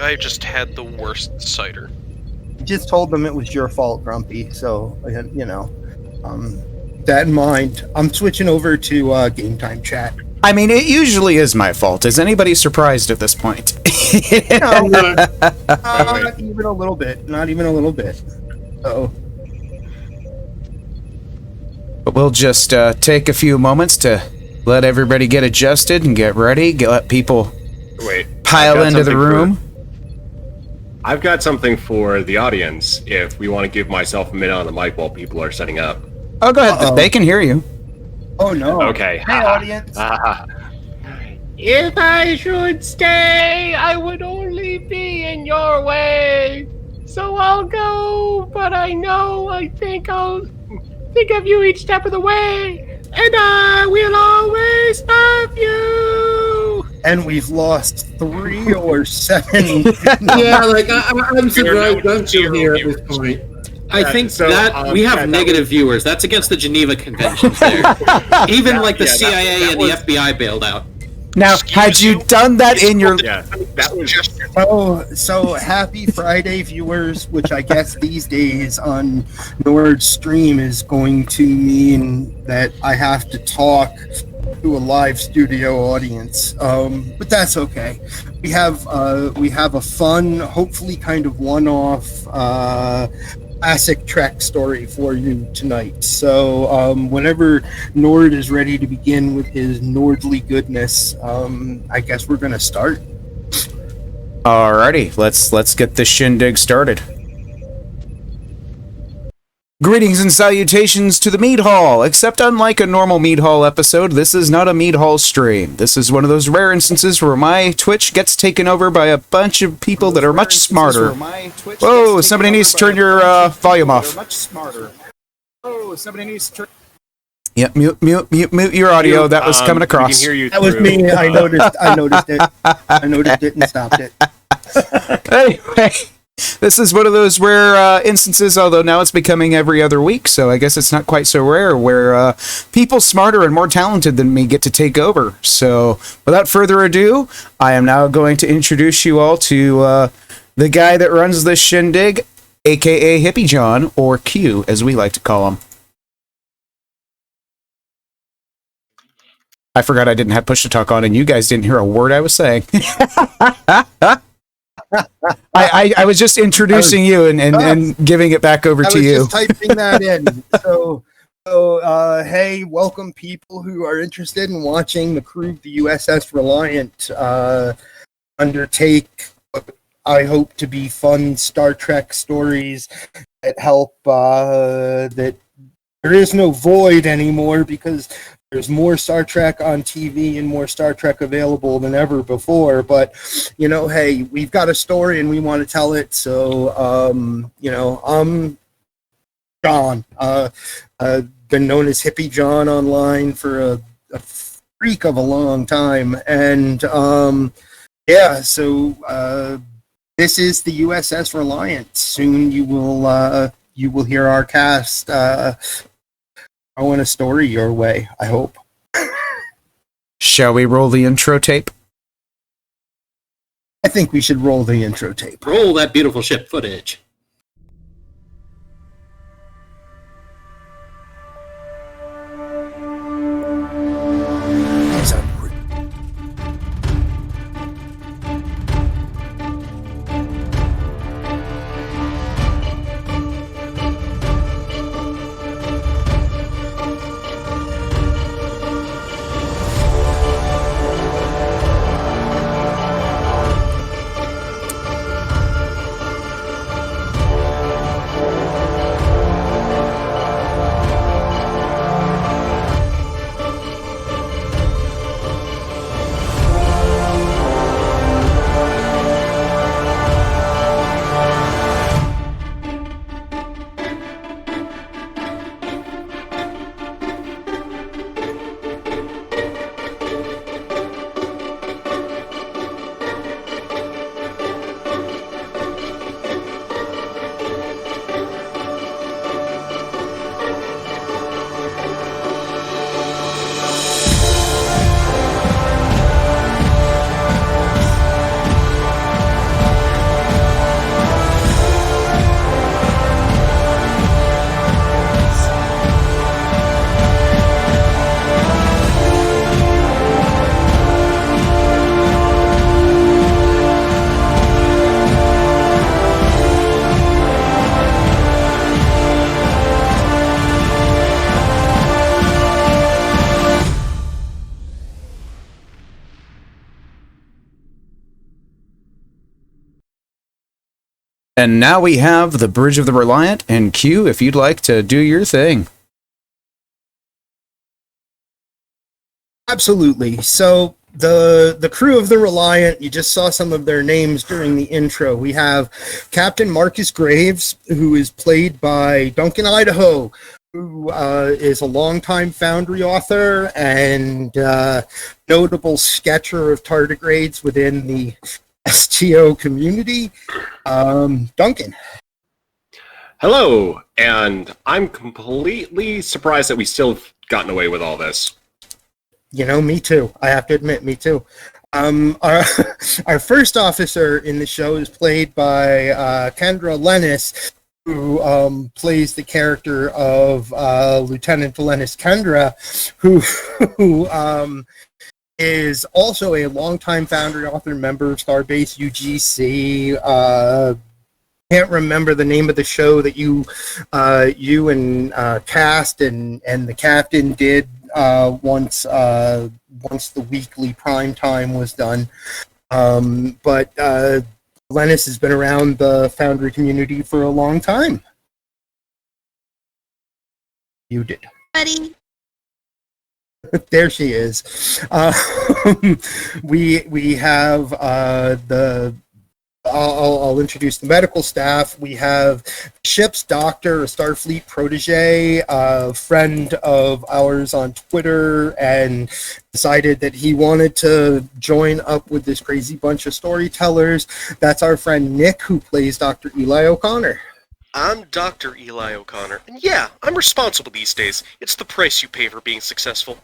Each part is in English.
I just had the worst cider. Just told them it was your fault, Grumpy. So, you know, that in mind, I'm switching over to game time chat. I mean, it usually is my fault. Is anybody surprised at this point? No, not even a little bit. Not even a little bit. So. But we'll just take a few moments to let everybody get adjusted and get ready. Let people pile into the room. I've got something for the audience if we want to give myself a minute on the mic while people are setting up. Oh, go ahead. They can hear you. Oh, no. Okay. Hey, audience. If I should stay, I would only be in your way. So I'll go, but I think I'll think of you each step of the way. And I will always love you. And we've lost 3 or 7. Yeah, like I'm surprised I'm still here at this point. I think we have negative viewers. That's against the Geneva Conventions there. Even like the CIA and the FBI bailed out. Now, had you done that in your... Yeah, that was just... So happy Friday, viewers, which I guess these days on Nord's stream is going to mean that I have to talk to a live studio audience. But that's okay. We have a fun, hopefully kind of one-off classic Trek story for you tonight. So whenever Nord is ready to begin with his Nordly goodness, I guess we're gonna start. Alrighty, let's get this shindig started. Greetings and salutations to the Mead Hall. Except unlike a normal Mead Hall episode, this is not a Mead Hall stream. This is one of those rare instances where my Twitch gets taken over by a bunch of people that are much smarter. Whoa, somebody needs to turn your volume off. Oh, somebody needs to turn... Yep, mute your audio. That was coming across. We can hear you That was me. I noticed it. I noticed it and stopped it. Anyway, this is one of those rare instances, although now it's becoming every other week, so I guess it's not quite so rare, where people smarter and more talented than me get to take over. So, without further ado, I am now going to introduce you all to the guy that runs this shindig, aka Hippie John, or Q, as we like to call him. I forgot I didn't have push to talk on, and you guys didn't hear a word I was saying. I was just introducing you and giving it back over to you. I was just typing that in. So, hey, welcome people who are interested in watching the crew of the USS Reliant undertake what I hope to be fun Star Trek stories that help that there is no void anymore, because there's more Star Trek on TV and more Star Trek available than ever before. But, you know, hey, we've got a story and we want to tell it. So, you know, I'm John. I've been known as Hippie John online for a freak of a long time. And, yeah, so this is the USS Reliant. Soon you will hear our cast I want a story your way, I hope. Shall we roll the intro tape? I think we should roll the intro tape. Roll that beautiful ship footage. And now we have the Bridge of the Reliant, and Q, if you'd like to do your thing. Absolutely. So the crew of the Reliant, you just saw some of their names during the intro. We have Captain Marcus Graves, who is played by Duncan Idaho, who is a longtime Foundry author and notable sketcher of tardigrades within the STO community. Duncan. Hello, and I'm completely surprised that we still have gotten away with all this. You know, me too. I have to admit, me too. Our first officer in the show is played by Kendra Lennis, who plays the character of Lieutenant Lennis Kendra, who is also a longtime Foundry author member of Starbase UGC. Can't remember the name of the show that you and Cast and the captain did once the weekly prime time was done. But Lennis has been around the Foundry community for a long time. You did. Buddy. There she is. We have I'll introduce the medical staff. We have ship's doctor, a Starfleet protege, a friend of ours on Twitter, and decided that he wanted to join up with this crazy bunch of storytellers. That's our friend Nick, who plays Dr. Eli O'Connor. I'm Dr. Eli O'Connor, and yeah, I'm responsible these days. It's the price you pay for being successful.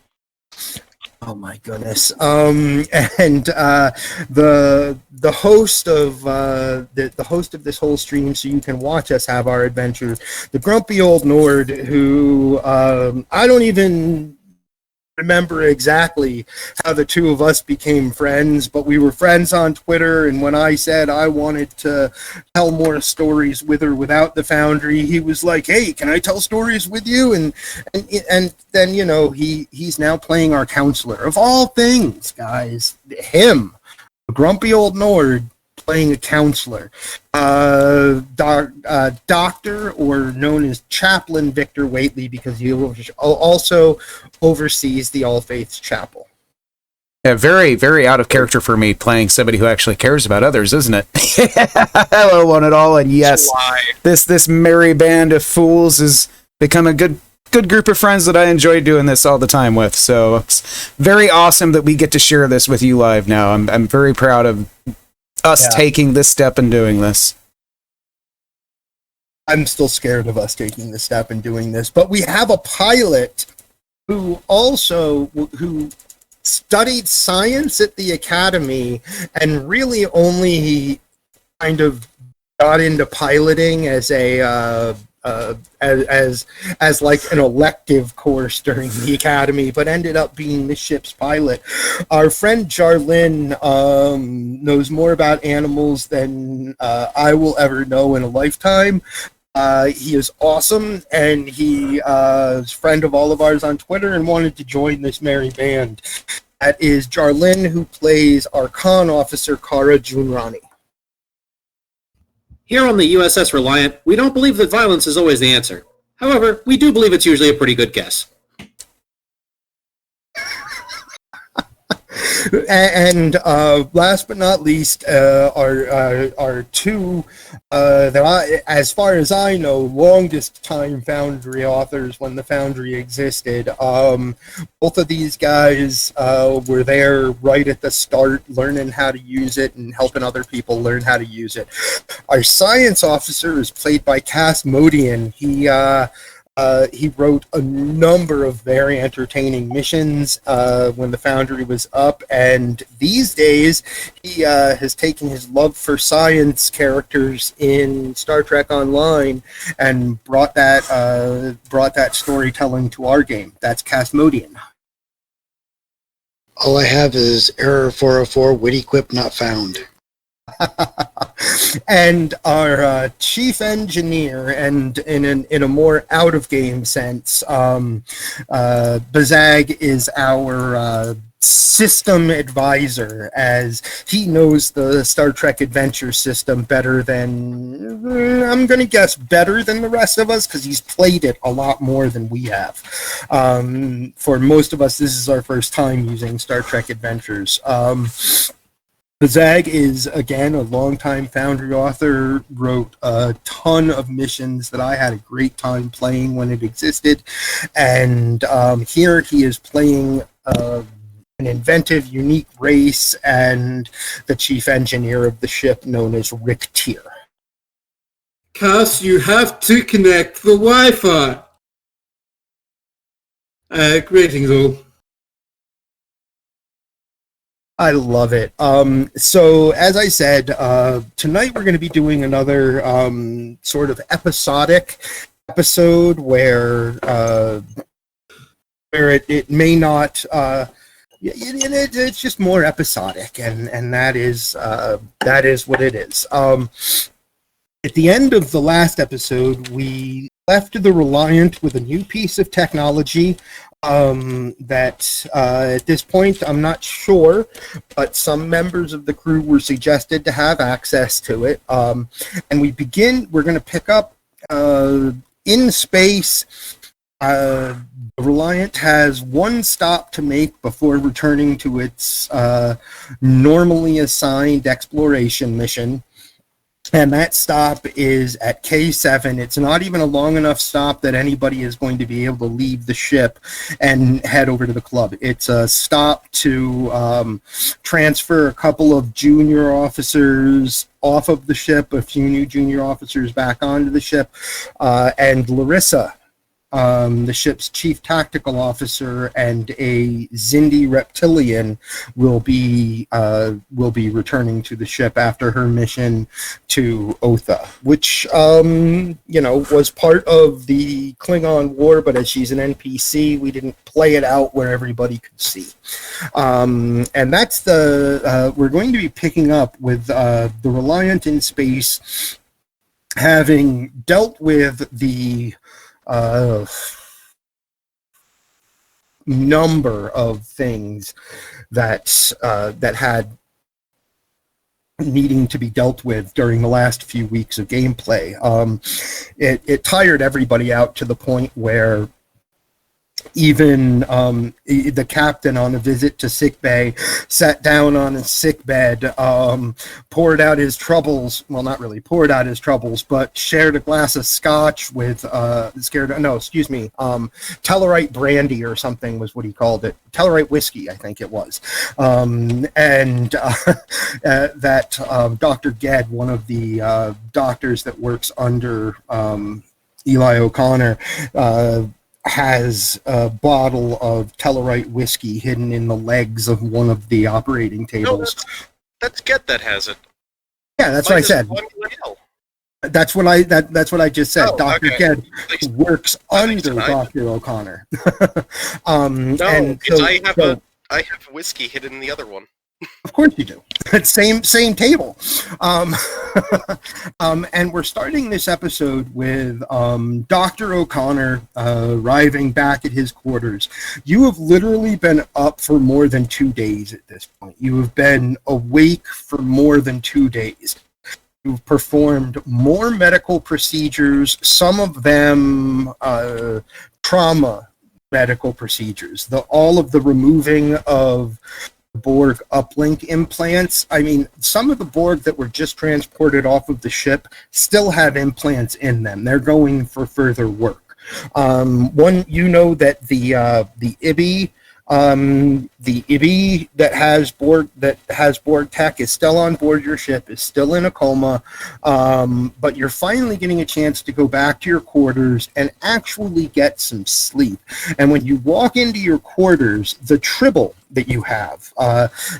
Oh my goodness! And the host of the host of this whole stream, so you can watch us have our adventures, the grumpy old Nord, who I don't even remember exactly how the two of us became friends, but we were friends on Twitter, and when I said I wanted to tell more stories with or without the Foundry, he was like, "Hey, can I tell stories with you?" And then, you know, he's now playing our counselor. Of all things, guys, him, the grumpy old Nord, playing a counselor. Doctor, or known as Chaplain Victor Waitley, because he also oversees the All Faiths Chapel. Yeah, very, very out of character for me, playing somebody who actually cares about others, isn't it? Hello, one and all, and yes, this merry band of fools has become a good group of friends that I enjoy doing this all the time with. So it's very awesome that we get to share this with you live now. I'm very proud of us taking this step and doing this. I'm still scared of us taking this step and doing this, but we have a pilot who studied science at the academy and really only kind of got into piloting as a as like an elective course during the academy, but ended up being the ship's pilot. Our friend Jarlin knows more about animals than I will ever know in a lifetime. He is awesome, and he is a friend of all of ours on Twitter and wanted to join this merry band. That is Jarlin, who plays our con officer, Kara Junrani. Here on the USS Reliant, we don't believe that violence is always the answer. However, we do believe it's usually a pretty good guess. And last but not least, our two, as far as I know, longest time Foundry authors when the Foundry existed. Both of these guys were there right at the start, learning how to use it and helping other people learn how to use it. Our science officer is played by Cass Modian. He wrote a number of very entertaining missions when the Foundry was up, and these days he has taken his love for science characters in Star Trek Online and brought that storytelling to our game. That's Cass Modian. All I have is error 404, witty quip not found. And our chief engineer, and in a more out of game sense, Bazag is our system advisor, as he knows the Star Trek Adventure system better than, I'm going to guess, better than the rest of us, because he's played it a lot more than we have. For most of us, this is our first time using Star Trek Adventures. Zag is, again, a longtime Foundry author, wrote a ton of missions that I had a great time playing when it existed, and here he is playing an inventive, unique race and the chief engineer of the ship, known as Ryk'tyr. Cass, you have to connect the Wi-Fi. Greetings all. I love it. So, as I said, tonight we're going to be doing another sort of episodic episode where it may not. It's just more episodic, and that is what it is. At the end of the last episode, we left the Reliant with a new piece of technology that at this point I'm not sure, but some members of the crew were suggested to have access to it. And we're going to pick up in space. The Reliant has one stop to make before returning to its normally assigned exploration mission. And that stop is at K7. It's not even a long enough stop that anybody is going to be able to leave the ship and head over to the club. It's a stop to transfer a couple of junior officers off of the ship, a few new junior officers back onto the ship, and Larissa, the ship's chief tactical officer, and a Xindi reptilian will be returning to the ship after her mission to Otha, which was part of the Klingon War, but as she's an NPC, we didn't play it out where everybody could see. And that's we're going to be picking up with the Reliant in space, having dealt with the number of things that had needing to be dealt with during the last few weeks of gameplay. It tired everybody out to the point where even the captain on a visit to sickbay sat down on his sickbed, poured out his troubles. Well, not really poured out his troubles, but shared a glass of scotch with Tellarite brandy or something was what he called it. Tellarite whiskey, I think it was. That Dr. Ged, one of the doctors that works under Eli O'Connor, has a bottle of Tellarite whiskey hidden in the legs of one of the operating tables. No, that's Get that has it. Yeah, that's what I said. That's what I just said. Oh, Dr. okay. Ged works under Dr. O'Connor. I have whiskey hidden in the other one. Of course you do. Same table. And we're starting this episode with Dr. O'Connor arriving back at his quarters. You have literally been up for more than 2 days at this point. You have been awake for more than 2 days. You've performed more medical procedures, some of them trauma medical procedures. All of the removing of Borg uplink implants. I mean, some of the Borg that were just transported off of the ship still have implants in them. They're going for further work. That the IBI that has Borg tech is still on board your ship, is still in a coma, but you're finally getting a chance to go back to your quarters and actually get some sleep. And when you walk into your quarters, the tribble that you have,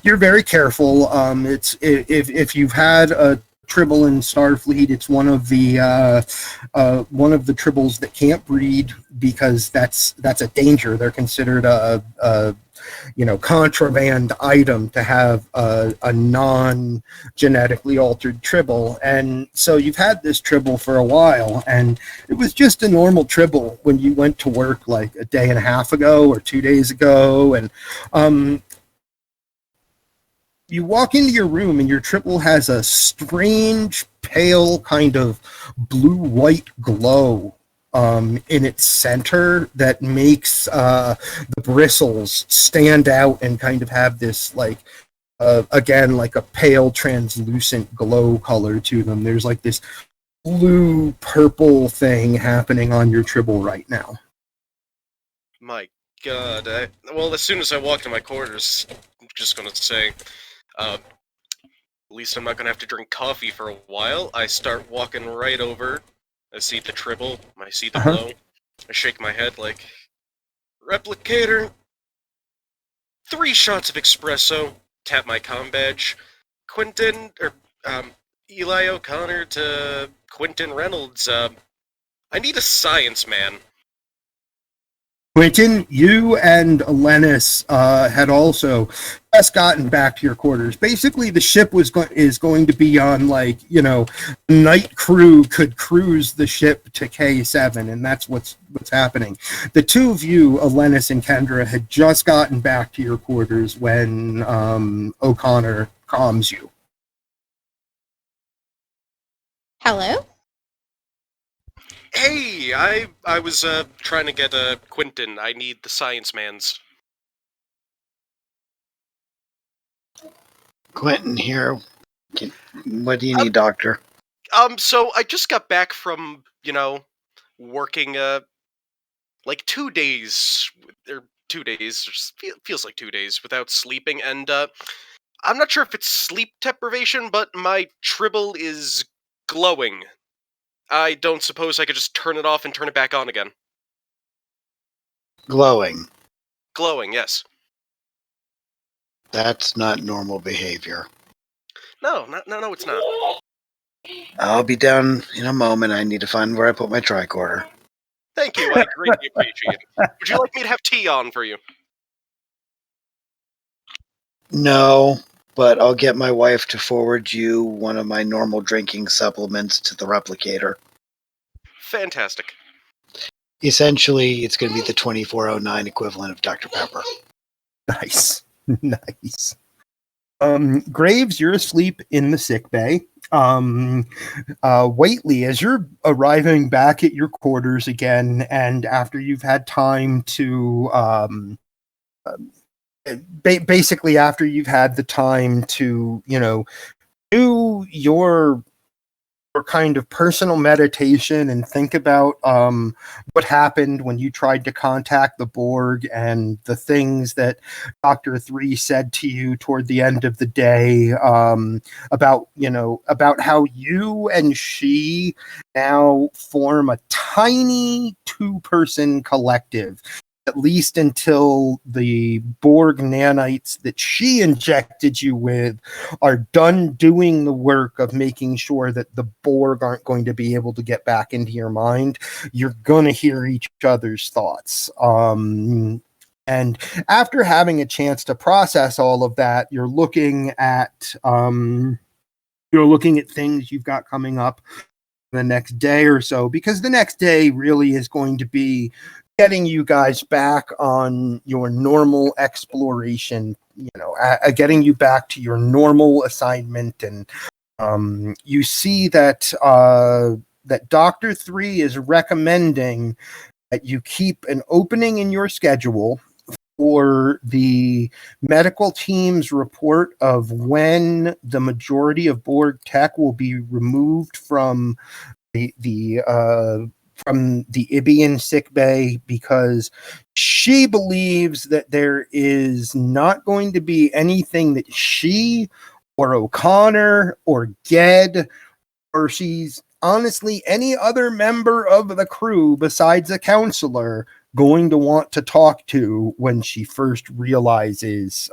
you're very careful. If you've had a tribble in Starfleet, it's one of the tribbles that can't breed, because that's a danger. They're considered a contraband item to have a non-genetically altered tribble. And so you've had this tribble for a while, and it was just a normal tribble when you went to work like a day and a half ago or 2 days ago. And you walk into your room and your triple has a strange, pale kind of blue-white glow in its center that makes the bristles stand out and kind of have this again, like a pale translucent glow color to them. There's like this blue purple thing happening on your tribble right now. My God. Well, as soon as I walk to my quarters, I'm just gonna say, at least I'm not gonna have to drink coffee for a while. I start walking right over. I see the tribble. I see the glow. I shake my head like, replicator. 3 shots of espresso. Tap my comm badge. Eli O'Connor to Quentin Reynolds. I need a science man. Quentin, you and Lennis had also just gotten back to your quarters. Basically, the ship is going to be on, night crew could cruise the ship to K7, and that's what's happening. The two of you, Lennis and Kendra, had just gotten back to your quarters when O'Connor calms you. Hello? Hey, I was trying to get Quentin. I need the science man's. Quentin here. What do you need, Doctor? So I just got back from, working 2 days, or 2 days, just feels like 2 days without sleeping, and I'm not sure if it's sleep deprivation, but my tribble is glowing. I don't suppose I could just turn it off and turn it back on again. Glowing. Glowing, yes. That's not normal behavior. No, it's not. I'll be down in a moment. I need to find where I put my tricorder. Thank you, I greatly appreciate it. Would you like me to have tea on for you? No, but I'll get my wife to forward you one of my normal drinking supplements to the replicator. Fantastic. Essentially, it's going to be the 2409 equivalent of Dr. Pepper. Nice. Nice. Graves, you're asleep in the sick bay. Waitley, as you're arriving back at your quarters again, and after you've had time to basically after you've had the time to do your kind of personal meditation and think about what happened when you tried to contact the Borg and the things that Dr. 3 said to you toward the end of the day about how you and she now form a tiny 2-person collective, at least until the Borg nanites that she injected you with are done doing the work of making sure that the Borg aren't going to be able to get back into your mind. You're going to hear each other's thoughts. And after having a chance to process all of that, you're looking at things you've got coming up the next day or so, because the next day really is going to be getting you guys back on your normal exploration, getting you back to your normal assignment. And you see that that Dr. 3 is recommending that you keep an opening in your schedule for the medical team's report of when the majority of Borg tech will be removed from the Ibian sickbay, because she believes that there is not going to be anything that she or O'Connor or Ged, or she's honestly any other member of the crew besides a counselor, going to want to talk to when she first realizes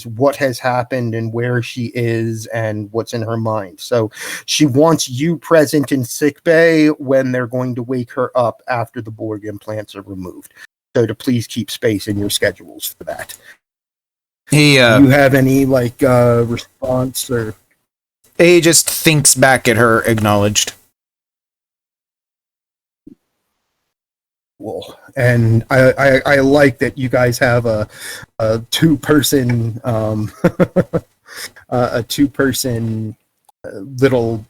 what has happened and where she is and what's in her mind. So she wants you present in sickbay when they're going to wake her up after the Borg implants are removed. So to please keep space in your schedules for that. Do you have any response or? He just thinks back at her, acknowledged. cool. And I like that you guys have a two-person a two-person little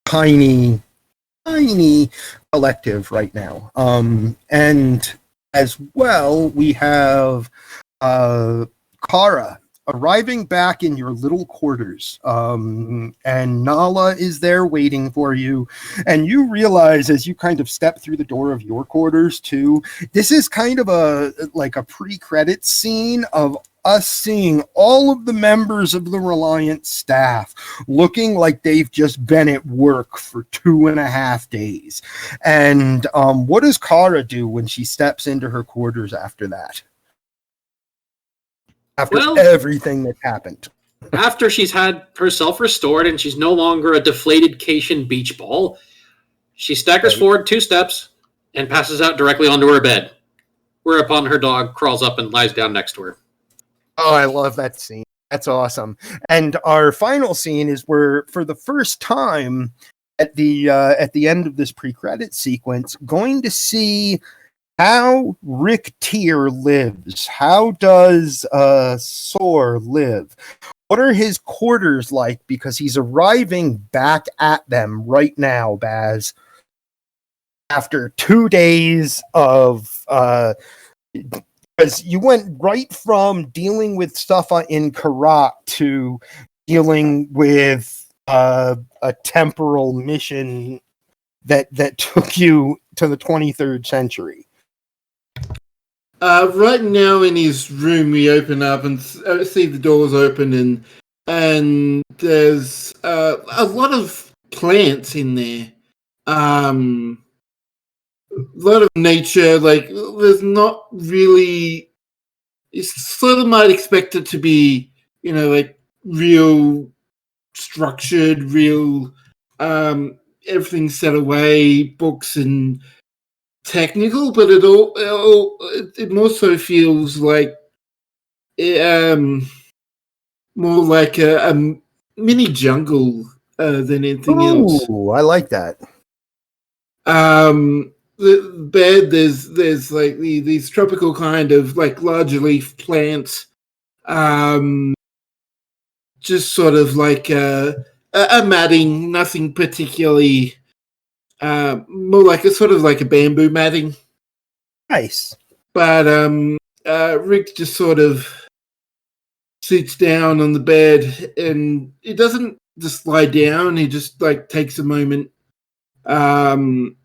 tiny collective right now. And as well, we have Kara arriving back in your little quarters. And Nala is there waiting for you. And you realize as you kind of step through the door of your quarters too, this is kind of a pre-credit scene of us seeing all of the members of the Reliant staff looking like they've just been at work for 2.5 days. And what does Kara do when she steps into her quarters after that? After everything that happened. After she's had herself restored and she's no longer a deflated Cation beach ball, she staggers forward 2 steps and passes out directly onto her bed, whereupon her dog crawls up and lies down next to her. Oh, I love that scene. That's awesome. And our final scene is where, for the first time at the end of this pre-credit sequence, going to see how Ryk'tyr lives. How does Soar live? What are his quarters like? Because he's arriving back at them right now, Baz. After 2 days of because you went right from dealing with stuff in Karat to dealing with a temporal mission that took you to the 23rd century. Right now in his room, we open up and see the doors open, and there's a lot of plants in there. A lot of nature. Like, there's not really. You sort of might expect it to be, like real structured, real everything set away, books and technical, but it more so feels like more like a mini jungle than anything else. Ooh, I like that. The bed, there's like these tropical kind of like large leaf plants, just sort of like a matting, nothing particularly. More like a sort of like a bamboo matting. Nice. But Rick just sort of sits down on the bed, and he doesn't just lie down. He just like takes a moment, and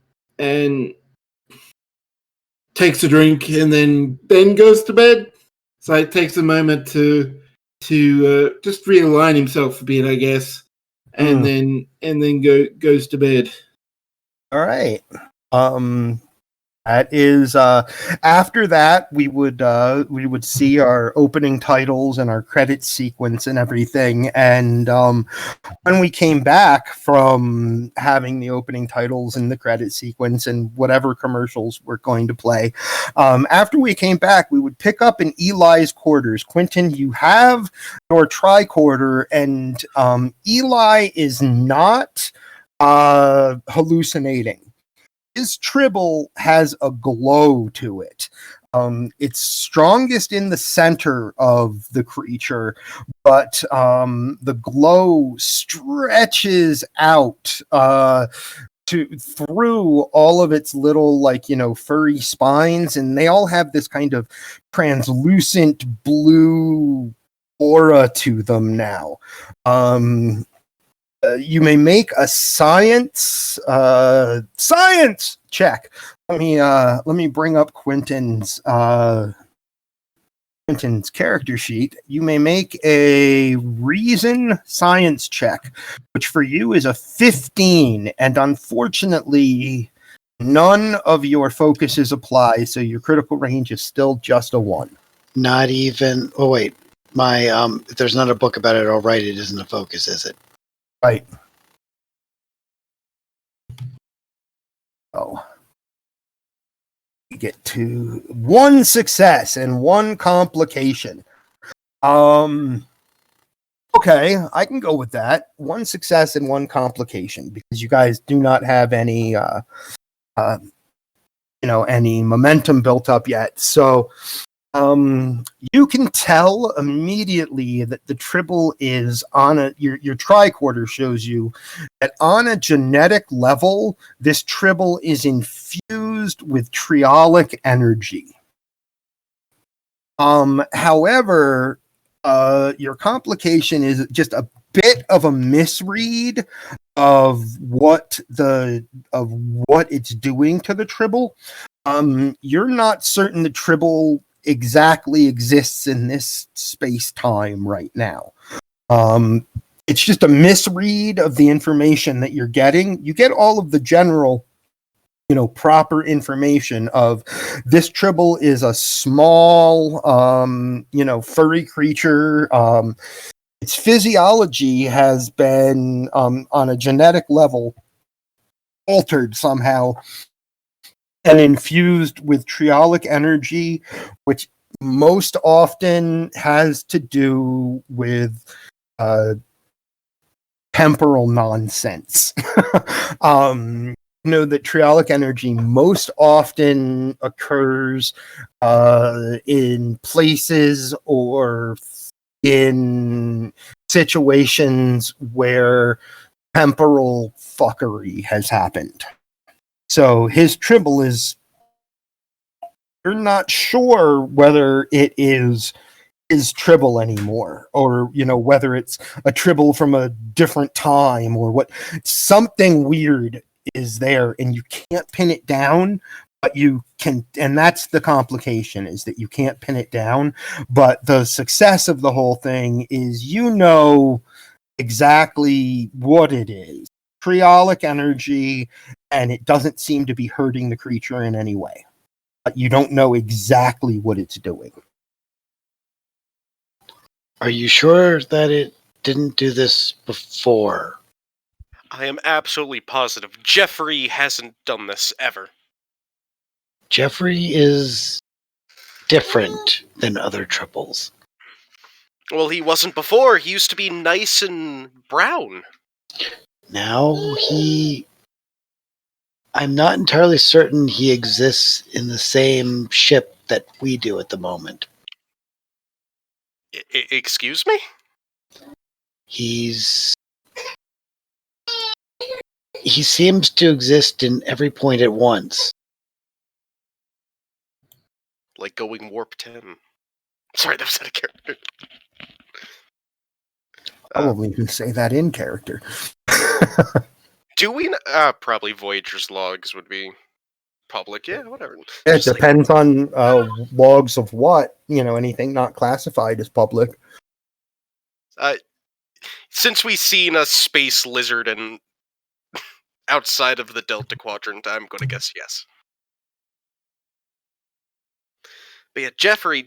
takes a drink, and then goes to bed. So it takes a moment to just realign himself a bit, I guess, and then goes to bed. All right. That is after that we would see our opening titles and our credit sequence and everything. And when we came back from having the opening titles and the credit sequence and whatever commercials we're going to play, after we came back, we would pick up in Eli's quarters. Quentin, you have your tricorder, and Eli is not hallucinating. His tribble has a glow to it. It's strongest in the center of the creature, but the glow stretches out through all of its little furry spines, and they all have this kind of translucent blue aura to them now. You may make a science check. Let me bring up Quentin's character sheet. You may make a reason science check, which for you is a 15, and unfortunately, none of your focuses apply, so your critical range is still just a 1. Not even. Oh wait, my if there's not a book about it, I'll write it. Isn't a focus, is it? Right. Oh. We get to 1 success and 1 complication. Okay, I can go with that. 1 success and 1 complication, because you guys do not have any any momentum built up yet. So you can tell immediately that the tribble is on your tricorder shows you that on a genetic level, this tribble is infused with triolic energy. However, your complication is just a bit of a misread of what it's doing to the tribble. You're not certain the tribble exactly exists in this space-time right now. It's just a misread of the information that you're getting. You get all of the general, proper information of this tribble is a small, furry creature. Its physiology has been, on a genetic level, altered somehow and infused with triolic energy, which most often has to do with temporal nonsense. That triolic energy most often occurs in places or in situations where temporal fuckery has happened. So his tribble is, you're not sure whether it is tribble anymore, or whether it's a tribble from a different time, or what. Something weird is there and you can't pin it down, but you can, and that's the complication, is that you can't pin it down. But the success of the whole thing is exactly what it is. Triolic energy, and it doesn't seem to be hurting the creature in any way. But you don't know exactly what it's doing. Are you sure that it didn't do this before? I am absolutely positive Jeffrey hasn't done this ever. Jeffrey is different than other tribbles. Well, he wasn't before. He used to be nice and brown. Now I'm not entirely certain he exists in the same ship that we do at the moment. Excuse me? He seems to exist in every point at once. Like going warp 10. Sorry, that was out of character. Probably can say that in character. Do we? Probably Voyager's logs would be public. Yeah, whatever. It depends on logs of what. Anything not classified as public. Since we've seen a space lizard and outside of the Delta Quadrant, I'm going to guess yes. But yeah, Jeffrey's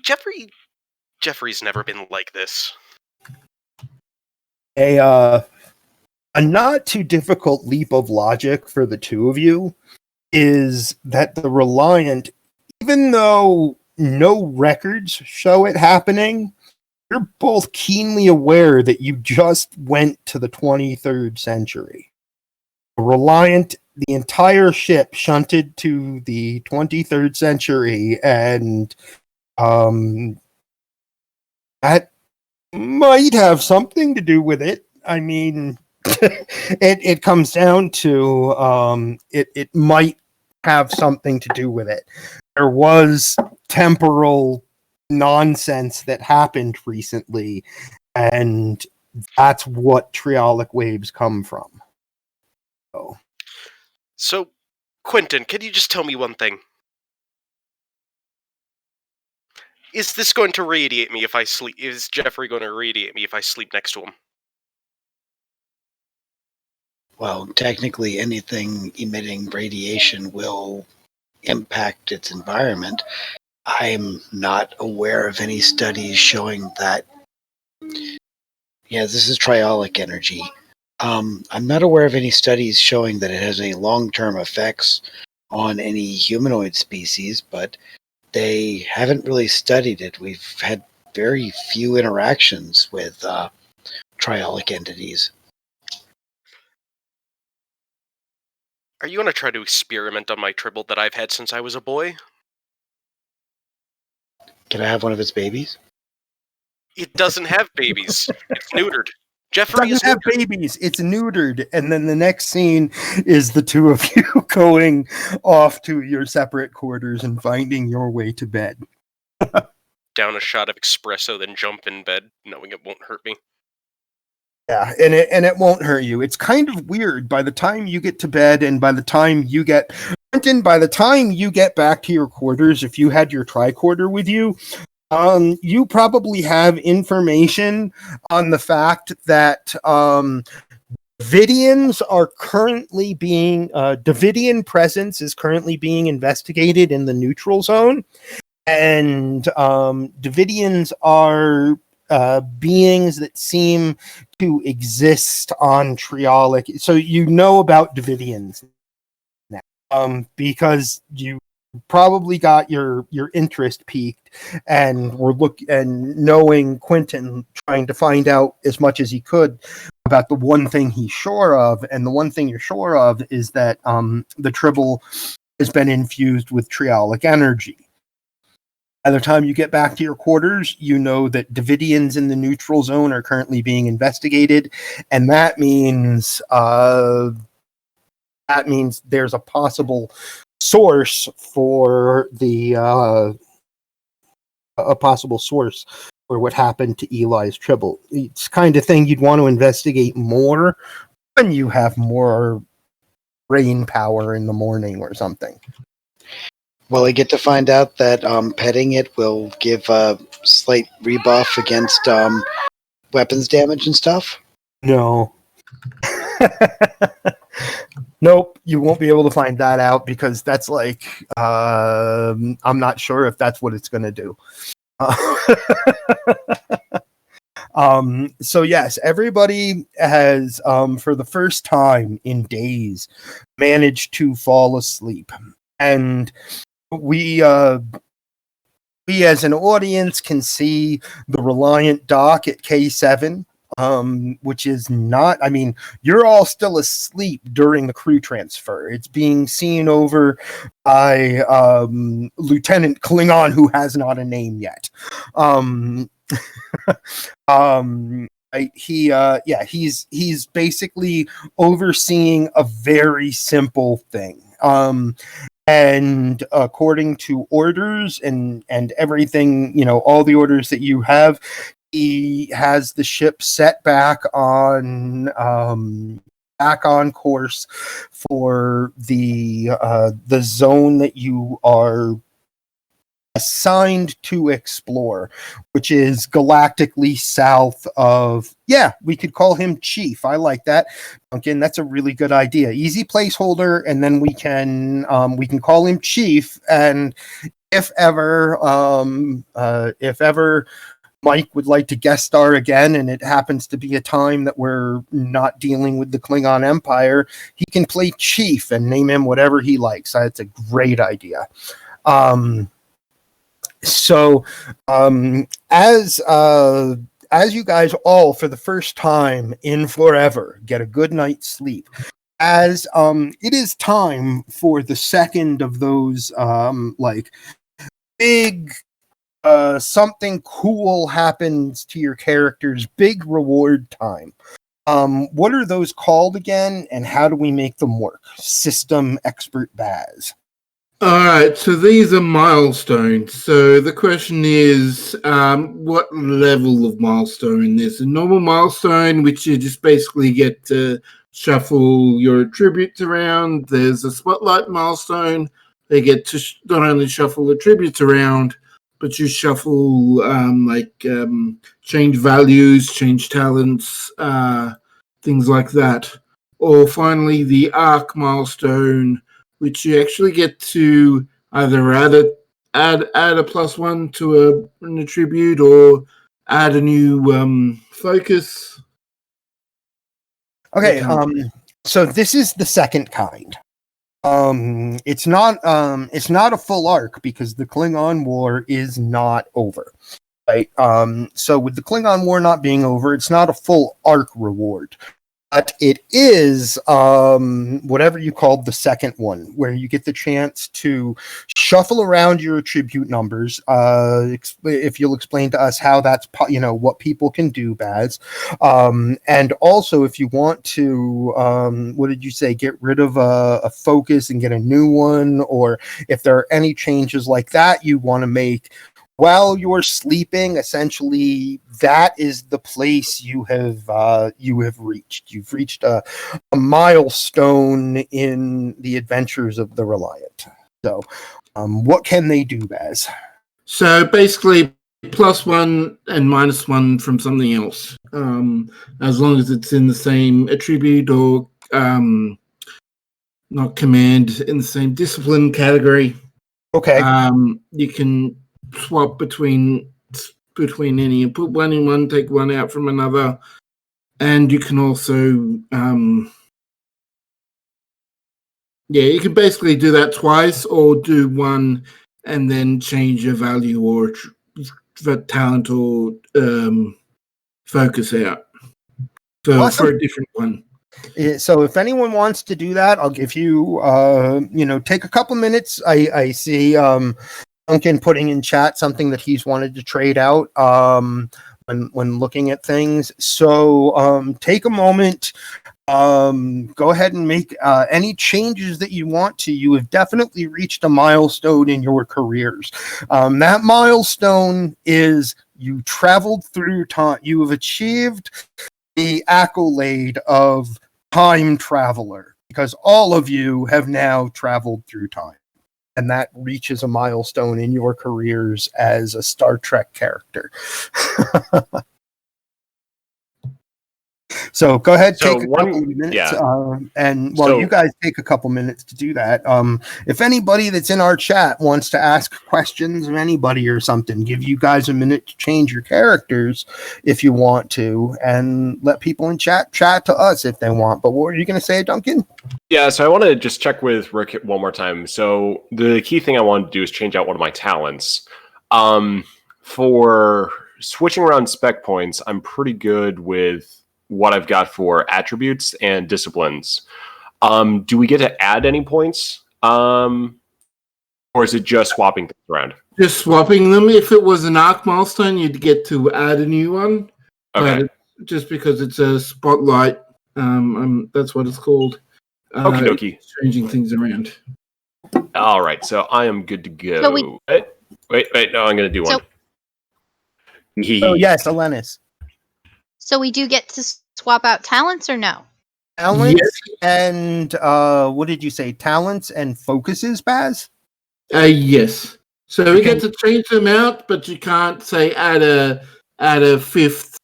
never been like this. A not too difficult leap of logic for the two of you is that the Reliant, even though no records show it happening, you're both keenly aware that you just went to the 23rd century. The Reliant, the entire ship shunted to the 23rd century, and that might have something to do with it. I mean, it comes down to it might have something to do with it. There was temporal nonsense that happened recently, and that's what triolic waves come from. So, Quentin, can you just tell me one thing? Is this going to radiate me if I sleep? Is Jeffrey going to radiate me if I sleep next to him? Well, technically anything emitting radiation will impact its environment. I'm not aware of any studies showing that. Yeah, this is triolic energy. I'm not aware of any studies showing that it has any long-term effects on any humanoid species, but they haven't really studied it. We've had very few interactions with triolic entities. Are you gonna try to experiment on my tribble that I've had since I was a boy? Can I have one of its babies? It doesn't have babies. It's neutered. Jeffrey is Doesn't have neutered. babies. It's neutered. And then the next scene is the two of you going off to your separate quarters and finding your way to bed. Down a shot of espresso, then jump in bed, knowing it won't hurt me. Yeah, and it won't hurt you. It's kind of weird. By the time you get to bed, and by the time you get back to your quarters, if you had your tricorder with you, you probably have information on the fact that Davidian presence is currently being investigated in the neutral zone, and Davidians are beings that seem to exist on Triolic. So you know about Davidians now, because you probably got your interest piqued, and knowing Quentin, trying to find out as much as he could about the one thing he's sure of, and the one thing you're sure of is that the tribble has been infused with Triolic energy. By the time you get back to your quarters, you know that Davidians in the neutral zone are currently being investigated, and that means there's a possible source for what happened to Eli's tribble. It's kind of thing you'd want to investigate more when you have more brain power in the morning or something. Will I get to find out that petting it will give a slight rebuff against weapons damage and stuff? No. Nope, you won't be able to find that out, because that's like, I'm not sure if that's what it's going to do. So yes, everybody has, for the first time in days, managed to fall asleep. And we as an audience can see the Reliant dock at K7, which is not, I mean, you're all still asleep during the crew transfer. It's being seen over by Lieutenant Klingon, who has not a name yet. He's basically overseeing a very simple thing. And according to orders and everything, all the orders that you have, he has the ship set back on course for the zone that you are assigned to explore, which is galactically south of, we could call him Chief. I like that, Duncan. That's a really good idea. Easy placeholder, and then we can call him Chief. And if ever Mike would like to guest star again, and it happens to be a time that we're not dealing with the Klingon Empire, he can play Chief and name him whatever he likes. That's a great idea. So, as you guys all, for the first time in forever, get a good night's sleep, as it is time for the second of those big something cool happens to your characters, big reward time. What are those called again, and how do we make them work? System expert Baz. Alright, so these are milestones. So the question is, what level of milestone? There's a normal milestone, which you just basically get to shuffle your attributes around. There's a spotlight milestone. They get to not only shuffle the attributes around, but you shuffle change values, change talents, things like that. Or finally, the arc milestone, which you actually get to either add a +1 to an attribute, or add a new focus. Okay, so this is the second kind. It's not a full arc, because the Klingon War is not over. Right? So with the Klingon War not being over, it's not a full arc reward. But it is whatever you called the second one, where you get the chance to shuffle around your attribute numbers. If you'll explain to us how that's, what people can do, Baz. And also, if you want to, what did you say, get rid of a focus and get a new one, or if there are any changes like that you want to make while you're sleeping, essentially, that is the place you have reached. You've reached a milestone in the adventures of the Reliant. So, what can they do, Baz? So basically, +1 and -1 from something else, as long as it's in the same attribute or not command, in the same discipline category. Okay. You can swap between any and put one in one, take one out from another, and you can also you can basically do that twice, or do one and then change your value or talent or focus out for a different one. So if anyone wants to do that, I'll give you take a couple minutes. I see Duncan putting in chat something that he's wanted to trade out when looking at things. So take a moment, go ahead and make any changes that you want to. You have definitely reached a milestone in your careers. That milestone is you traveled through time. You have achieved the accolade of time traveler, because all of you have now traveled through time. And that reaches a milestone in your careers as a Star Trek character. So go ahead, take a couple of minutes, and you guys take a couple minutes to do that. If anybody that's in our chat wants to ask questions of anybody or something, give you guys a minute to change your characters if you want to, and let people in chat to us if they want. But what were you going to say, Duncan? Yeah, so I want to just check with Rick one more time. So the key thing I want to do is change out one of my talents. For switching around spec points, I'm pretty good with what I've got for attributes and disciplines. Do we get to add any points? Or is it just swapping things around? Just swapping them. If it was an arc milestone, you'd get to add a new one. Okay. But just because it's a spotlight, that's what it's called. Okie dokie. Changing things around. All right, so I am good to go. So wait, no, I'm going to do one. Oh, yes, Elenis. So we do get to swap out talents or no? Talents and what did you say? Talents and focuses, Baz? Yes. So we get to change them out, but you can't say add a fifth,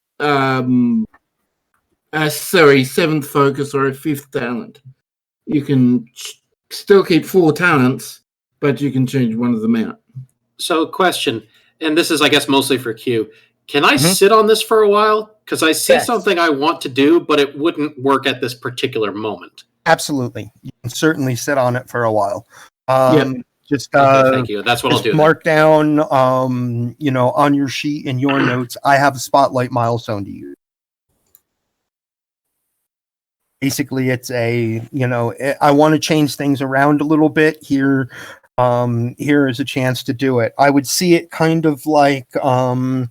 seventh focus or a fifth talent. You can still keep 4 talents, but you can change one of them out. So, question, and this is, I guess, mostly for Q. Can I sit on this for a while? Because I see something I want to do, but it wouldn't work at this particular moment. Absolutely. You can certainly sit on it for a while. Just thank you. That's what I'll do. Mark down, on your sheet in your notes, I have a spotlight milestone to use. Basically, it's I want to change things around a little bit here. Here is a chance to do it. I would see it kind of like how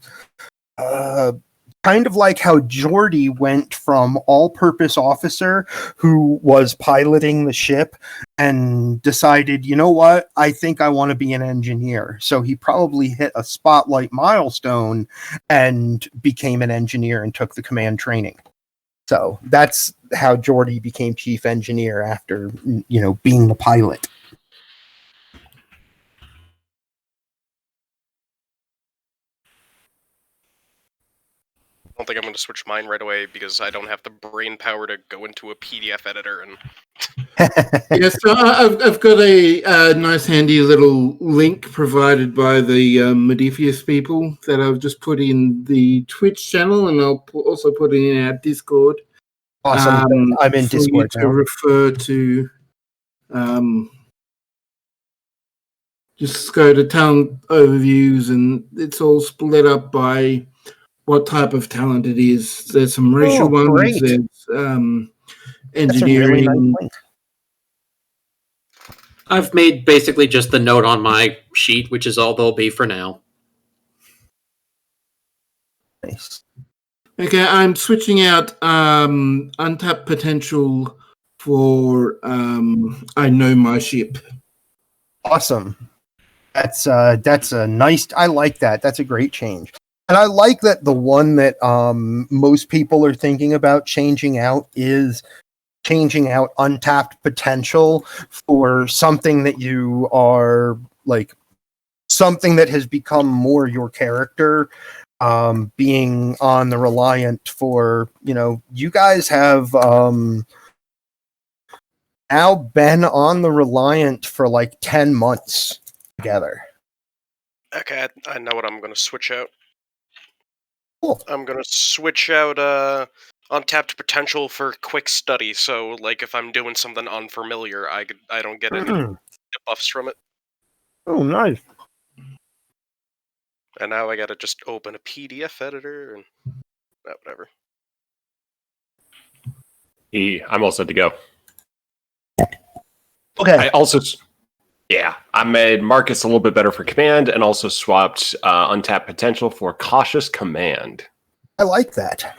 Geordi went from all-purpose officer who was piloting the ship and decided, you know what, I think I want to be an engineer. So he probably hit a spotlight milestone and became an engineer and took the command training. So that's how Geordi became chief engineer after, being the pilot. I don't think I'm going to switch mine right away because I don't have the brain power to go into a PDF editor and. Yes, so I've got a nice handy little link provided by the Modiphius people that I've just put in the Twitch channel, and I'll also put it in our Discord. Awesome. I'm in Discord now. To refer to, just go to talent overviews, and it's all split up by what type of talent it is. There's some racial ones. Great. There's That's a really engineering. nice link. I've made basically just the note on my sheet, which is all they'll be for now. Nice. Okay, I'm switching out untapped potential for I know my ship. Awesome. That's a nice. I like that. That's a great change. And I like that the one that most people are thinking about changing out is changing out untapped potential for something that you are like something that has become more your character. Being on the Reliant for, you guys have now been on the Reliant for like 10 months together. Okay, I know what I'm going to switch out. Cool. I'm going to switch out untapped potential for quick study, so like if I'm doing something unfamiliar, I don't get any debuffs from it. Oh, nice. And now I gotta just open a PDF editor and whatever. I'm all set to go. Okay. I made Marcus a little bit better for command and also swapped untapped potential for cautious command. I like that.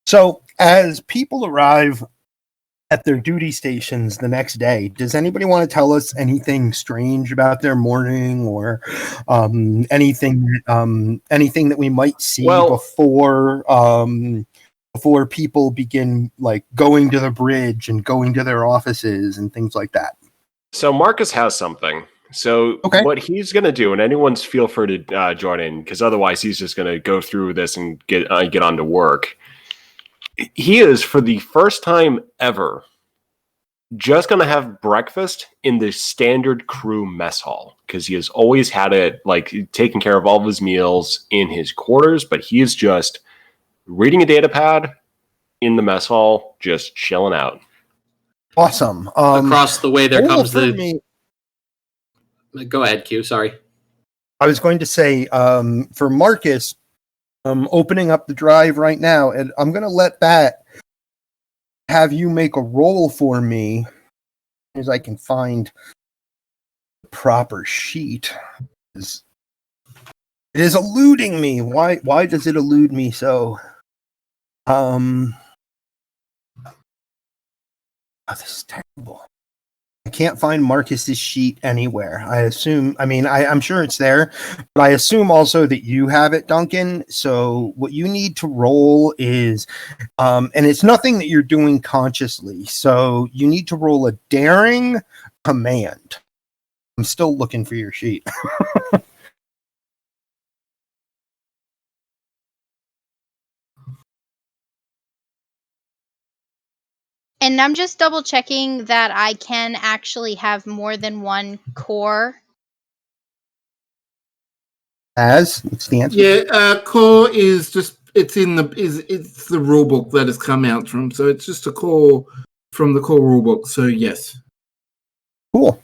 So, as people arrive at their duty stations the next day, does anybody want to tell us anything strange about their morning or anything that we might see before people begin like going to the bridge and going to their offices and things like that? So Marcus has something. So what he's going to do, and anyone's feel free to join in, because otherwise he's just going to go through this and get on to work. He is, for the first time ever, just going to have breakfast in the standard crew mess hall, because he has always had it, like, taking care of all of his meals in his quarters, but he is just reading a data pad in the mess hall, just chilling out. Awesome. Across the way there comes the... Go ahead, Q, sorry. I was going to say, for Marcus, opening up the drive right now, and I'm going to let that have you make a roll for me as I can find the proper sheet. It is eluding me. Why does it elude me so? Oh, this is terrible. I can't find Marcus's sheet anywhere. I'm sure it's there, but I assume also that you have it, Duncan. So what you need to roll is, and it's nothing that you're doing consciously. So you need to roll a daring command. I'm still looking for your sheet. And I'm just double checking that I can actually have more than one core. What's the answer? Yeah, core is just it's the rulebook that has come out from, so it's just a core from the core rulebook. So yes. Cool.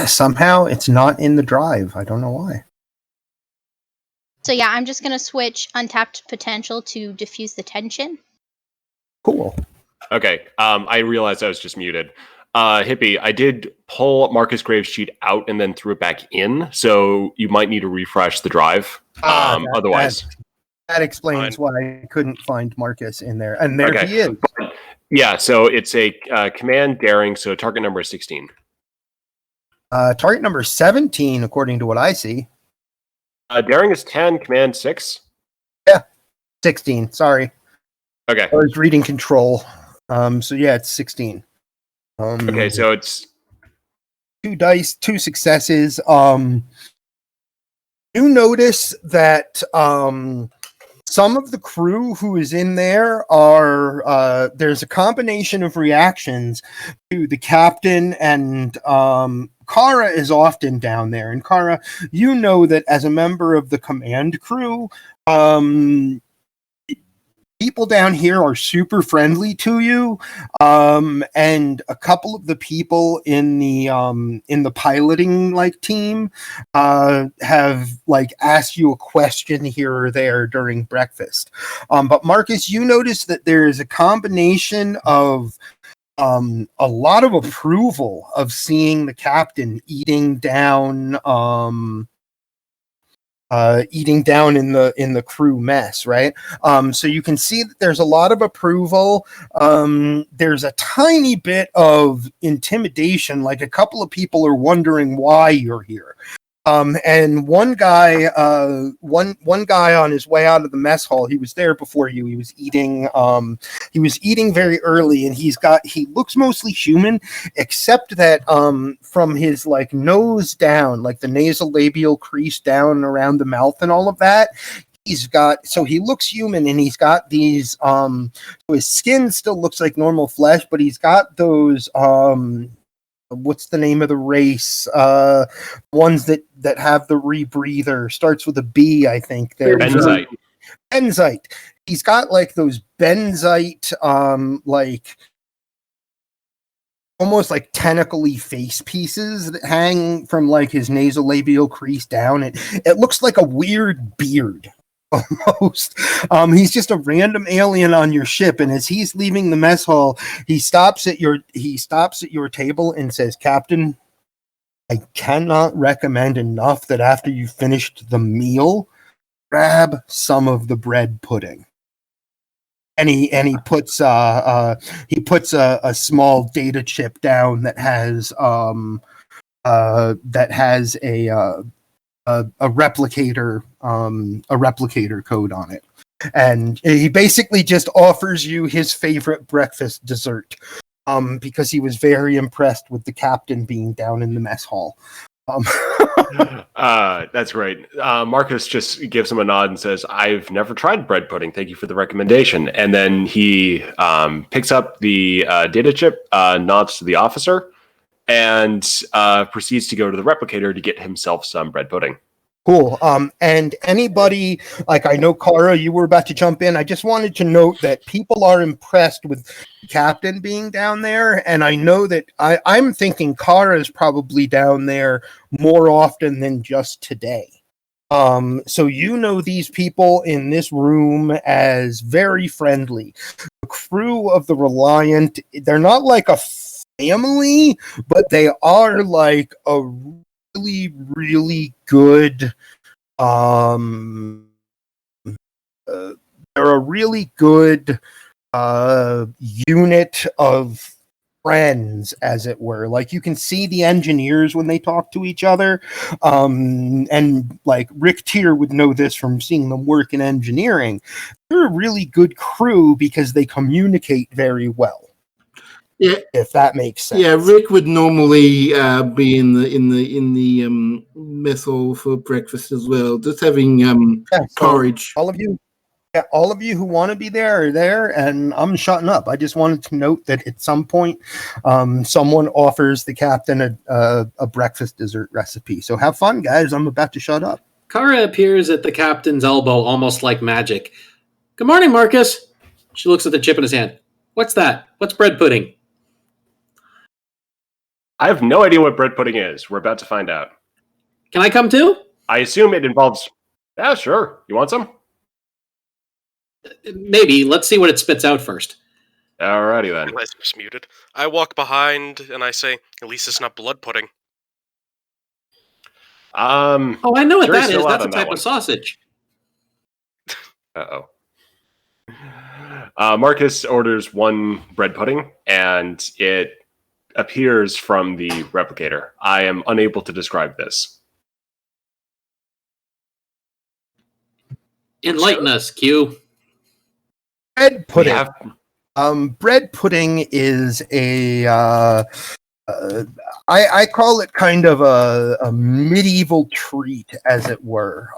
Somehow it's not in the drive. I don't know why. So yeah, I'm just gonna switch untapped potential to diffuse the tension. Cool. Okay, I realized I was just muted. Hippie, I did pull Marcus Graves' sheet out and then threw it back in, so you might need to refresh the drive. Otherwise, that explains why I couldn't find Marcus in there. And there he is. Yeah, so it's a command daring, so target number is 16. Target number 17, according to what I see. Daring is 10, command 6. Yeah, 16. Sorry. Okay. I was reading control. So yeah, it's 16. Okay, so it's 2 dice, 2 successes. You notice that some of the crew who is in there are there's a combination of reactions to the captain, and Kara is often down there. And Kara, you know that as a member of the command crew, people people down here are super friendly to you, and a couple of the people in the piloting like team have like asked you a question here or there during breakfast. But Marcus, you notice that there is a combination of a lot of approval of seeing the captain eating down in the crew mess, right? So you can see that there's a lot of approval. There's a tiny bit of intimidation, like a couple of people are wondering why you're here. And one guy on his way out of the mess hall, he was there before you. He was eating very early, and he looks mostly human, except that from his like nose down, like the nasolabial crease down around the mouth and all of that, he looks human, and he's got these so his skin still looks like normal flesh, but he's got those what's the name of the race? Ones that have the rebreather, starts with a B, I think. Benzite. Benzite. He's got like those benzite, like almost like tentacle-y face pieces that hang from like his nasolabial crease down. It looks like a weird beard. Almost. He's just a random alien on your ship, and as he's leaving the mess hall, he stops at your table and says, "Captain, I cannot recommend enough that after you've finished the meal, grab some of the bread pudding." And he puts a small data chip down that has a replicator code on it, and he basically just offers you his favorite breakfast dessert, because he was very impressed with the captain being down in the mess hall. That's right. Marcus just gives him a nod and says, "I've never tried bread pudding. Thank you for the recommendation." And then he picks up the data chip, nods to the officer, and proceeds to go to the replicator to get himself some bread pudding. Cool. And anybody, like, I know, Kara, you were about to jump in. I just wanted to note that people are impressed with the captain being down there, and I know that I'm thinking Kara is probably down there more often than just today. So you know these people in this room as very friendly. The crew of the Reliant, they're not like a family, but they are like a really, really good they're a really good unit of friends, as it were. Like, you can see the engineers when they talk to each other, and like Ryk'tyr would know this from seeing them work in engineering. They're a really good crew because they communicate very well. Yeah, if that makes sense. Yeah, Rick would normally be in the mess hall for breakfast as well, just having courage. All of you who want to be there are there, and I'm shutting up. I just wanted to note that at some point, someone offers the captain a breakfast dessert recipe. So have fun, guys. I'm about to shut up. Kara appears at the captain's elbow, almost like magic. "Good morning, Marcus." She looks at the chip in his hand. "What's that? What's bread pudding?" I have no idea what bread pudding is. We're about to find out. "Can I come too?" I assume it involves... Yeah, sure. You want some? Maybe. Let's see what it spits out first. Alrighty then. My license muted. I walk behind and I say, "At least it's not blood pudding." Oh, I know what Jury's that is. still out That's a on that type one. of sausage. Uh-oh. Marcus orders one bread pudding, and it appears from the replicator. I am unable to describe this. Enlighten us, Q. Bread pudding. Bread pudding is a I call it kind of a medieval treat, as it were.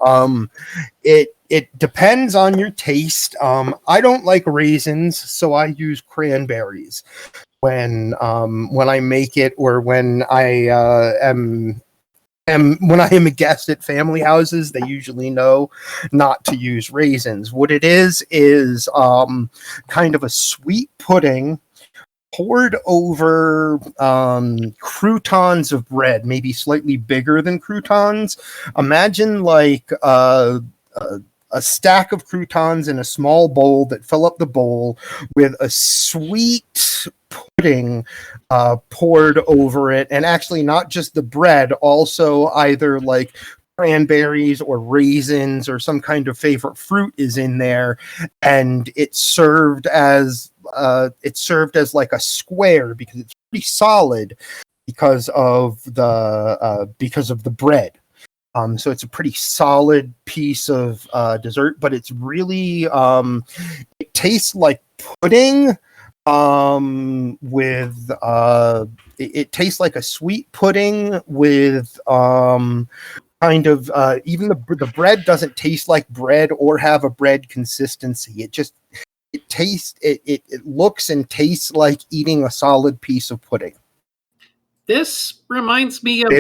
It depends on your taste. I don't like raisins, so I use cranberries when I make it, or when I am when I am a guest at family houses, they usually know not to use raisins. What it is kind of a sweet pudding poured over croutons of bread, maybe slightly bigger than croutons. Imagine like a stack of croutons in a small bowl that fill up the bowl with a sweet pudding poured over it, and actually not just the bread, also either like cranberries or raisins or some kind of favorite fruit is in there, and it's served as like a square because it's pretty solid because of the bread. So it's a pretty solid piece of dessert, but it's really it tastes like pudding with it tastes like a sweet pudding with kind of even the bread doesn't taste like bread or have a bread consistency. It looks and tastes like eating a solid piece of pudding. This reminds me of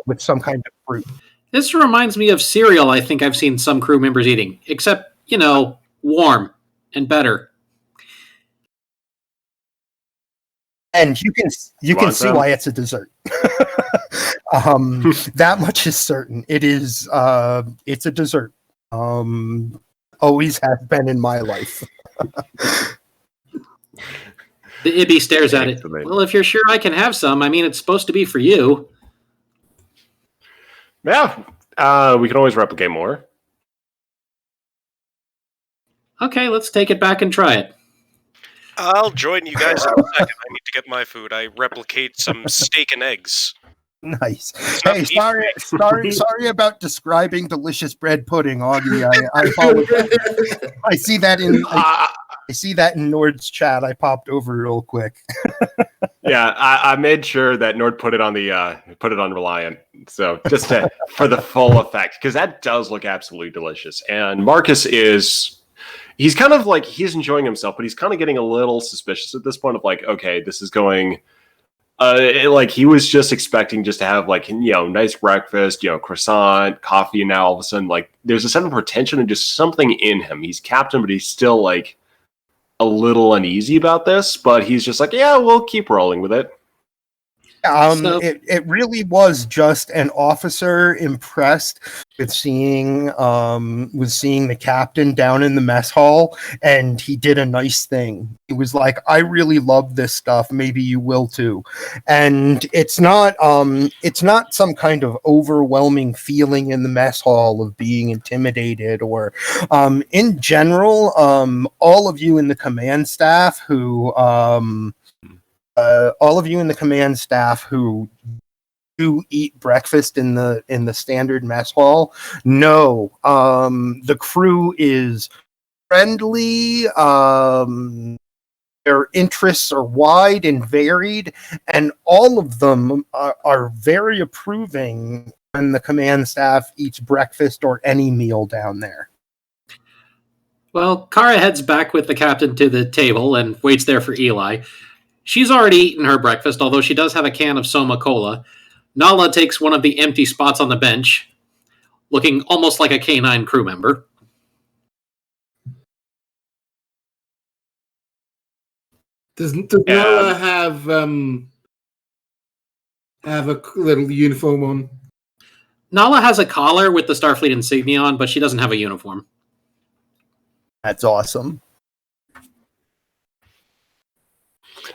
with some kind of fruit. This reminds me of cereal I think I've seen some crew members eating, except, warm and better. And you can see why it's a dessert. That much is certain. It's a dessert. Always has been in my life. The Ibby stares at it. Well, if you're sure I can have some, I mean, it's supposed to be for you. Yeah, we can always replicate more. Okay, let's take it back and try it. I'll join you guys in a second. I need to get my food. I replicate some steak and eggs. Nice. Hey, sorry about describing delicious bread pudding, Augie. I apologize. I see that in Nord's chat. I popped over real quick. Yeah, I made sure that Nord put it on Reliant, so just for the full effect, because that does look absolutely delicious. And Marcus he's kind of like, he's enjoying himself, but he's kind of getting a little suspicious at this point of like, okay, this is going. Like he was just expecting just to have like, nice breakfast, croissant, coffee, and now all of a sudden like there's a sense of retention and just something in him. He's captain, but he's still like a little uneasy about this, but he's just like, yeah, we'll keep rolling with it. It really was just an officer impressed with seeing the captain down in the mess hall, and he did a nice thing. He was like, I really love this stuff, maybe you will too. And it's not some kind of overwhelming feeling in the mess hall of being intimidated or in general, all of you in the command staff who do eat breakfast in the standard mess hall know the crew is friendly. Their interests are wide and varied, and all of them are very approving when the command staff eats breakfast or any meal down there. Well, Kara heads back with the captain to the table and waits there for Eli. She's already eaten her breakfast, although she does have a can of Soma Cola. Nala takes one of the empty spots on the bench, looking almost like a K9 crew member. Does Nala have a little uniform on? Nala has a collar with the Starfleet insignia on, but she doesn't have a uniform. That's awesome.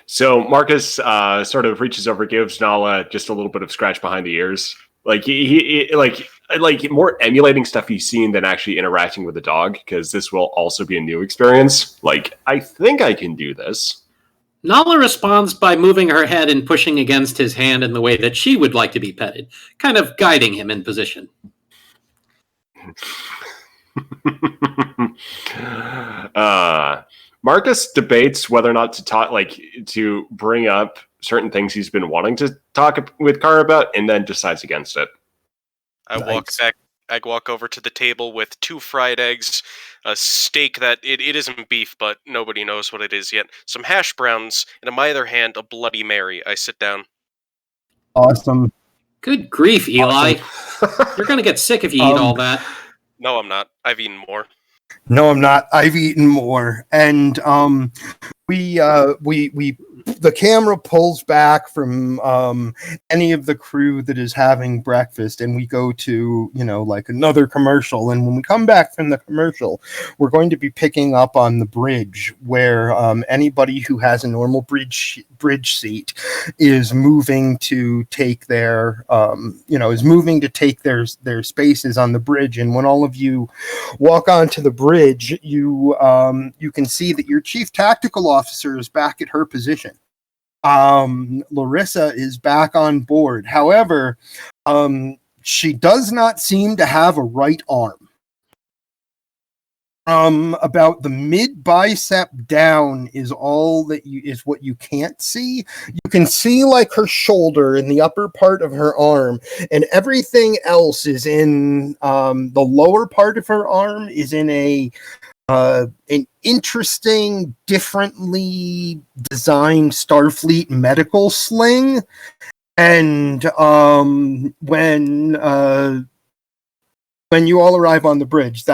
So Marcus sort of reaches over, gives Nala just a little bit of scratch behind the ears, like he like more emulating stuff he's seen than actually interacting with the dog, because this will also be a new experience. Like, I think I can do this. Nala responds by moving her head and pushing against his hand in the way that she would like to be petted, kind of guiding him in position. Marcus debates whether or not to bring up certain things he's been wanting to talk with Kara about, and then decides against it. I walk over to the table with 2 fried eggs, a steak that it isn't beef, but nobody knows what it is yet, some hash browns, and in my other hand, a Bloody Mary. I sit down. Awesome. Good grief, Eli. You're going to get sick if you eat all that. No, I'm not. I've eaten more. No, I'm not. I've eaten more. And the camera pulls back from any of the crew that is having breakfast, and we go to, like another commercial. And when we come back from the commercial, we're going to be picking up on the bridge where anybody who has a normal bridge seat is moving to take their their spaces on the bridge. And when all of you walk onto the bridge, you can see that your chief tactical officer is back at her position. Larissa is back on board. However, she does not seem to have a right arm. About the mid bicep down is what you can't see. You can see like her shoulder and the upper part of her arm, and everything else is in the lower part of her arm is in an interesting, differently designed Starfleet medical sling. And when you all arrive on the bridge,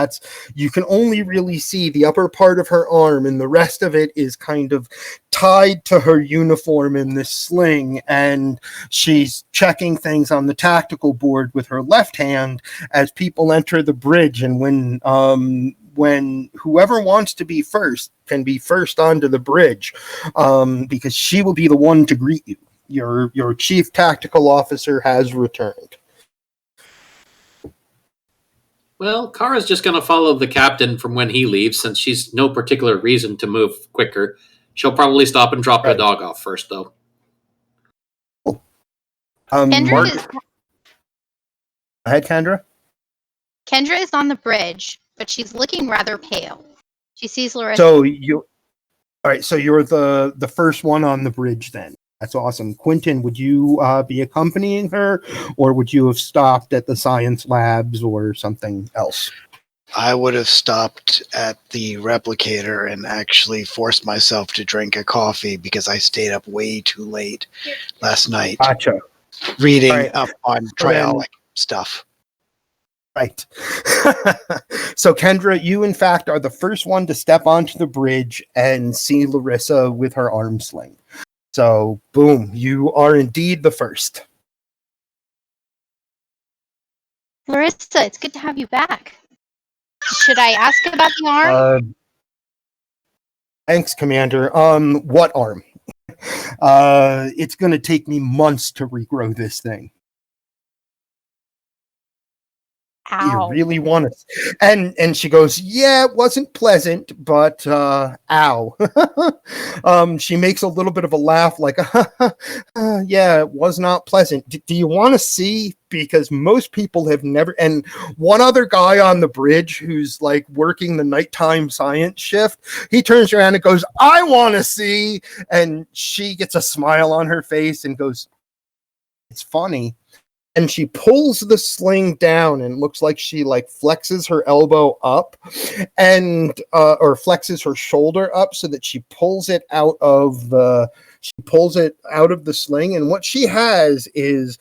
you can only really see the upper part of her arm, and the rest of it is kind of tied to her uniform in this sling, and she's checking things on the tactical board with her left hand as people enter the bridge. And when whoever wants to be first can be first onto the bridge, because she will be the one to greet you. Your chief tactical officer has returned. Well, Kara's just going to follow the captain from when he leaves, since she's no particular reason to move quicker. She'll probably stop and drop the dog off first, though. Kendra Go ahead, Kendra. Kendra is on the bridge, but she's looking rather pale. She sees Larissa. So you're the first one on the bridge then. That's awesome. Quentin, would you be accompanying her, or would you have stopped at the science labs or something else? I would have stopped at the replicator and actually forced myself to drink a coffee because I stayed up way too late last night. Gotcha. Reading up on trialic stuff. Right. So, Kendra, you in fact are the first one to step onto the bridge and see Larissa with her arm sling. So, boom, you are indeed the first. Larissa, it's good to have you back. Should I ask about the arm? Thanks, Commander. What arm? It's going to take me months to regrow this thing. Ow. You really want it? And she goes, yeah, it wasn't pleasant, but ow. She makes a little bit of a laugh, like, yeah, it was not pleasant. Do you want to see? Because most people have never. And one other guy on the bridge who's like working the nighttime science shift, he turns around and goes, I want to see. And she gets a smile on her face and goes, it's funny. And she pulls the sling down, and looks like she like flexes her elbow up, and or flexes her shoulder up so that she pulls it out of the sling. And what she has is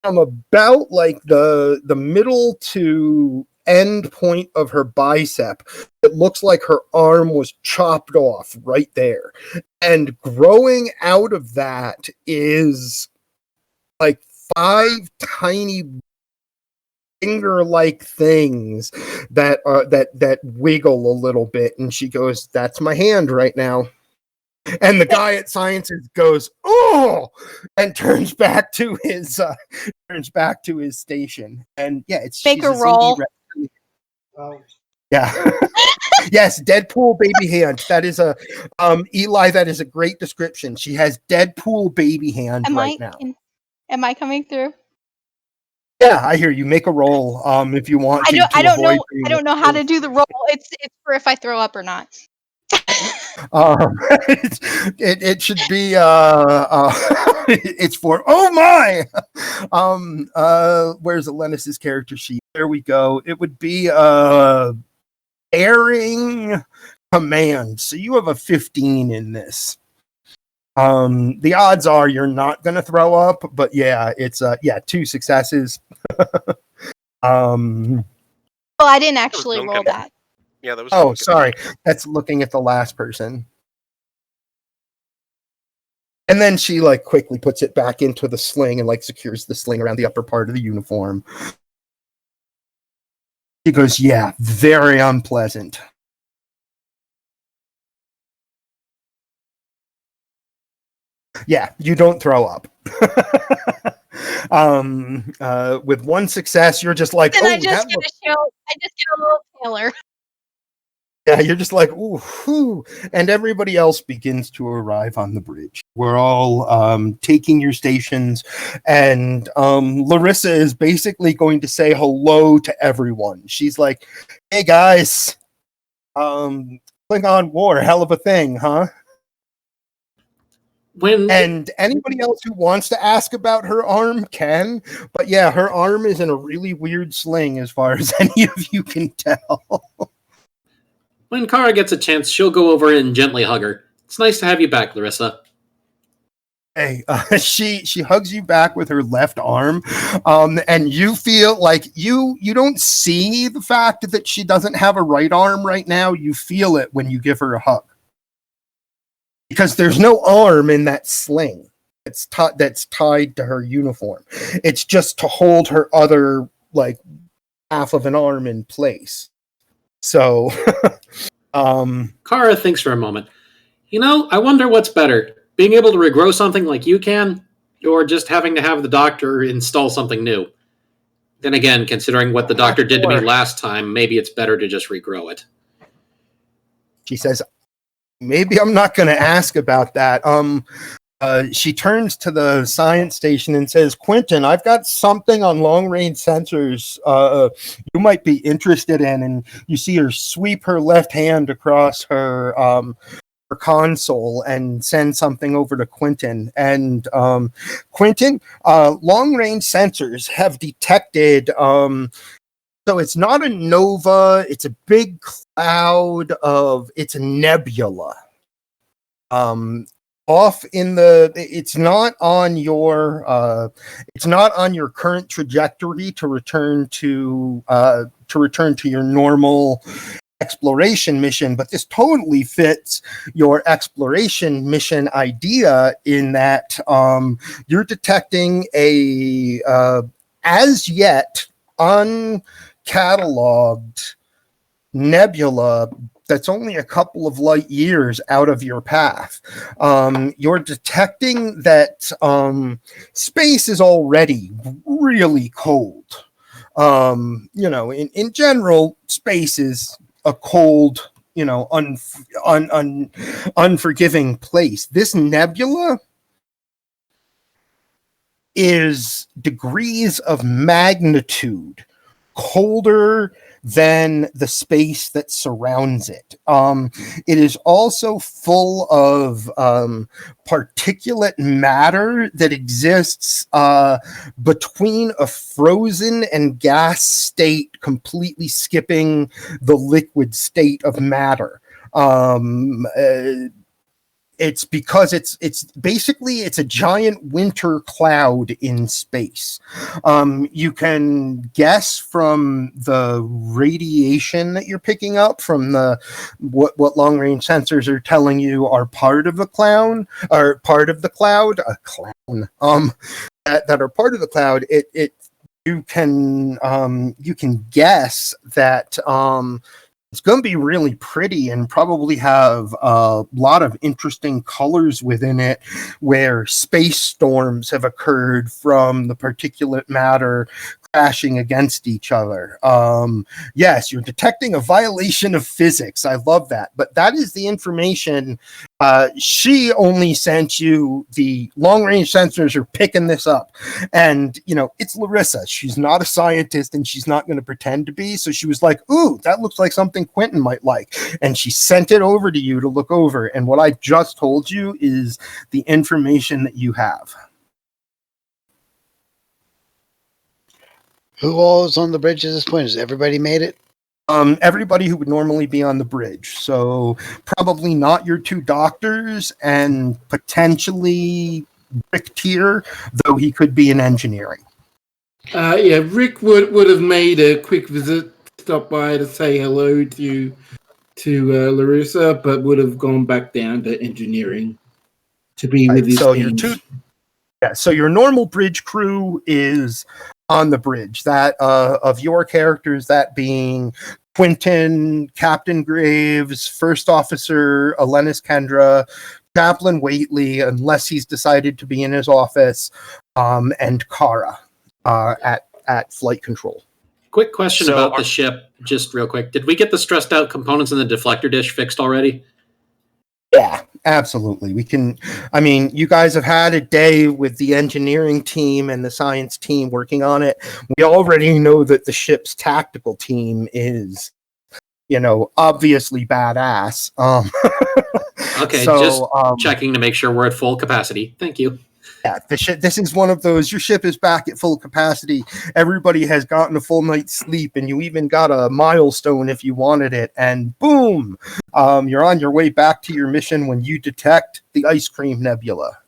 about like the middle to end point of her bicep. It looks like her arm was chopped off right there, and growing out of that is like 5 tiny finger-like things that wiggle a little bit. And she goes, "That's my hand right now." And the guy at Sciences goes, "Oh!" and turns back to his station. And yeah, Make a roll. Yeah. Yes, Deadpool baby hand. That is a Eli. That is a great description. She has Deadpool baby hand right now. Am I coming through? Yeah, I hear you. Make a roll if you want to. I don't know how to do the roll. It's for if I throw up or not. It should be it's for oh my. Where's Elenis's character sheet? There we go. It would be airing command. So you have a 15 in this. The odds are you're not going to throw up, but yeah, it's 2 successes. Well, I didn't actually Duncan. roll that. Yeah, that was. Oh, Duncan. sorry. That's looking at the last person. And then she like quickly puts it back into the sling and like secures the sling around the upper part of the uniform. She goes, yeah, very unpleasant. Yeah, you don't throw up. With 1 success, you're just like, Then oh, I just get a little paler. Yeah, you're just like, ooh, whew. And everybody else begins to arrive on the bridge. We're all taking your stations, and Larissa is basically going to say hello to everyone. She's like, hey guys, Klingon War, hell of a thing, huh? And anybody else who wants to ask about her arm can, but yeah, her arm is in a really weird sling as far as any of you can tell. When Kara gets a chance, she'll go over and gently hug her. It's nice to have you back, Larissa. Hey, she hugs you back with her left arm, and you feel like you don't see the fact that she doesn't have a right arm right now. You feel it when you give her a hug. Because there's no arm in that sling that's tied to her uniform. It's just to hold her other, like, half of an arm in place. So, Kara thinks for a moment. I wonder what's better, being able to regrow something like you can, or just having to have the doctor install something new. Then again, considering what the doctor did to me last time, maybe it's better to just regrow it. She says, maybe I'm not going to ask about that. She turns to the science station and says, Quentin, I've got something on long-range sensors you might be interested in. And you see her sweep her left hand across her console and send something over to Quentin. And Quentin, long-range sensors have detected... So it's not a nova, it's a big cloud it's a nebula. Off in it's not on your current trajectory to return to your normal exploration mission, but this totally fits your exploration mission idea in that you're detecting a as yet uncatalogued nebula that's only a couple of light years out of your path. You're detecting that space is already really cold. In general, space is a cold, unforgiving place. This nebula is degrees of magnitude colder than the space that surrounds it. It is also full of particulate matter that exists between a frozen and gas state, completely skipping the liquid state of matter. It's because it's basically a giant winter cloud in space. You can guess from the radiation that you're picking up from what long range sensors are telling you are part of the cloud, that are part of the cloud. You can guess that it's going to be really pretty and probably have a lot of interesting colors within it, where space storms have occurred from the particulate matter crashing against each other. Yes, you're detecting a violation of physics. I love that. But that is the information. She only sent you the long-range sensors are picking this up. And, it's Larissa. She's not a scientist and she's not going to pretend to be. So she was like, ooh, that looks like something Quentin might like. And she sent it over to you to look over. And what I just told you is the information that you have. Who all is on the bridge at this point? Has everybody made it? Everybody who would normally be on the bridge. So probably not your two doctors, and potentially Ryk'tyr, though he could be in engineering. Yeah, Rick would have made a quick visit, stop by to say hello to Larissa, but would have gone back down to engineering to be with his team. So your normal bridge crew is on the bridge. That of your characters, that being Quentin, Captain Graves, First Officer Alenis Kendra, Chaplain Waitley, unless he's decided to be in his office, and Kara at flight control. Quick question about the ship, just real quick. Did we get the stressed out components in the deflector dish fixed already? Yeah, absolutely. We can. I mean, you guys have had a day with the engineering team and the science team working on it. We already know that the ship's tactical team is, obviously badass. Okay, so, just checking to make sure we're at full capacity. Thank you. Yeah, this is one of those, your ship is back at full capacity. Everybody has gotten a full night's sleep, and you even got a milestone if you wanted it, and boom, you're on your way back to your mission when you detect the ice cream nebula.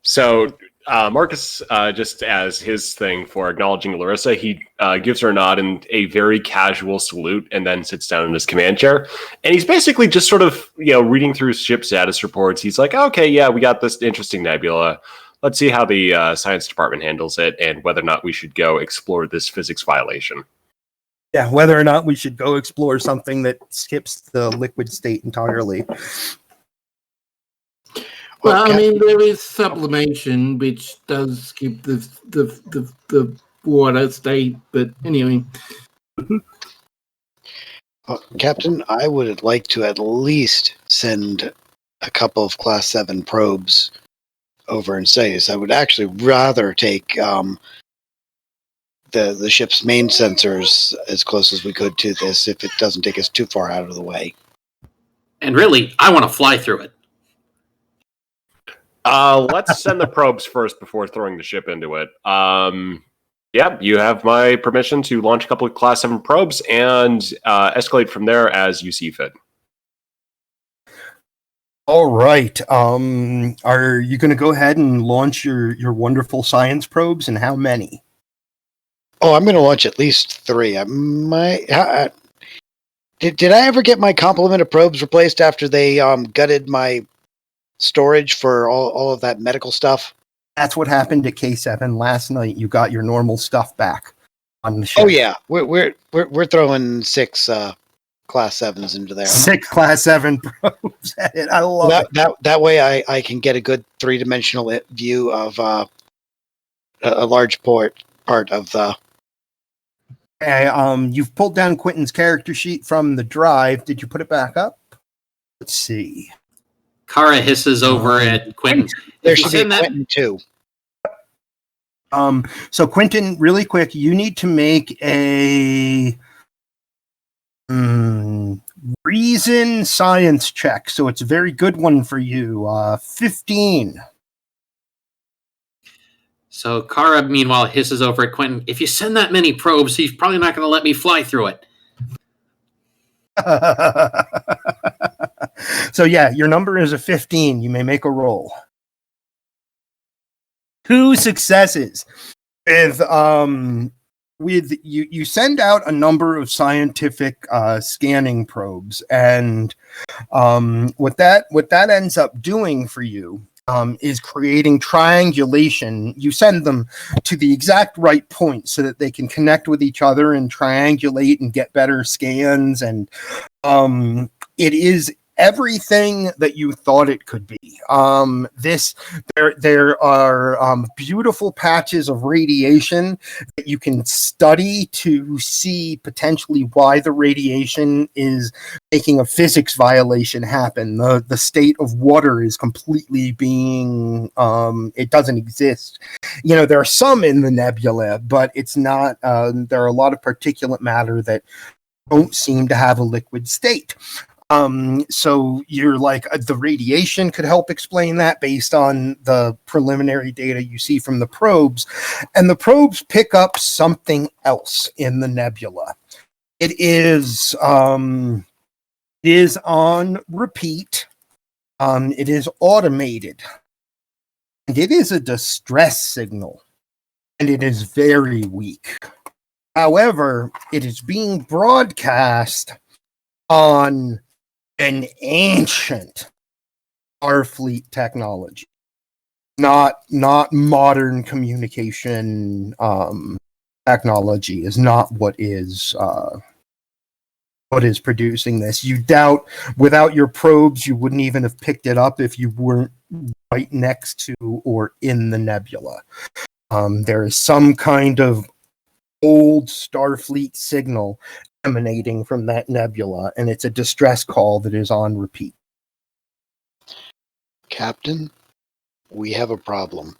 So Marcus, just as his thing for acknowledging Larissa, he gives her a nod and a very casual salute, and then sits down in his command chair. And he's basically just sort of, reading through ship status reports. He's like, okay, yeah, we got this interesting nebula. Let's see how the science department handles it, and whether or not we should go explore this physics violation. Yeah, whether or not we should go explore something that skips the liquid state entirely. Well, I mean, there is sublimation, which does skip the water state, but anyway. Well, Captain, I would like to at least send a couple of Class 7 probes over and say, I would actually rather take the ship's main sensors as close as we could to this, if it doesn't take us too far out of the way. And really, I want to fly through it. Let's send the probes first before throwing the ship into it. Yeah, you have my permission to launch a couple of Class 7 probes and escalate from there as you see fit. All right. Are you going to go ahead and launch your wonderful science probes, and how many? Oh, I'm going to launch at least 3. Did I ever get my complement of probes replaced after they gutted my storage for all of that medical stuff? That's what happened at K7 last night. You got your normal stuff back on the ship. Oh yeah, we're throwing 6 Class 7s into there. 6 Class 7 probes at it. I love it. That way I can get a good 3-dimensional view of a large part of the. Okay, you've pulled down Quentin's character sheet from the drive. Did you put it back up? Let's see. Kara hisses over at Quentin. There should be Quentin too. So Quentin, really quick, you need to make a reason science check. So it's a very good one for you. 15. So Kara, meanwhile, hisses over at Quentin. If you send that many probes, he's probably not going to let me fly through it. So yeah, your number is a 15. You may make a roll. 2 successes. With you send out a number of scientific scanning probes, and what that ends up doing for you is creating triangulation. You send them to the exact right point so that they can connect with each other and triangulate and get better scans, and it is everything that you thought it could be. There are beautiful patches of radiation that you can study to see potentially why the radiation is making a physics violation happen. The state of water is completely being it doesn't exist. There are some in the nebula, but it's not. There are a lot of particulate matter that don't seem to have a liquid state. So you're like, the radiation could help explain that based on the preliminary data you see from the probes. And the probes pick up something else in the nebula. It is on repeat. It is automated. And it is a distress signal. And it is very weak. However, it is being broadcast on an ancient Starfleet technology, not modern communication technology. Is not what is producing this. You doubt, without your probes, you wouldn't even have picked it up if you weren't right next to or in the nebula. There is some kind of old Starfleet signal emanating from that nebula, and it's a distress call that is on repeat. Captain, we have a problem.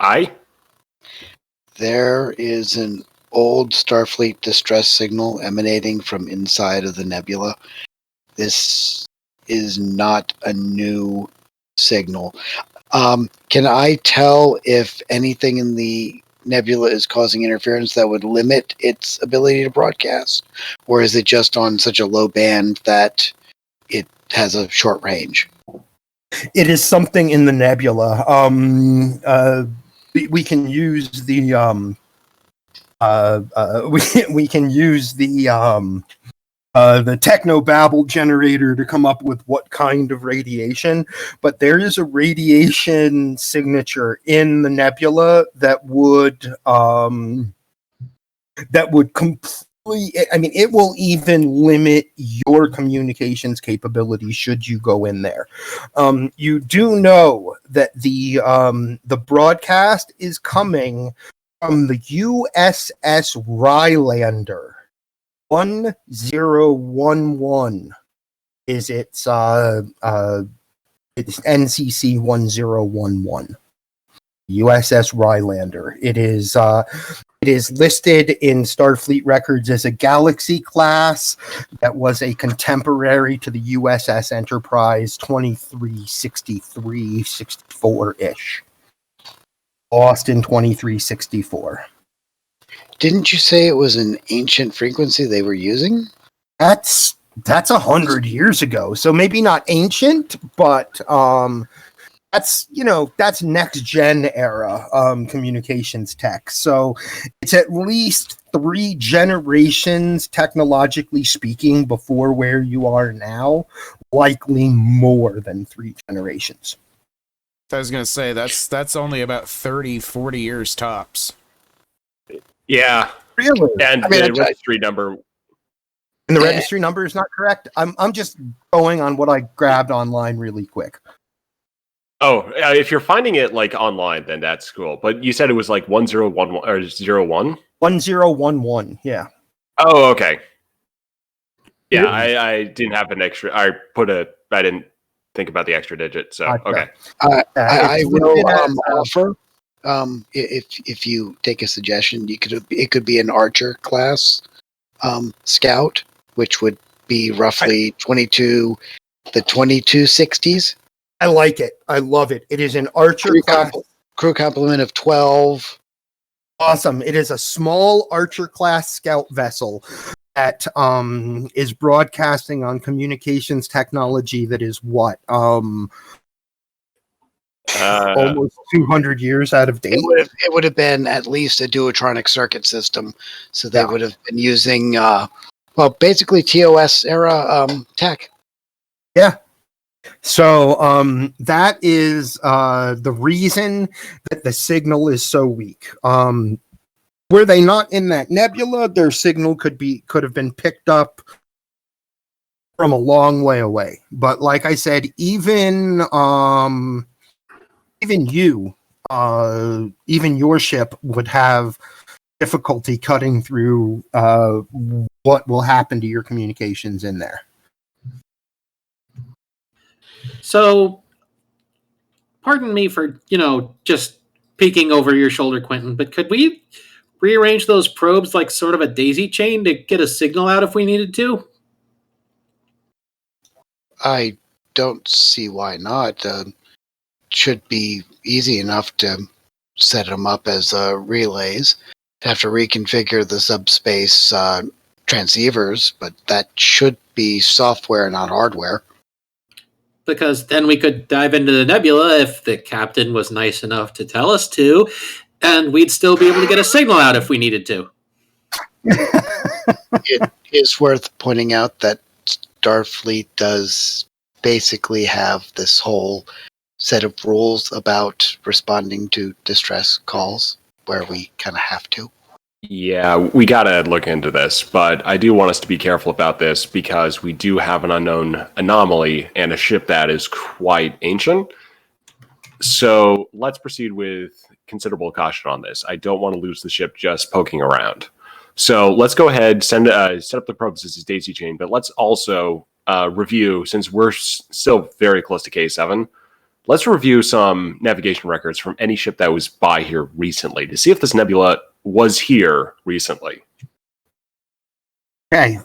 Aye? There is an old Starfleet distress signal emanating from inside of the nebula. This is not a new signal. Can I tell if anything in the nebula is causing interference that would limit its ability to broadcast? Or is it just on such a low band that it has a short range? It is something in the nebula. We can use the we can use the technobabble generator to come up with what kind of radiation, but there is a radiation signature in the nebula that would completely, I mean, it will even limit your communications capability should you go in there. You do know that the broadcast is coming from the USS Rylander. 1011 is its NCC 1011. USS Rylander. It is listed in Starfleet records as a Galaxy class that was a contemporary to the USS Enterprise 2363-64-ish. Lost in 2364. Didn't you say it was an ancient frequency they were using? That's 100 years ago, so maybe not ancient, but that's next gen era communications tech. So it's at least 3 generations, technologically speaking, before where you are now. Likely more than 3 generations. I was gonna say that's only about 30-40 years tops. Yeah. Really? And the registry number. And the registry number is not correct? I'm just going on what I grabbed online really quick. Oh, if you're finding it like online, then that's cool. But you said it was like 1011 or 01? 1011, yeah. Oh, okay. Yeah, I didn't have an extra. I didn't think about the extra digit. So okay. I will offer. If you take a suggestion, it could be an Archer-class scout, which would be roughly the 2260s. I like it. I love it. It is an Archer-class. Crew complement of 12. Awesome. It is a small Archer-class scout vessel that is broadcasting on communications technology that is what? Almost 200 years out of date. It would have been at least a duotronic circuit system, so they would have been using basically TOS era tech. Yeah. So that is the reason that the signal is so weak. Were they not in that nebula, their signal could have been picked up from a long way away. But like I said, even your ship would have difficulty cutting through what will happen to your communications in there. So, pardon me for, just peeking over your shoulder, Quentin, but could we rearrange those probes like sort of a daisy chain to get a signal out if we needed to? I don't see why not. Should be easy enough to set them up as relays. Have to reconfigure the subspace transceivers, but that should be software, not hardware. Because then we could dive into the nebula if the captain was nice enough to tell us to, and we'd still be able to get a signal out if we needed to. It is worth pointing out that Starfleet does basically have this whole set of rules about responding to distress calls where we kind of have to. Yeah, we gotta look into this, but I do want us to be careful about this because we do have an unknown anomaly and a ship that is quite ancient. So let's proceed with considerable caution on this. I don't want to lose the ship just poking around. So let's go ahead, set up the probes as a daisy chain, but let's also review, since we're still very close to K7, let's review some navigation records from any ship that was by here recently to see if this nebula was here recently. Okay.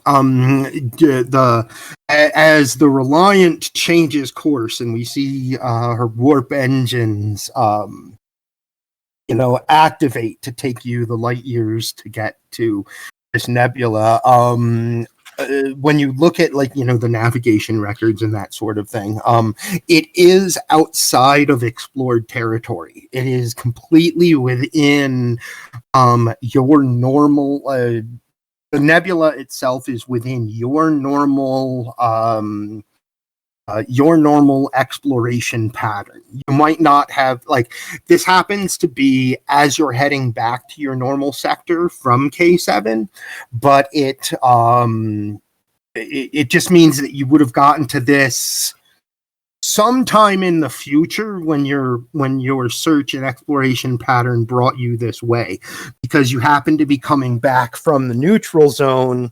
As the Reliant changes course and we see her warp engines, activate to take you the light years to get to this nebula. When you look at the navigation records and that sort of thing, it is outside of explored territory. It is completely within your normal. The nebula itself is within your normal exploration pattern. You might not have this happens to be as you're heading back to your normal sector from K7, but it just means that you would have gotten to this sometime in the future when your search and exploration pattern brought you this way, because you happen to be coming back from the neutral zone.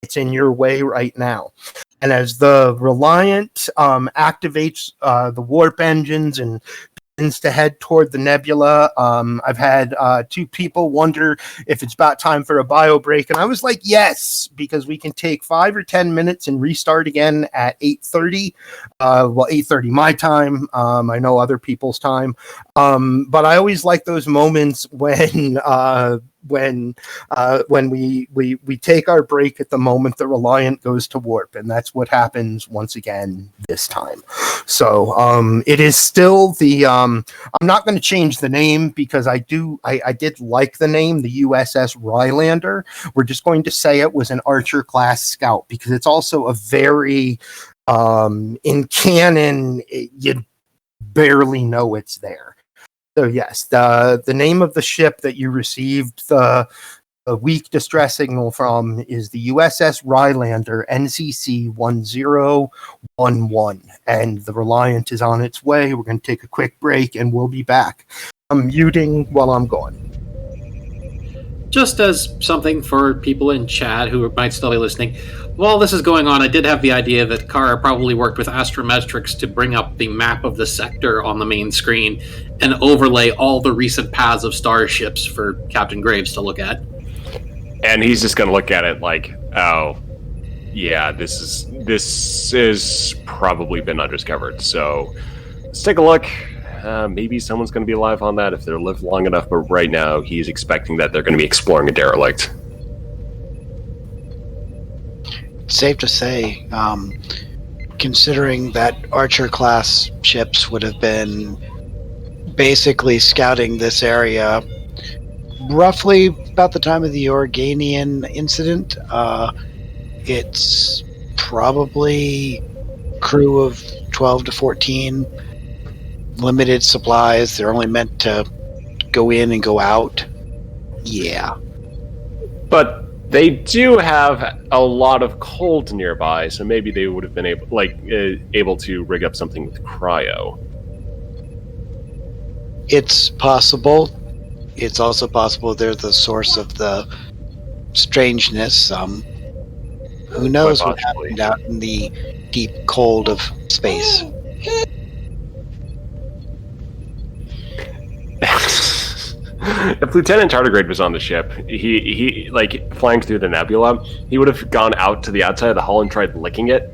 It's in your way right now. And as the Reliant activates the warp engines and begins to head toward the nebula, I've had two people wonder if it's about time for a bio break. And I was like, yes, because we can take 5 or 10 minutes and restart again at 8:30. 8:30 my time. I know other people's time. But I always like those moments when we take our break at the moment the Reliant goes to warp, and that's what happens once again this time. So it is still the I'm not going to change the name because I did like the name, the USS Rylander. We're just going to say it was an Archer-class scout because it's also a very in canon you barely know it's there. So yes, the name of the ship that you received the weak distress signal from is the USS Rylander, NCC 1011, and the Reliant is on its way. We're going to take a quick break, and we'll be back. I'm muting while I'm gone. Just as something for people in chat who might still be listening, while this is going on, I did have the idea that Kara probably worked with Astrometrics to bring up the map of the sector on the main screen and overlay all the recent paths of starships for Captain Graves to look at. And he's just going to look at it like, oh, yeah, this is probably been undiscovered. So let's take a look. Maybe someone's going to be alive on that if they're lived long enough, but right now he's expecting that they're going to be exploring a derelict. Safe to say, considering that Archer-class ships would have been basically scouting this area roughly about the time of the Organian incident, it's probably crew of 12 to 14, limited supplies. They're only meant to go in and go out. Yeah. But they do have a lot of cold nearby, so maybe they would have been able to rig up something with cryo. It's possible. It's also possible they're the source of the strangeness. Who knows what happened out in the deep cold of space. If Lieutenant Tardigrade was on the ship, he like flying through the nebula, he would have gone out to the outside of the hull and tried licking it.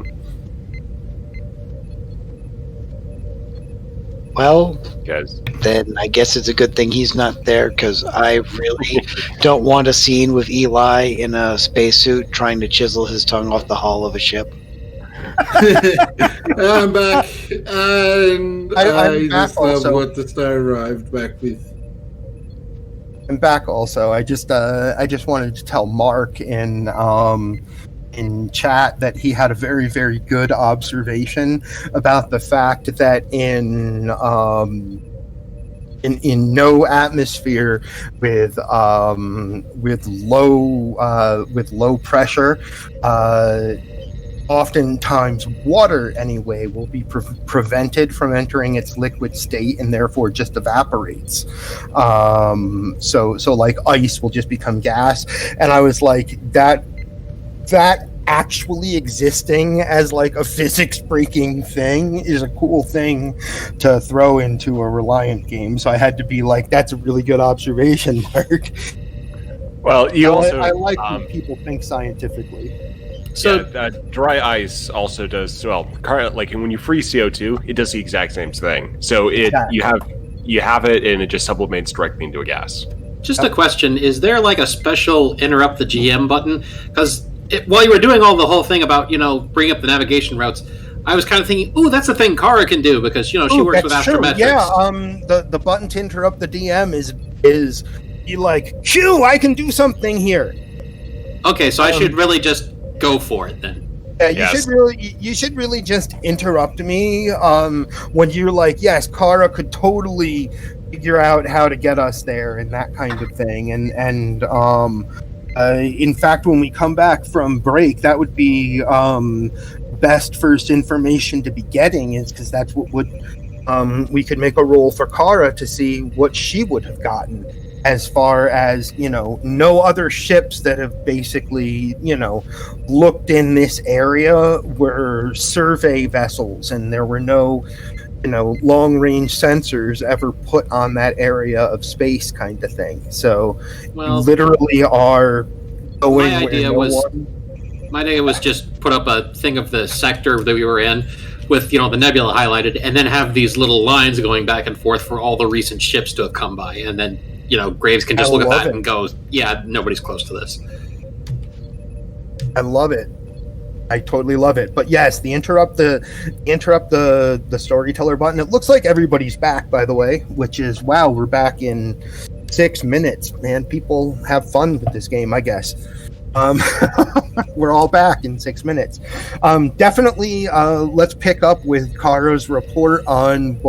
Well, Guys, then I guess it's a good thing he's not there, because I really don't want a scene with Eli in a spacesuit trying to chisel his tongue off the hull of a ship. I'm back, and I'm I back just love also. what the star arrived back with. I'm back also. I just wanted to tell Mark in chat that he had a very, very good observation about the fact that in no atmosphere with low pressure, oftentimes water anyway will be prevented from entering its liquid state and therefore just evaporates. So like ice will just become gas. And I was like, that actually existing as like a physics breaking thing is a cool thing to throw into a Reliant game. So I had to be like, that's a really good observation, Mark. well, I like when people think scientifically. So dry ice also does well. Like when you freeze CO2, it does the exact same thing. So you have it, and it just sublimates directly into a gas. Just a question: is there like a special interrupt the GM button? Because while you were doing all the whole thing about bring up the navigation routes, I was kind of thinking, ooh, that's the thing Kara can do because she works with astrometrics. Yeah, the button to interrupt the DM is you like Q. I can do something here. Okay, so I should really just go for it then. Yeah, you should really just interrupt me when you're like, yes, Kara could totally figure out how to get us there and that kind of thing. And in fact, when we come back from break, that would be best first information to be getting, is because that's what would we could make a roll for Kara to see what she would have gotten. As far as, no other ships that have basically, looked in this area were survey vessels, and there were no, long-range sensors ever put on that area of space kind of thing. So you literally are going my idea was just put up a thing of the sector that we were in with, the nebula highlighted, and then have these little lines going back and forth for all the recent ships to have come by, and then Graves can just look at that and go, yeah, nobody's close to this. I love it. I totally love it. But yes, the interrupt the storyteller button. It looks like everybody's back, by the way, which is, wow, we're back in 6 minutes. Man, people have fun with this game, I guess. We're all back in 6 minutes. Definitely, let's pick up with Kara's report on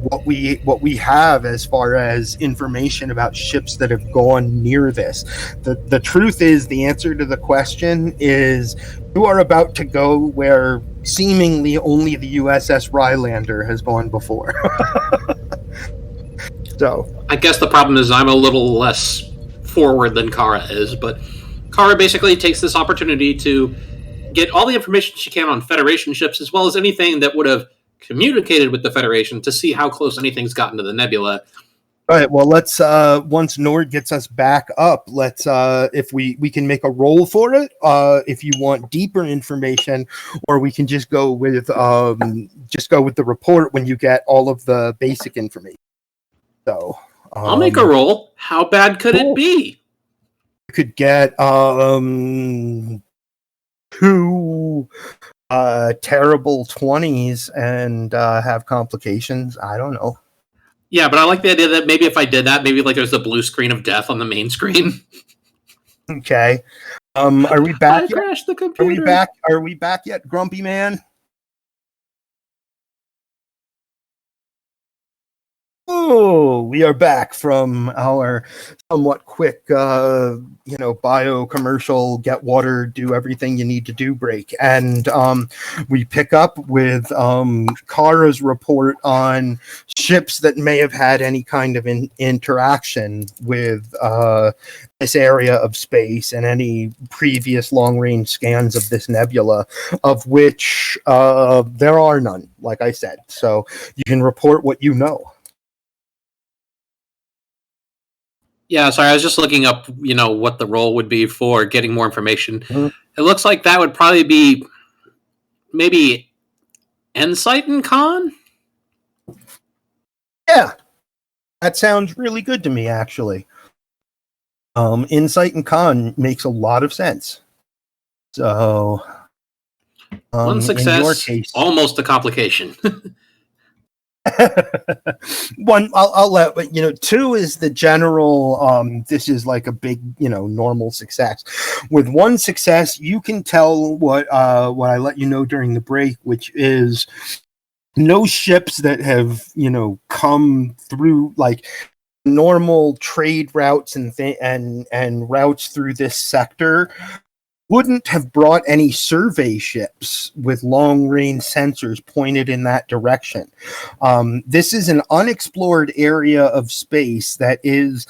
what we have as far as information about ships that have gone near this. The truth is, the answer to the question is, you are about to go where seemingly only the USS Rylander has gone before. So I guess the problem is I'm a little less forward than Kara is, but Kara basically takes this opportunity to get all the information she can on Federation ships, as well as anything that would have communicated with the Federation, to see how close anything's gotten to the nebula. All right, well, let's once Nord gets us back up, let's if we can make a roll for it, if you want deeper information, or we can just go with the report when you get all of the basic information. So I'll make a roll. How bad could it be? You could get 2 terrible 20s and have complications. I don't know. Yeah, but I like the idea that maybe if I did that, maybe like there's a blue screen of death on the main screen. Okay. Are we back? I crashed the computer. Are we back yet, Grumpy Man? Oh, we are back from our somewhat quick, bio commercial, get water, do everything you need to do break. And we pick up with Kara's report on ships that may have had any kind of interaction with this area of space and any previous long-range scans of this nebula, of which there are none, like I said. So you can report what you know. Yeah, sorry, I was just looking up, what the role would be for getting more information. Mhm. It looks like that would probably be maybe Insight and Con? Yeah, that sounds really good to me, actually. Insight and Con makes a lot of sense. So, One success, in your case, almost a complication. one I'll let, but 2 is the general. This is like a big, normal success. With 1 success, you can tell what I let you know during the break, which is no ships that have come through like normal trade routes and routes through this sector wouldn't have brought any survey ships with long-range sensors pointed in that direction. This is an unexplored area of space that is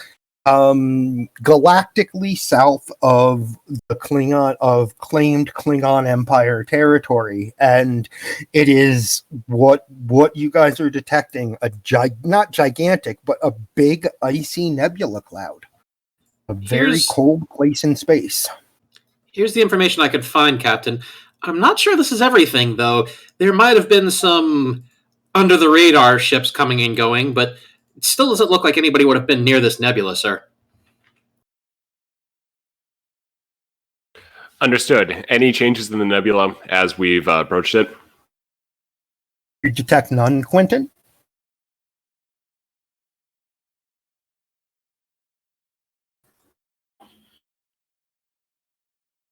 galactically south of the claimed Klingon Empire territory, and it is what you guys are detecting, not gigantic, but a big icy nebula cloud, a very cold place in space. Here's the information I could find, Captain. I'm not sure this is everything, though. There might have been some under-the-radar ships coming and going, but it still doesn't look like anybody would have been near this nebula, sir. Understood. Any changes in the nebula as we've approached it? You detect none, Quentin?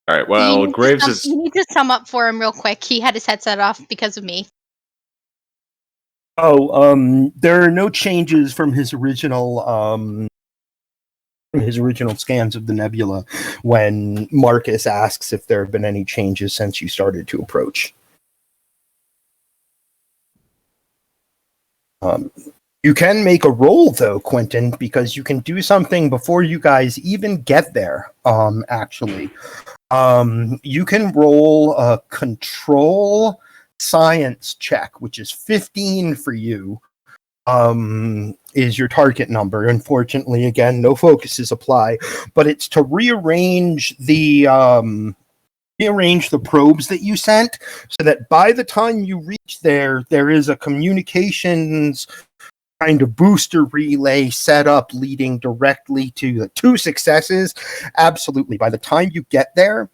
All right. Well, Graves is. You need to sum up for him real quick. He had his headset off because of me. There are no changes from his original scans of the nebula when Marcus asks if there have been any changes since you started to approach. You can make a roll, though, Quentin, because you can do something before you guys even get there, actually. You can roll a control science check, which is 15 for you, is your target number. Unfortunately, again, no focuses apply, but it's to rearrange the probes that you sent so that by the time you reach there is a communications kind of booster relay set up leading directly to the 2 successes. Absolutely. By the time you get there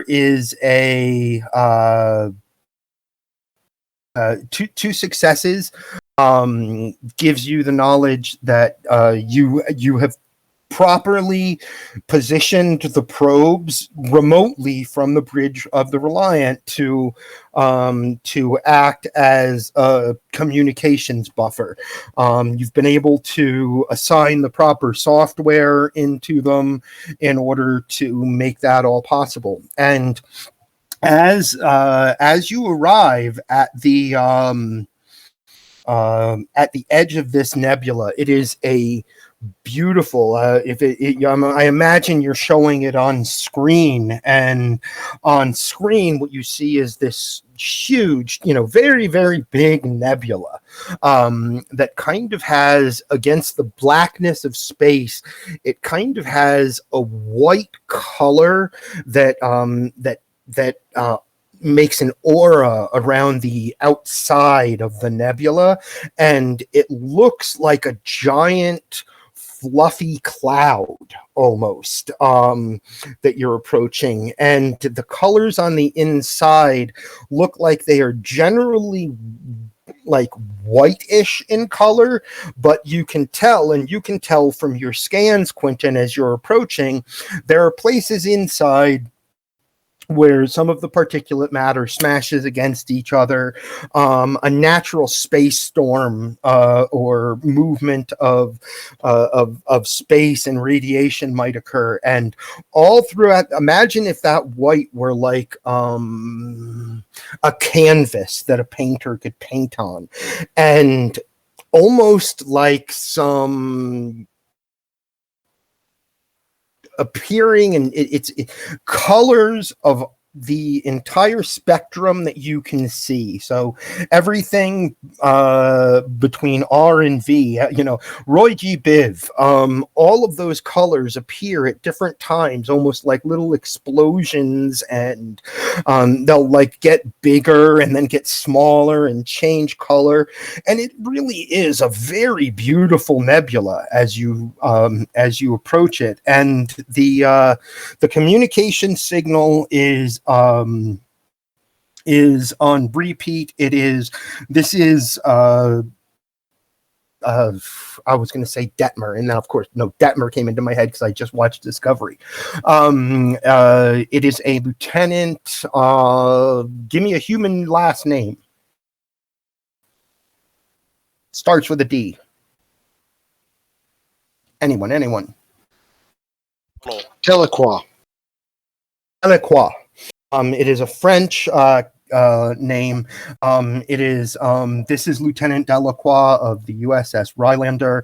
is a 2 successes. Gives you the knowledge that you have properly positioned the probes remotely from the bridge of the Reliant to act as a communications buffer. You've been able to assign the proper software into them in order to make that all possible. And as you arrive at the edge of this nebula, it is a beautiful. I imagine you're showing it on screen, and on screen, what you see is this huge, very, very big nebula that kind of has, against the blackness of space, it kind of has a white color that makes an aura around the outside of the nebula, and it looks like a giant fluffy cloud almost that you're approaching, and the colors on the inside look like they are generally like whitish in color, but you can tell from your scans, Quentin, as you're approaching, there are places inside where some of the particulate matter smashes against each other, a natural space storm or movement of space and radiation might occur, and all throughout. Imagine if that white were like a canvas that a painter could paint on, and almost like some appearing, and it's colors of the entire spectrum that you can see. So everything between R and V, Roy G. Biv, all of those colors appear at different times, almost like little explosions, and they'll like get bigger and then get smaller and change color. And it really is a very beautiful nebula as you approach it. And the communication signal is on repeat. This is I was going to say Detmer, and now of course no, Detmer came into my head because I just watched Discovery. It is a lieutenant. Give me a human last name. Starts with a D. Anyone? Delacroix. Delacroix. It is a French name. This is Lieutenant Delacroix of the USS Rylander.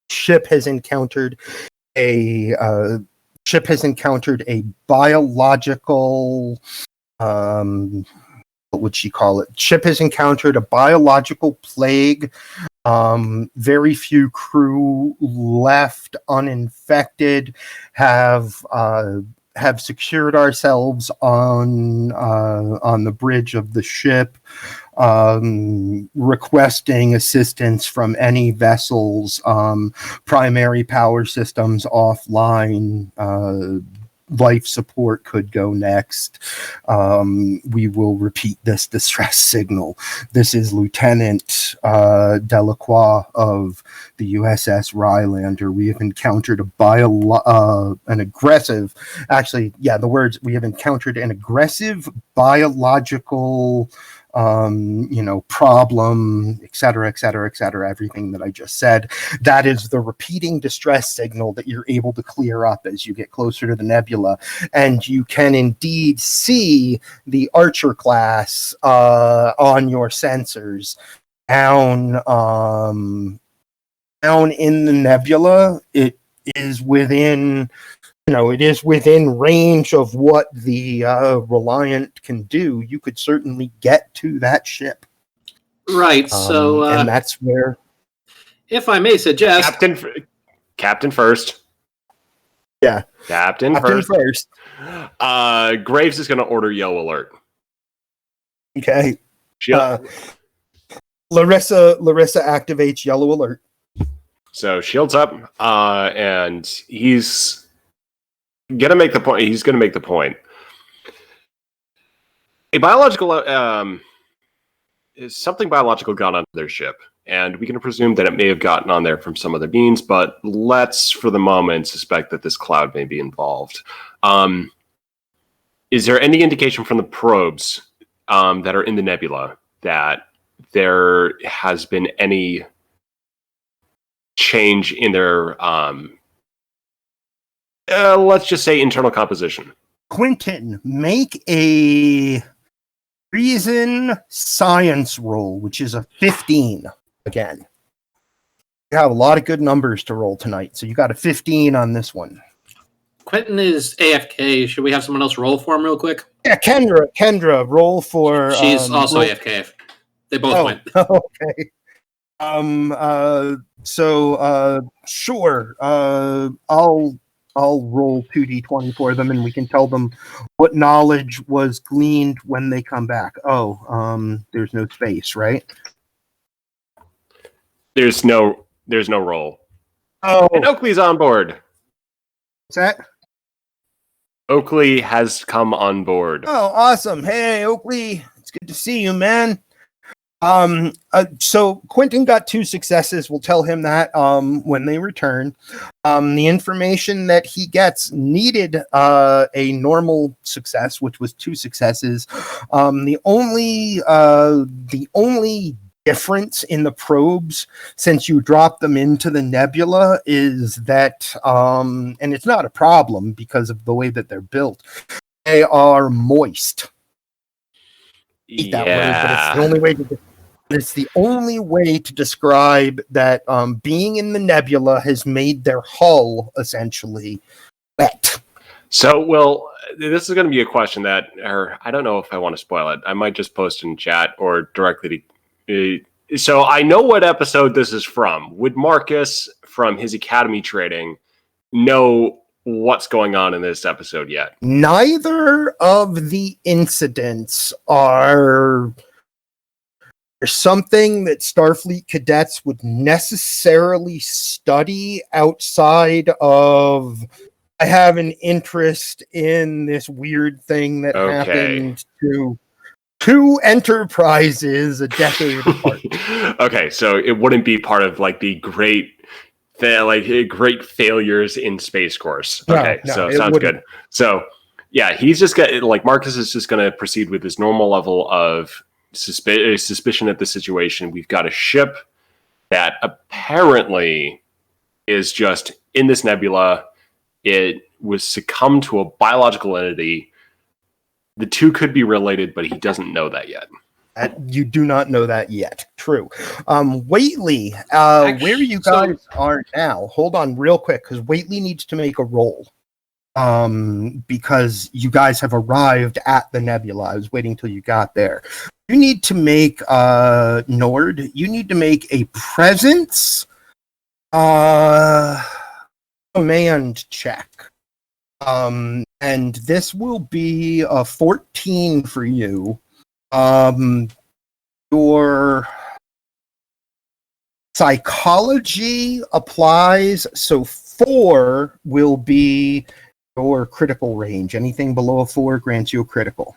Ship has encountered a biological. What would she call it? Ship has encountered a biological plague. Very few crew left uninfected. Have secured ourselves on the bridge of the ship, requesting assistance from any vessels. Primary power systems offline. Life support could go next. We will repeat this distress signal. This is Lieutenant Delacroix of the USS Rylander. We have encountered we have encountered an aggressive biological problem, et cetera, everything that I just said. That is the repeating distress signal that you're able to clear up as you get closer to the nebula. And you can indeed see the Archer-class on your sensors down in the nebula. It is within range of what the Reliant can do. You could certainly get to that ship. Right, so... and that's where... If I may suggest... Captain first. Yeah. Captain first. Graves is going to order Yo Alert. Okay. Larissa activates Yellow Alert. So shields up, and he's gonna make the point. He's gonna make the point. A biological is something biological got onto their ship, and we can presume that it may have gotten on there from some other means. But let's, for the moment, suspect that this cloud may be involved. Is there any indication from the probes that are in the nebula that there has been any change in their let's just say internal composition? Quentin, make a reason science roll, which is a 15 again. You have a lot of good numbers to roll tonight, so you got a 15 on this one. Quentin is AFK. Should we have someone else roll for him real quick? Yeah, Kendra, roll for... She's also AFK. They both went. Okay. Sure. I'll roll 2d20 for them, and we can tell them what knowledge was gleaned when they come back. There's no space, right? There's no roll. Oh, and Oakley's on board. What's that? Oakley has come on board. Oh, awesome. Hey, Oakley. It's good to see you, man. So Quentin got 2 successes. We'll tell him that when they return. The information that he gets needed a normal success, which was 2 successes. The only difference in the probes since you dropped them into the nebula is that, and it's not a problem because of the way that they're built, they are moist. Hate that word, but it's the only way to It's the only way to describe that being in the nebula has made their hull essentially wet. So, well, this is going to be a question that, or I don't know if I want to spoil it. I might just post in chat or directly to. So I know what episode this is from. Would Marcus, from his Academy trading, know what's going on in this episode yet? Neither of the incidents are something that Starfleet cadets would necessarily study outside of, I have an interest in this weird thing that happened to two enterprises a decade apart. Okay, so it wouldn't be part of like the great failures in space course. Okay, so sounds good. So yeah, he's just got like Marcus is just going to proceed with his normal level of suspicion of the situation. We've got a ship that apparently is just in this nebula. It was succumbed to a biological entity. The two could be related, but he doesn't know that yet. You do not know that yet. True. Waitley, where you guys are now, hold on real quick, because Waitley needs to make a roll. Because you guys have arrived at the nebula. I was waiting till you got there. You need to make, Nord, you need to make a presence command check. And this will be a 14 for you. Your psychology applies, so 4 will be your critical range. Anything below a 4 grants you a critical.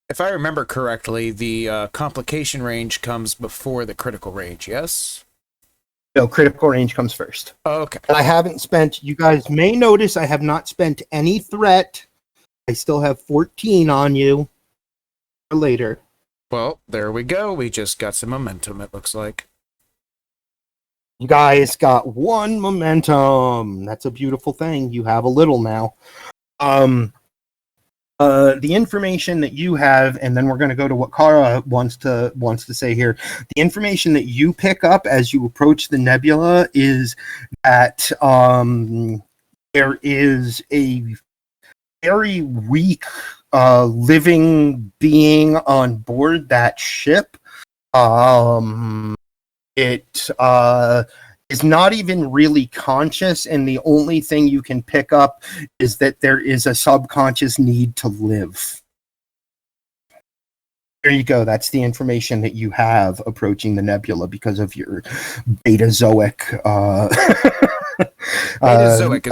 If I remember correctly, the complication range comes before the critical range, yes? No, critical range comes first. Oh, okay. And I haven't spent, you guys may notice I have not spent any threat. I still have 14 on you for later. Well, there we go. We just got some momentum, it looks like. You guys got 1 momentum. That's a beautiful thing. You have a little now. The information that you have, and then we're going to go to what Kara wants to say here. The information that you pick up as you approach the nebula is that there is a very weak living being on board that ship. It is not even really conscious, and the only thing you can pick up is that there is a subconscious need to live. There you go. That's the information that you have approaching the nebula because of your betazoic,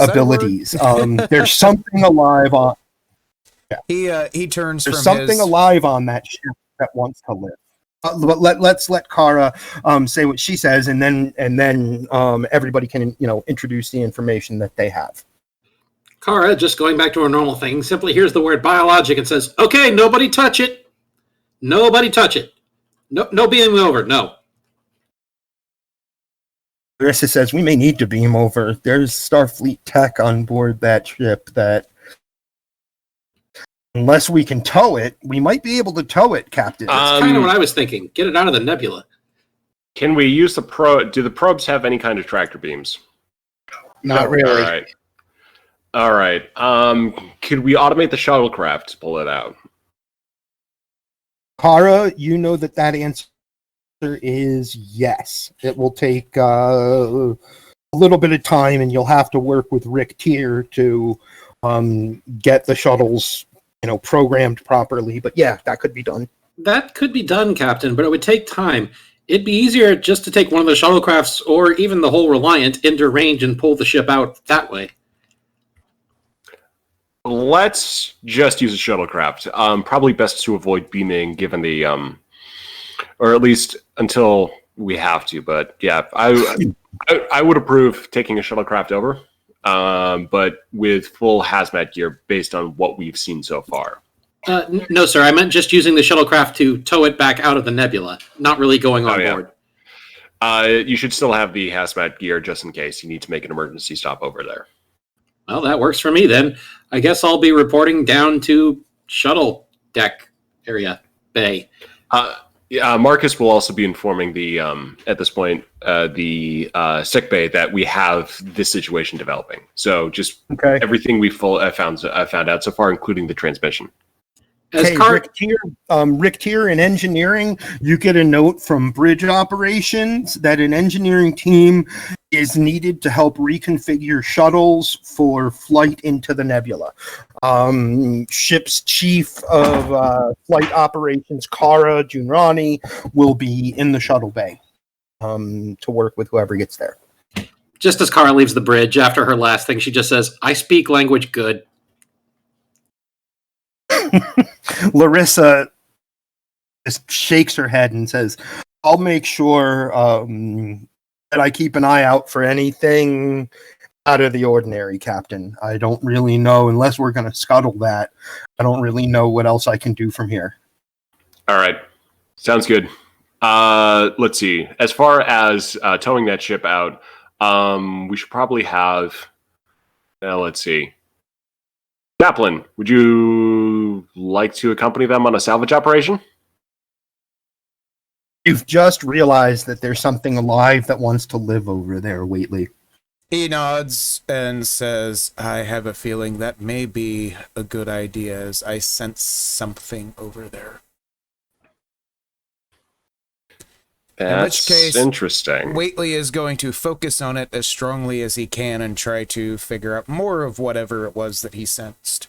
abilities. There's something alive on. Yeah. He turns. There's something alive on that ship that wants to live. Let's let Kara say what she says, and then everybody can introduce the information that they have. Kara, just going back to our normal thing, simply hears the word biologic and says, "Okay, nobody touch it. Nobody touch it. No beaming over. No." Larissa says we may need to beam over. There's Starfleet tech on board that ship that, unless we can tow it, we might be able to tow it, Captain. That's kind of what I was thinking. Get it out of the nebula. Can we use the probe? Do the probes have any kind of tractor beams? Not really. All right. Could we automate the shuttlecraft to pull it out? Kara, you know that answer is yes. It will take a little bit of time, and you'll have to work with Ryk'tyr to get the shuttles programmed properly, but yeah, that could be done. That could be done, Captain, but it would take time. It'd be easier just to take one of the shuttlecrafts or even the whole Reliant into range and pull the ship out that way. Let's just use a shuttlecraft. Probably best to avoid beaming, given the or at least until we have to. But yeah, I would approve taking a shuttlecraft over. But with full hazmat gear based on what we've seen so far. No, sir. I meant just using the shuttlecraft to tow it back out of the nebula, not really going on board. You should still have the hazmat gear just in case you need to make an emergency stop over there. Well, that works for me then. I guess I'll be reporting down to shuttle deck area, bay. Yeah, Marcus will also be informing the at this point the sick bay that we have this situation developing. So just everything I found out so far, including the transmission. Ryk'tyr in engineering, you get a note from bridge operations that an engineering team is needed to help reconfigure shuttles for flight into the nebula. Ship's chief of flight operations, Kara Junrani, will be in the shuttle bay to work with whoever gets there. Just as Kara leaves the bridge, after her last thing, she just says, "I speak language good." Larissa just shakes her head and says, "I'll make sure that I keep an eye out for anything out of the ordinary, Captain. I don't really know, unless we're going to scuttle that, I don't really know what else I can do from here." All right. Sounds good. Let's see. As far as towing that ship out, we should probably have... let's see. Chaplain, would you like to accompany them on a salvage operation? You've just realized that there's something alive that wants to live over there, Waitley. He nods and says, "I have a feeling that may be a good idea, as I sense something over there." That's in which case, interesting. Waitley is going to focus on it as strongly as he can and try to figure out more of whatever it was that he sensed.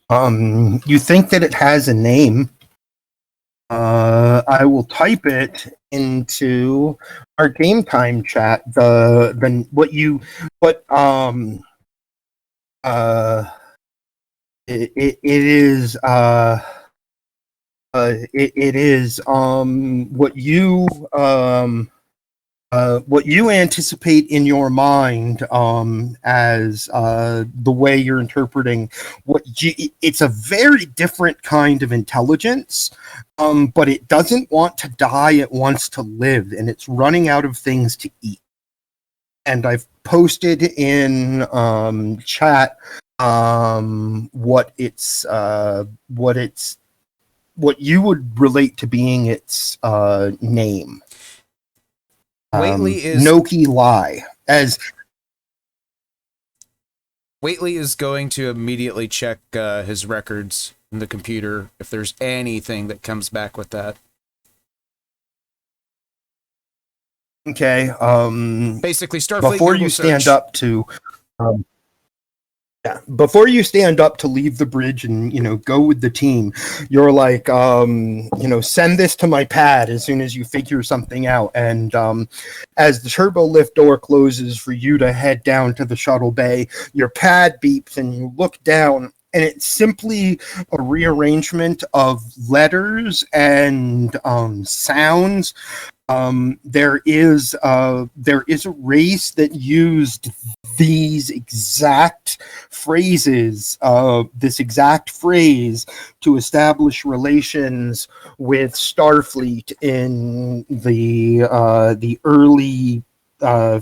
You think that it has a name. I will type it into our game time chat. It is what you anticipate in your mind as the way you're interpreting it's a very different kind of intelligence, but it doesn't want to die, it wants to live, and it's running out of things to eat. And I've posted in chat what you would relate to being its name. Waitley is Noki Lai. Waitley is going to immediately check his records in the computer if there's anything that comes back with that. Okay. Basically, Starfleet before Google you stand search. up to before you stand up to leave the bridge and go with the team, you're like send this to my pad as soon as you figure something out. And as the turbo lift door closes for you to head down to the shuttle bay, your pad beeps and you look down, and it's simply a rearrangement of letters and sounds. There is a race that used these exact phrases, this exact phrase, to establish relations with Starfleet in the early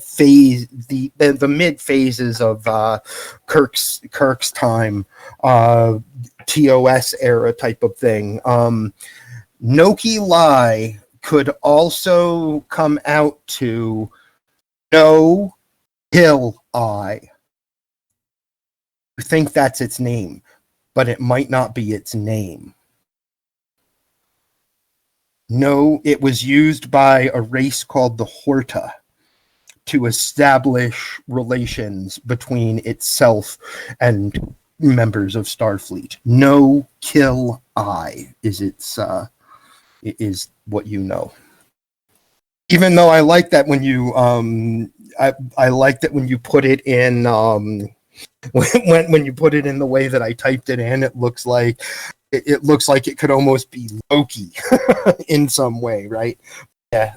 phase, the mid phases of Kirk's time, TOS era type of thing. Noki Lai could also come out to No Kill I. You think that's its name, but it might not be its name. No, it was used by a race called the Horta to establish relations between itself and members of Starfleet. No Kill I is is what you know. Even though I like that when you I like that when you put it in when you put it in the way that I typed it in, it looks like it could almost be Loki in some way, right? Yeah.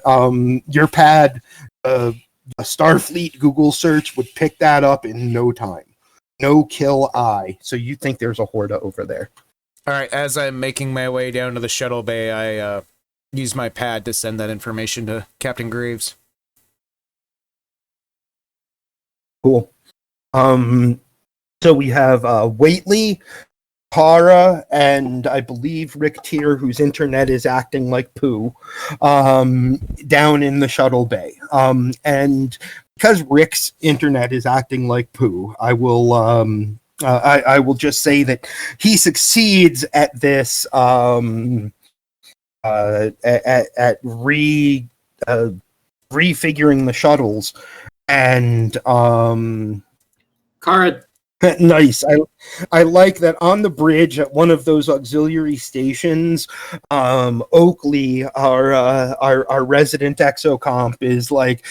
Your pad, a Starfleet Google search would pick that up in no time. No Kill I. So you think there's a Horta over there? All right. As I'm making my way down to the shuttle bay, I use my pad to send that information to Captain Graves. Cool. So we have Waitley, Kara and I believe Ryk'tyr, whose internet is acting like poo, down in the shuttle bay. And because Rick's internet is acting like poo, I will I will just say that he succeeds at this at refiguring the shuttles, and Kara, nice. I like that on the bridge at one of those auxiliary stations, Oakley, our resident exocomp, is like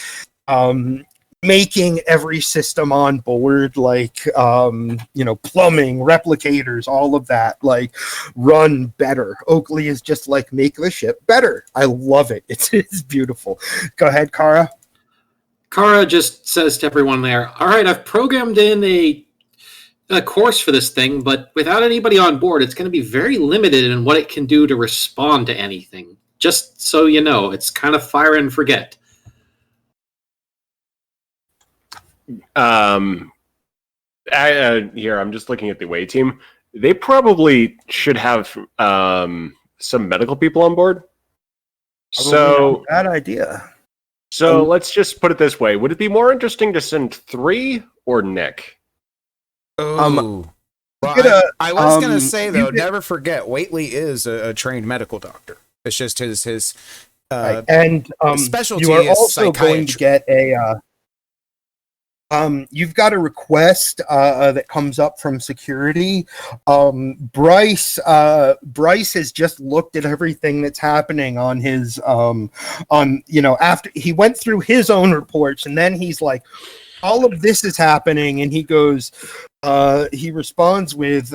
making every system on board, like plumbing, replicators, all of that, like run better. Oakley is just like, make the ship better. I love it. It's beautiful. Go ahead, Kara. Kara just says to everyone there, all right, I've programmed in a course for this thing, but without anybody on board, it's going to be very limited in what it can do to respond to anything. Just so you know, it's kind of fire and forget. Here, I'm just looking at the away team. They probably should have some medical people on board. So bad idea. So let's just put it this way: would it be more interesting to send 3 or Nick? Oh, well, I was going to say though, never forget, Waitley is a trained medical doctor. It's just his right. And specialty. You are is also going to get a. You've got a request that comes up from security. Bryce has just looked at everything that's happening on his after he went through his own reports, and then he's like, all of this is happening, and he goes, he responds with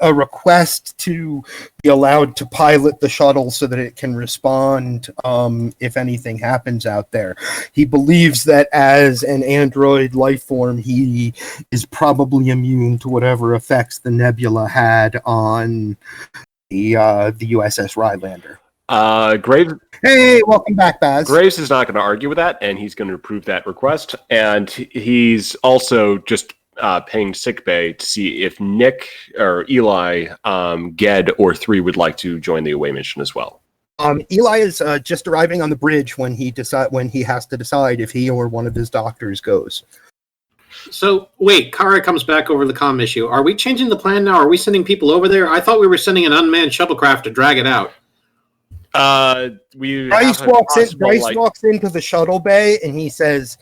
a request to be allowed to pilot the shuttle so that it can respond if anything happens out there. He believes that as an android life form, he is probably immune to whatever effects the nebula had on the USS Rylander. Graves. Hey, welcome back, Baz. Graves is not going to argue with that, and he's going to approve that request. And he's also just paying sickbay to see if Nick or Eli, Ged, or 3 would like to join the away mission as well. Eli is just arriving on the bridge when he has to decide if he or one of his doctors goes. So, wait, Kara comes back over the comm issue. Are we changing the plan now? Are we sending people over there? I thought we were sending an unmanned shuttlecraft to drag it out. Bryce walks into the shuttle bay and he says,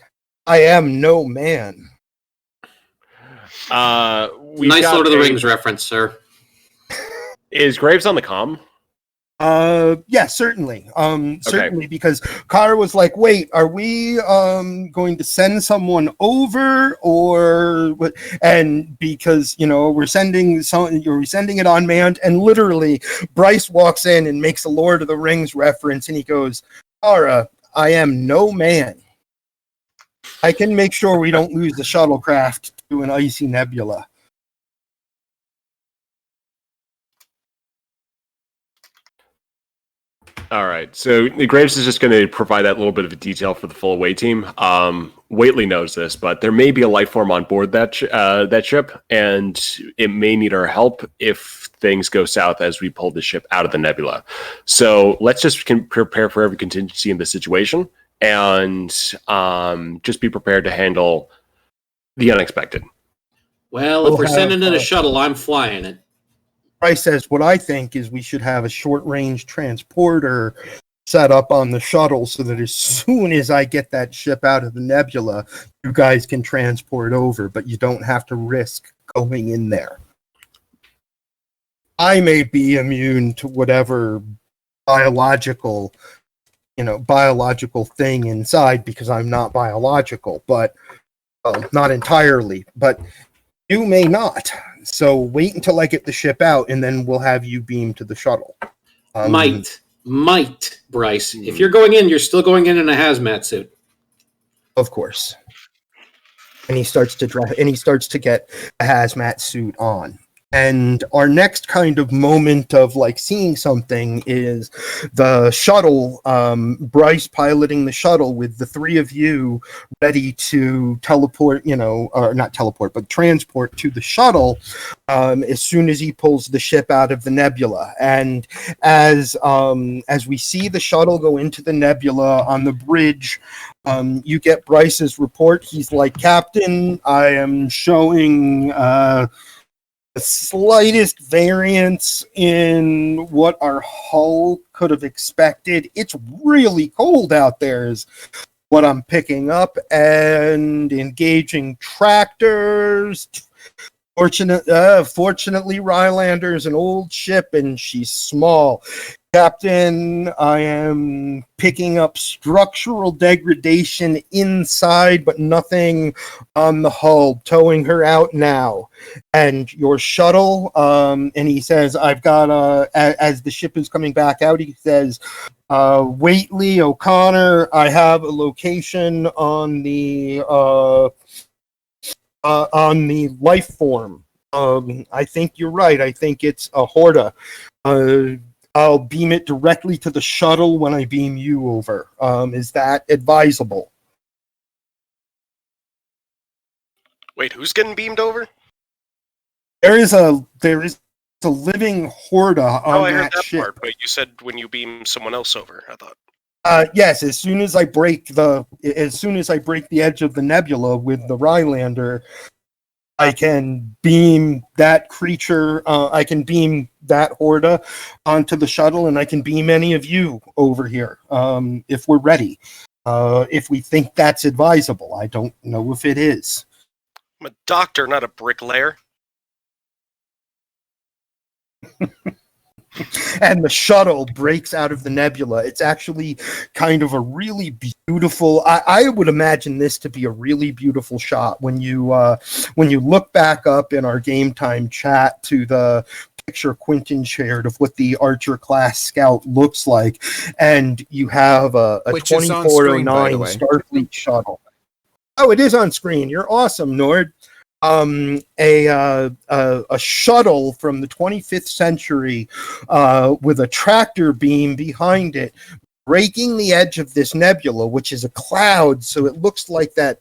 "I am no man." Nice Lord of the Rings reference, sir. Is Graves on the comm? Yeah, certainly. Certainly, because Kara was like, "Wait, are we going to send someone over, or what?" And because we're sending it unmanned, and literally Bryce walks in and makes a Lord of the Rings reference, and he goes, "Kara, I am no man. I can make sure we don't lose the shuttlecraft to an icy nebula." All right, so Graves is just going to provide that little bit of a detail for the full away team. Waitley knows this, but there may be a life form on board that ship, and it may need our help if things go south as we pull the ship out of the nebula. So let's just prepare for every contingency in the situation, and just be prepared to handle the unexpected. Well, if we're sending in a shuttle, I'm flying it. Bryce says, "What I think is we should have a short-range transporter set up on the shuttle so that as soon as I get that ship out of the nebula, you guys can transport over, but you don't have to risk going in there. I may be immune to whatever biological thing inside because I'm not biological, but not entirely, but you may not. So wait until I get the ship out, and then we'll have you beam to the shuttle." Might, Bryce. If you're going in, you're still going in a hazmat suit. Of course. And he starts to get a hazmat suit on. And our next kind of moment of like seeing something is the shuttle, Bryce piloting the shuttle with the three of you ready to teleport, or not teleport, but transport to the shuttle as soon as he pulls the ship out of the nebula. And as we see the shuttle go into the nebula on the bridge, you get Bryce's report. He's like, Captain, I am showing the slightest variance in what our hull could have expected. It's really cold out there is what I'm picking up, and engaging tractors. Fortunately, Rylander's an old ship and she's small. Captain, I am picking up structural degradation inside, but nothing on the hull. Towing her out now. And your shuttle, and he says, I've got, as the ship is coming back out, he says, Waitley, O'Connor, I have a location on the life form. I think you're right. I think it's a Horda. I'll beam it directly to the shuttle when I beam you over. Is that advisable? Wait, who's getting beamed over? There is a living Horda on I heard that that ship. part, but you said when you beam someone else over, I thought. Yes, as soon as I break the edge of the nebula with the Rylander, I can beam that creature, I can beam that Horda onto the shuttle, and I can beam any of you over here, if we're ready. If we think that's advisable. I don't know if it is. I'm a doctor, not a bricklayer. And the shuttle breaks out of the nebula. It's actually kind of a really beautiful. I would imagine this to be a really beautiful shot when you look back up in our game time chat to the picture Quentin shared of what the Archer-class scout looks like, and you have a 2409 Starfleet shuttle. Oh, it is on screen. You're awesome, Nord. A shuttle from the 25th century with a tractor beam behind it, breaking the edge of this nebula, which is a cloud. So it looks like that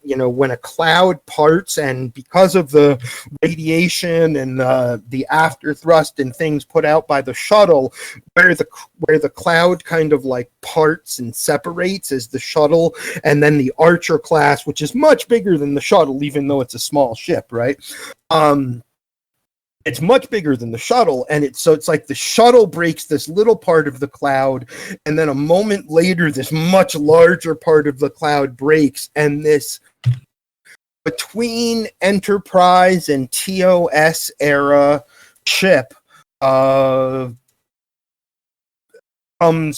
when a cloud parts, and because of the radiation and the after thrust and things put out by the shuttle, where the cloud kind of like parts and separates is the shuttle, and then the Archer-class, which is much bigger than the shuttle, even though it's a small ship, right? It's much bigger than the shuttle, and it's like the shuttle breaks this little part of the cloud, and then a moment later, this much larger part of the cloud breaks, and this between Enterprise and TOS era ship comes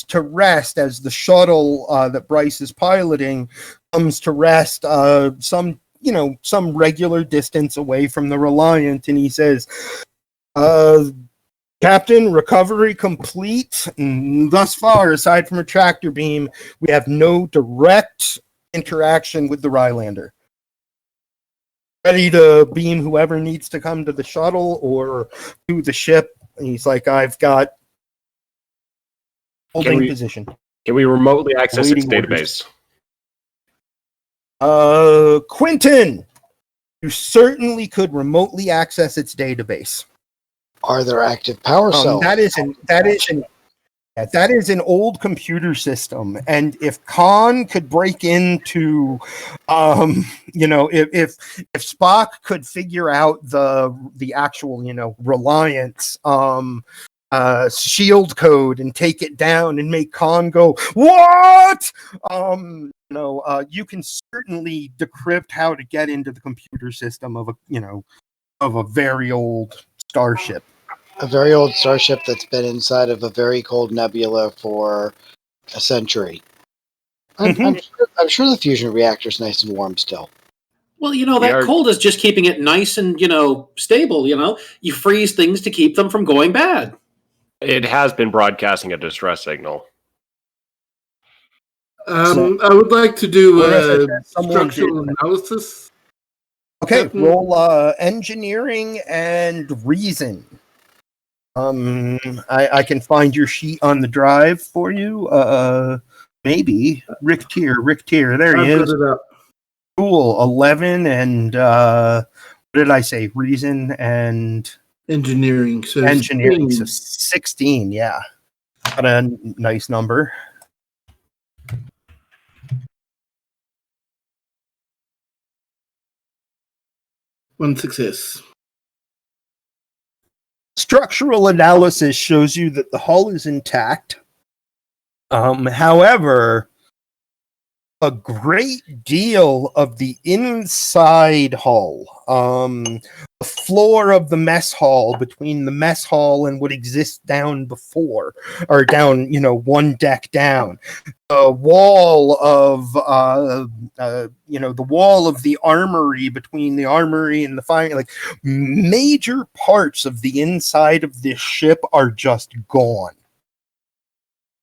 to rest as the shuttle that Bryce is piloting comes to rest some regular distance away from the Reliant, and he says, Captain, recovery complete. Thus far, aside from a tractor beam, we have no direct interaction with the Rylander. Ready to beam whoever needs to come to the shuttle or to the ship. And he's like, I've got holding position. Can we remotely access its Waiting database? Quentin, you certainly could remotely access its database. Are there active power cells? That is an old computer system, and if Khan could break into, if Spock could figure out the actual, Reliance shield code and take it down and make Khan go, what? You can certainly decrypt how to get into the computer system of a very old starship. A very old starship that's been inside of a very cold nebula for a century. I'm sure the fusion reactor's nice and warm still. Well, that cold is just keeping it nice and, stable, You freeze things to keep them from going bad. It has been broadcasting a distress signal. I would like to do a structural analysis Okay, roll engineering and reason. I can find your sheet on the drive for you. Maybe Ryk'tyr. There he I've is. got it up. Cool. 11 and what did I say? Reason and Engineering. So engineering. 16. So 16. Yeah, got a nice number. One success. Structural analysis shows you that the hull is intact. However, a great deal of the inside hull, the floor of the mess hall, between the mess hall and what exists down before, or down, one deck down, the wall of, the wall of the armory, between the armory and the fire, like major parts of the inside of this ship are just gone.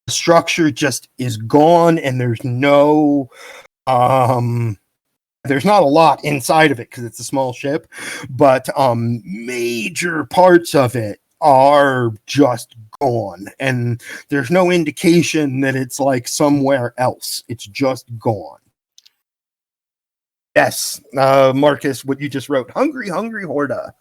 The structure just is gone, and there's no there's not a lot inside of it because it's a small ship, but major parts of it are just gone, and there's no indication that it's like somewhere else. It's just gone. Yes, Marcus, what you just wrote, hungry Horda.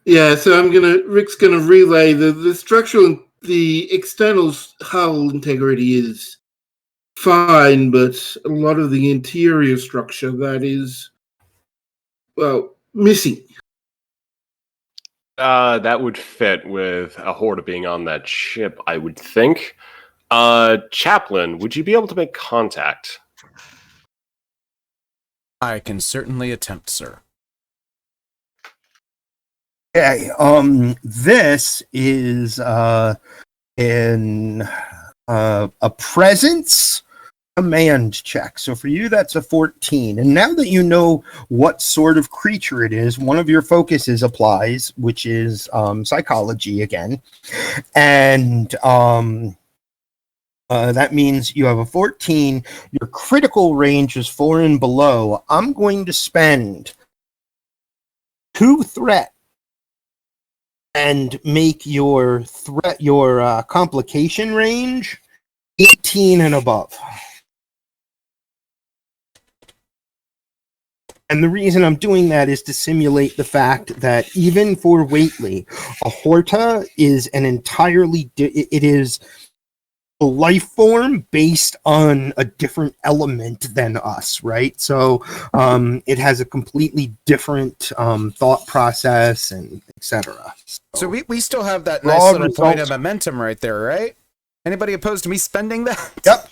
Yeah, so Rick's gonna relay the structural, the external hull integrity is fine, but a lot of the interior structure that is, missing. That would fit with a Horda being on that ship, I would think. Chaplain, would you be able to make contact? I can certainly attempt, sir. Okay, this is in a presence command check. So for you, that's a 14. And now that you know what sort of creature it is, one of your focuses applies, which is psychology again. And that means you have a 14. Your critical range is 4 and below. I'm going to spend 2 threat and make your complication range 18 and above. And the reason I'm doing that is to simulate the fact that even for Whately, a Horta is an entirely it is a life form based on a different element than us, right? So it has a completely different thought process and etc. So we still have that nice little point of momentum right there, right? Anybody opposed to me spending that? Yep.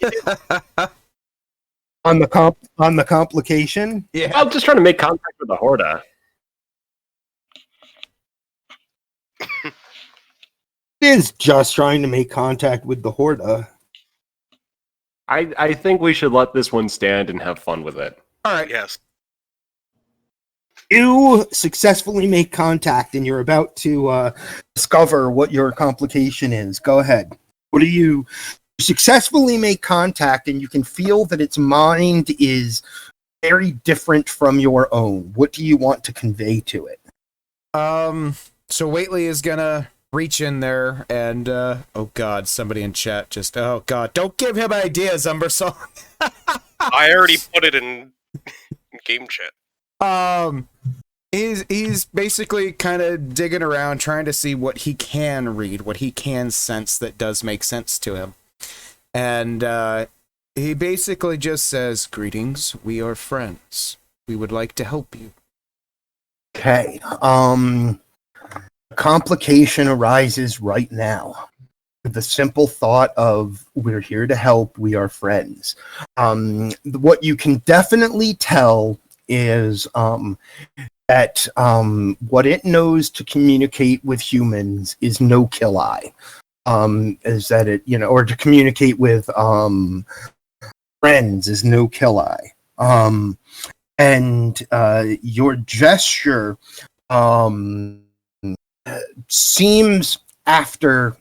on the complication. Yeah. I'm just trying to make contact with the Horda. Is just trying to make contact with the Horda. I think we should let this one stand and have fun with it. All right. Yes. You successfully make contact, and you're about to discover what your complication is. Go ahead. What do you successfully make contact, and you can feel that its mind is very different from your own. What do you want to convey to it? So Whately is gonna reach in there and oh god, somebody in chat just oh god, don't give him ideas, Umbersong. I already put it in game chat. He's basically kind of digging around trying to see what he can read, what he can sense that does make sense to him. And he basically just says, "Greetings, we are friends. We would like to help you." Okay. Complication arises right now. The simple thought of we're here to help, we are friends. What you can definitely tell is that what it knows to communicate with humans is no kill eye. Is that it, or to communicate with friends is no kill eye. And your gesture seems, after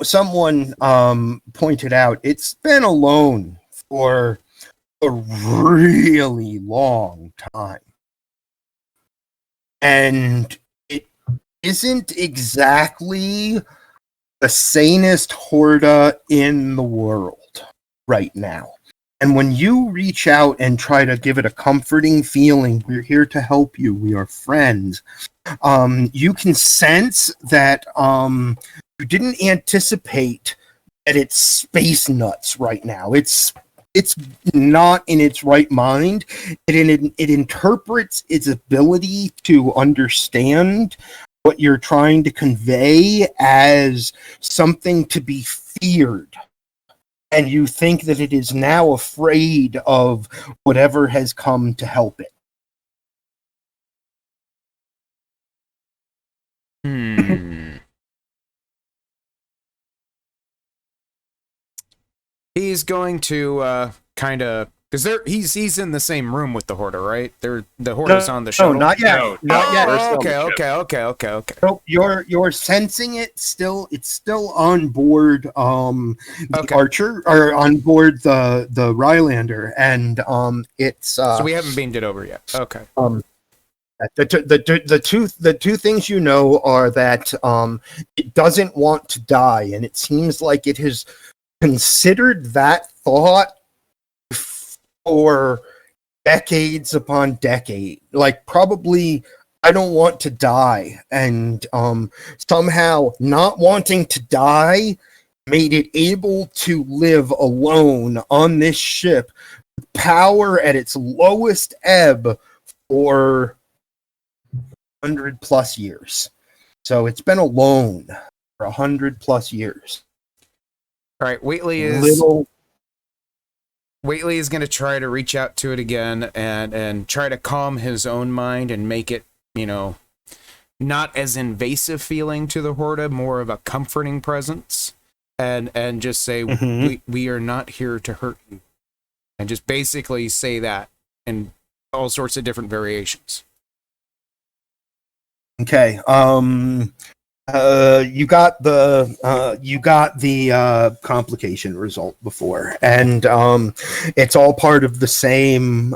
someone pointed out, it's been alone for a really long time. And it isn't exactly the sanest Horda in the world right now. And when you reach out and try to give it a comforting feeling, we're here to help you, we are friends, you can sense that you didn't anticipate that it's space nuts right now. It's not in its right mind. It interprets its ability to understand what you're trying to convey as something to be feared. And you think that it is now afraid of whatever has come to help it. He's going to kind of, because he's in the same room with the Horda, right? The Horda's on the shuttle. No, not yet. Not yet. Okay. So you're sensing it still. It's still on board the Archer, or on board the Rylander, and it's so we haven't beamed it over yet. Okay. The two things you know are that it doesn't want to die, and it seems like it has considered that thought for decades upon decade. Like, probably, I don't want to die, and somehow not wanting to die made it able to live alone on this ship, power at its lowest ebb for 100 plus years. So it's been alone for 100 plus years. All right, Whately is going to try to reach out to it again and try to calm his own mind and make it, not as invasive feeling to the Horda, more of a comforting presence, and just say, we are not here to hurt you. And just basically say that in all sorts of different variations. Okay. You got the complication result before, and it's all part of the same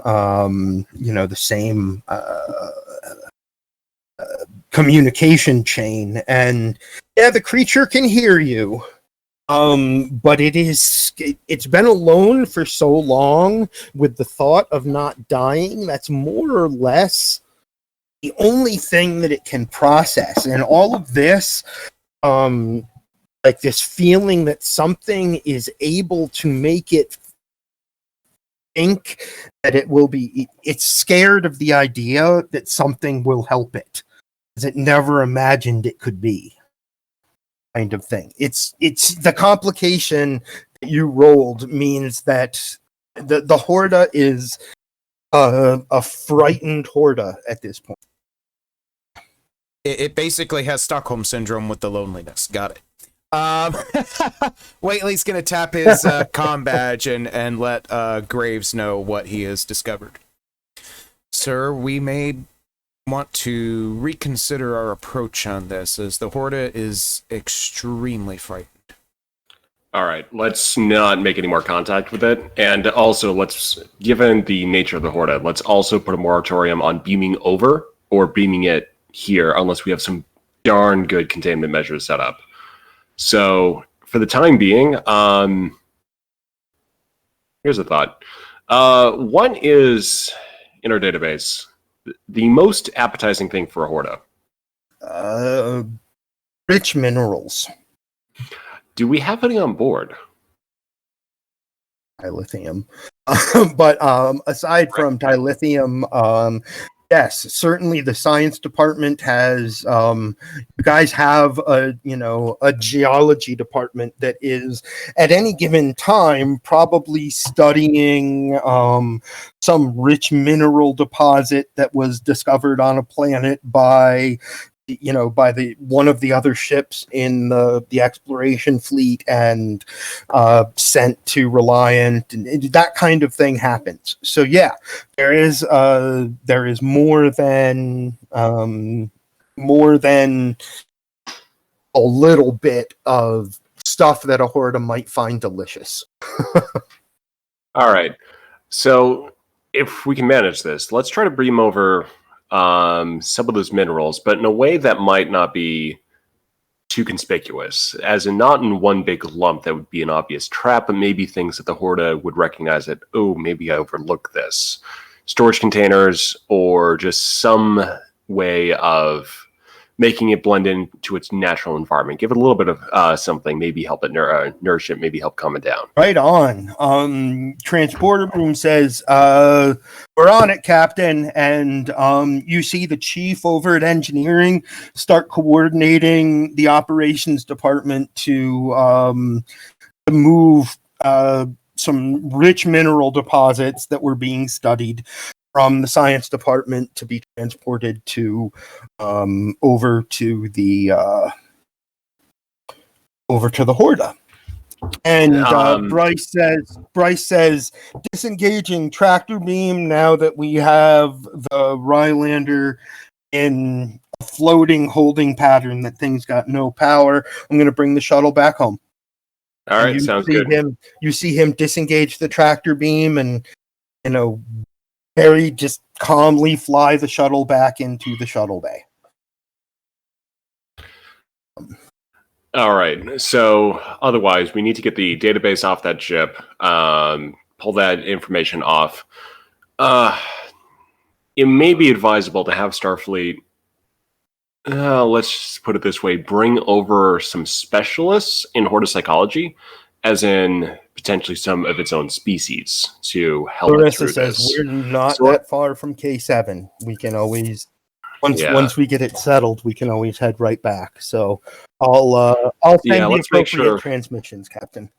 communication chain. And yeah, the creature can hear you, but it's been alone for so long with the thought of not dying. That's more or less the only thing that it can process. And all of this, like this feeling that something is able to make it think that it will be, it's scared of the idea that something will help it, because it never imagined it could be, kind of thing. It's the complication that you rolled means that the Horda is a frightened Horda at this point. It basically has Stockholm syndrome with the loneliness. Got it. Whately's going to tap his comm badge and let Graves know what he has discovered. Sir, we may want to reconsider our approach on this, as the Horda is extremely frightened. All right, let's not make any more contact with it. And also, given the nature of the Horda, let's also put a moratorium on beaming over or beaming it here, unless we have some darn good containment measures set up. So, for the time being, here's a thought. One is, in our database, the most appetizing thing for a Horda? Rich minerals. Do we have any on board? Dilithium. But aside from dilithium, yes, certainly the science department has, you guys have a geology department that is at any given time probably studying some rich mineral deposit that was discovered on a planet by one of the other ships in the exploration fleet and sent to Reliant, and that kind of thing happens. So yeah, there is more than a little bit of stuff that a Horda might find delicious. All right. So, if we can manage this, let's try to beam over some of those minerals, but in a way that might not be too conspicuous, as in not in one big lump that would be an obvious trap, but maybe things that the Horda would recognize that, oh, maybe I overlooked this. Storage containers, or just some way of making it blend into its natural environment. Give it a little bit of something, maybe help it nourish it, maybe help calm it down. Right on. Transporter room says, we're on it, Captain. And you see the chief over at engineering start coordinating the operations department to move some rich mineral deposits that were being studied from the science department to be transported to over to the Horda. And Bryce says disengaging tractor beam now that we have the Rylander in a floating holding pattern that thing's got no power. I'm going to bring the shuttle back home. All right, sounds good. You see him disengage the tractor beam and, very just calmly fly the shuttle back into the shuttle bay. All right. So otherwise, we need to get the database off that ship, pull that information off. It may be advisable to have Starfleet, let's just put it this way, bring over some specialists in Horda psychology, as in potentially some of its own species, to help it through says this. we're not that far from K7. We can always once we get it settled, we can always head right back. So I'll send the appropriate transmissions, Captain.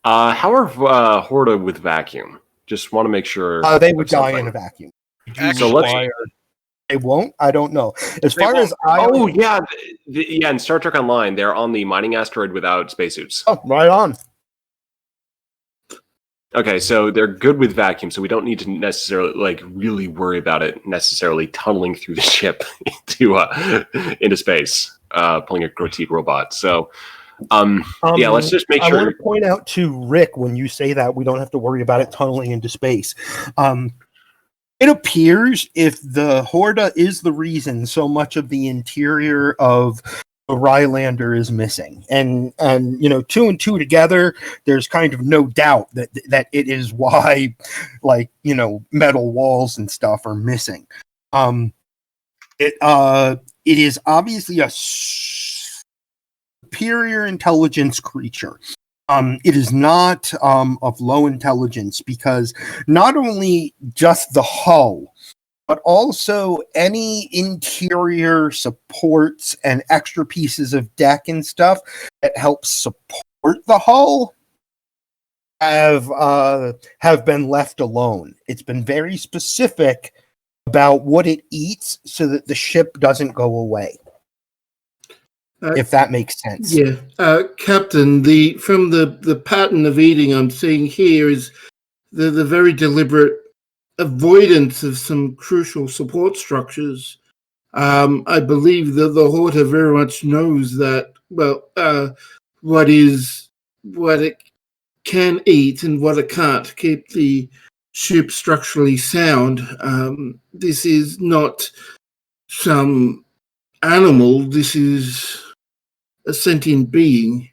How are Horda with vacuum? Just want to make sure. They would die in a vacuum. They won't. I don't know. As far as in Star Trek Online, they're on the mining asteroid without spacesuits. Oh, right on. Okay, so they're good with vacuum, so we don't need to necessarily really worry about it necessarily tunneling through the ship into space, pulling a grotesque robot. So, let's just make sure. I want to point out to Rick, when you say that, we don't have to worry about it tunneling into space. It appears if the Horda is the reason so much of the interior of the Rylander is missing, and two and two together, there's kind of no doubt that it is why, metal walls and stuff are missing. It is obviously a superior intelligence creature. It is not of low intelligence, because not only just the hull, but also any interior supports and extra pieces of deck and stuff that help support the hull have been left alone. It's been very specific about what it eats so that the ship doesn't go away. If that makes sense. Yeah. Captain, from the pattern of eating I'm seeing here is the very deliberate avoidance of some crucial support structures. I believe that the Horta very much knows that, what it can eat and what it can't to keep the ship structurally sound. This is not some animal. This is a sentient being.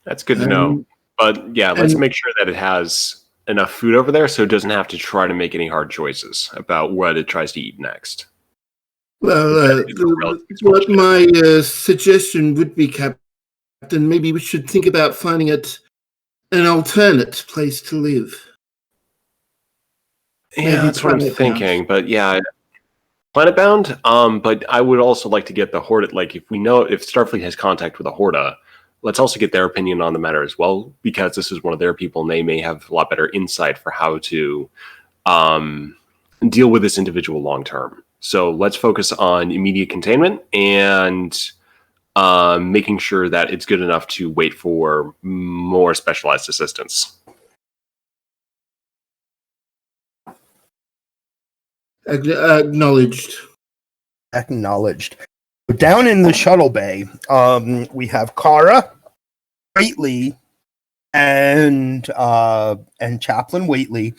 That's good to know. But yeah, let's make sure that it has enough food over there so it doesn't have to try to make any hard choices about what it tries to eat next. Well, what my suggestion would be, Captain, maybe we should think about finding it an alternate place to live. Yeah, that's what I'm thinking. But yeah, planet bound. But I would also like to get the Horda. If we know if Starfleet has contact with the Horda, let's also get their opinion on the matter as well, because this is one of their people, and they may have a lot better insight for how to deal with this individual long term. So let's focus on immediate containment and making sure that it's good enough to wait for more specialized assistance. Acknowledged. Down in the shuttle bay, we have Kara, greatly and Chaplain Waitley.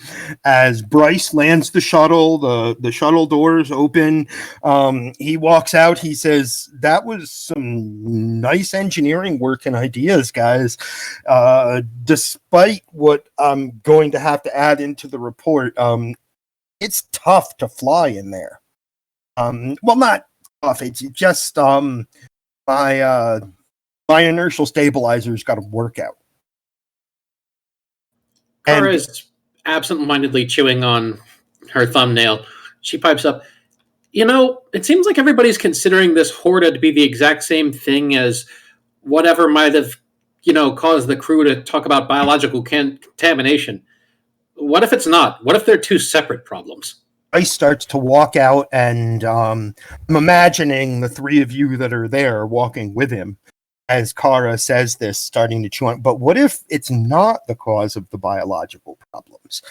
As Bryce lands the shuttle, the shuttle doors open. He walks out. He says, "That was some nice engineering work and ideas, guys. Despite what I'm going to have to add into the report, it's tough to fly in there. Well, not tough. It's just my inertial stabilizer's got to work out." Kara is absent-mindedly chewing on her thumbnail. She pipes up, it seems like everybody's considering this Horta to be the exact same thing as whatever might have, caused the crew to talk about biological contamination. What if it's not? What if they're two separate problems? Ice starts to walk out, and I'm imagining the three of you that are there walking with him as Kara says this, starting to chew on. But what if it's not the cause of the biological problems?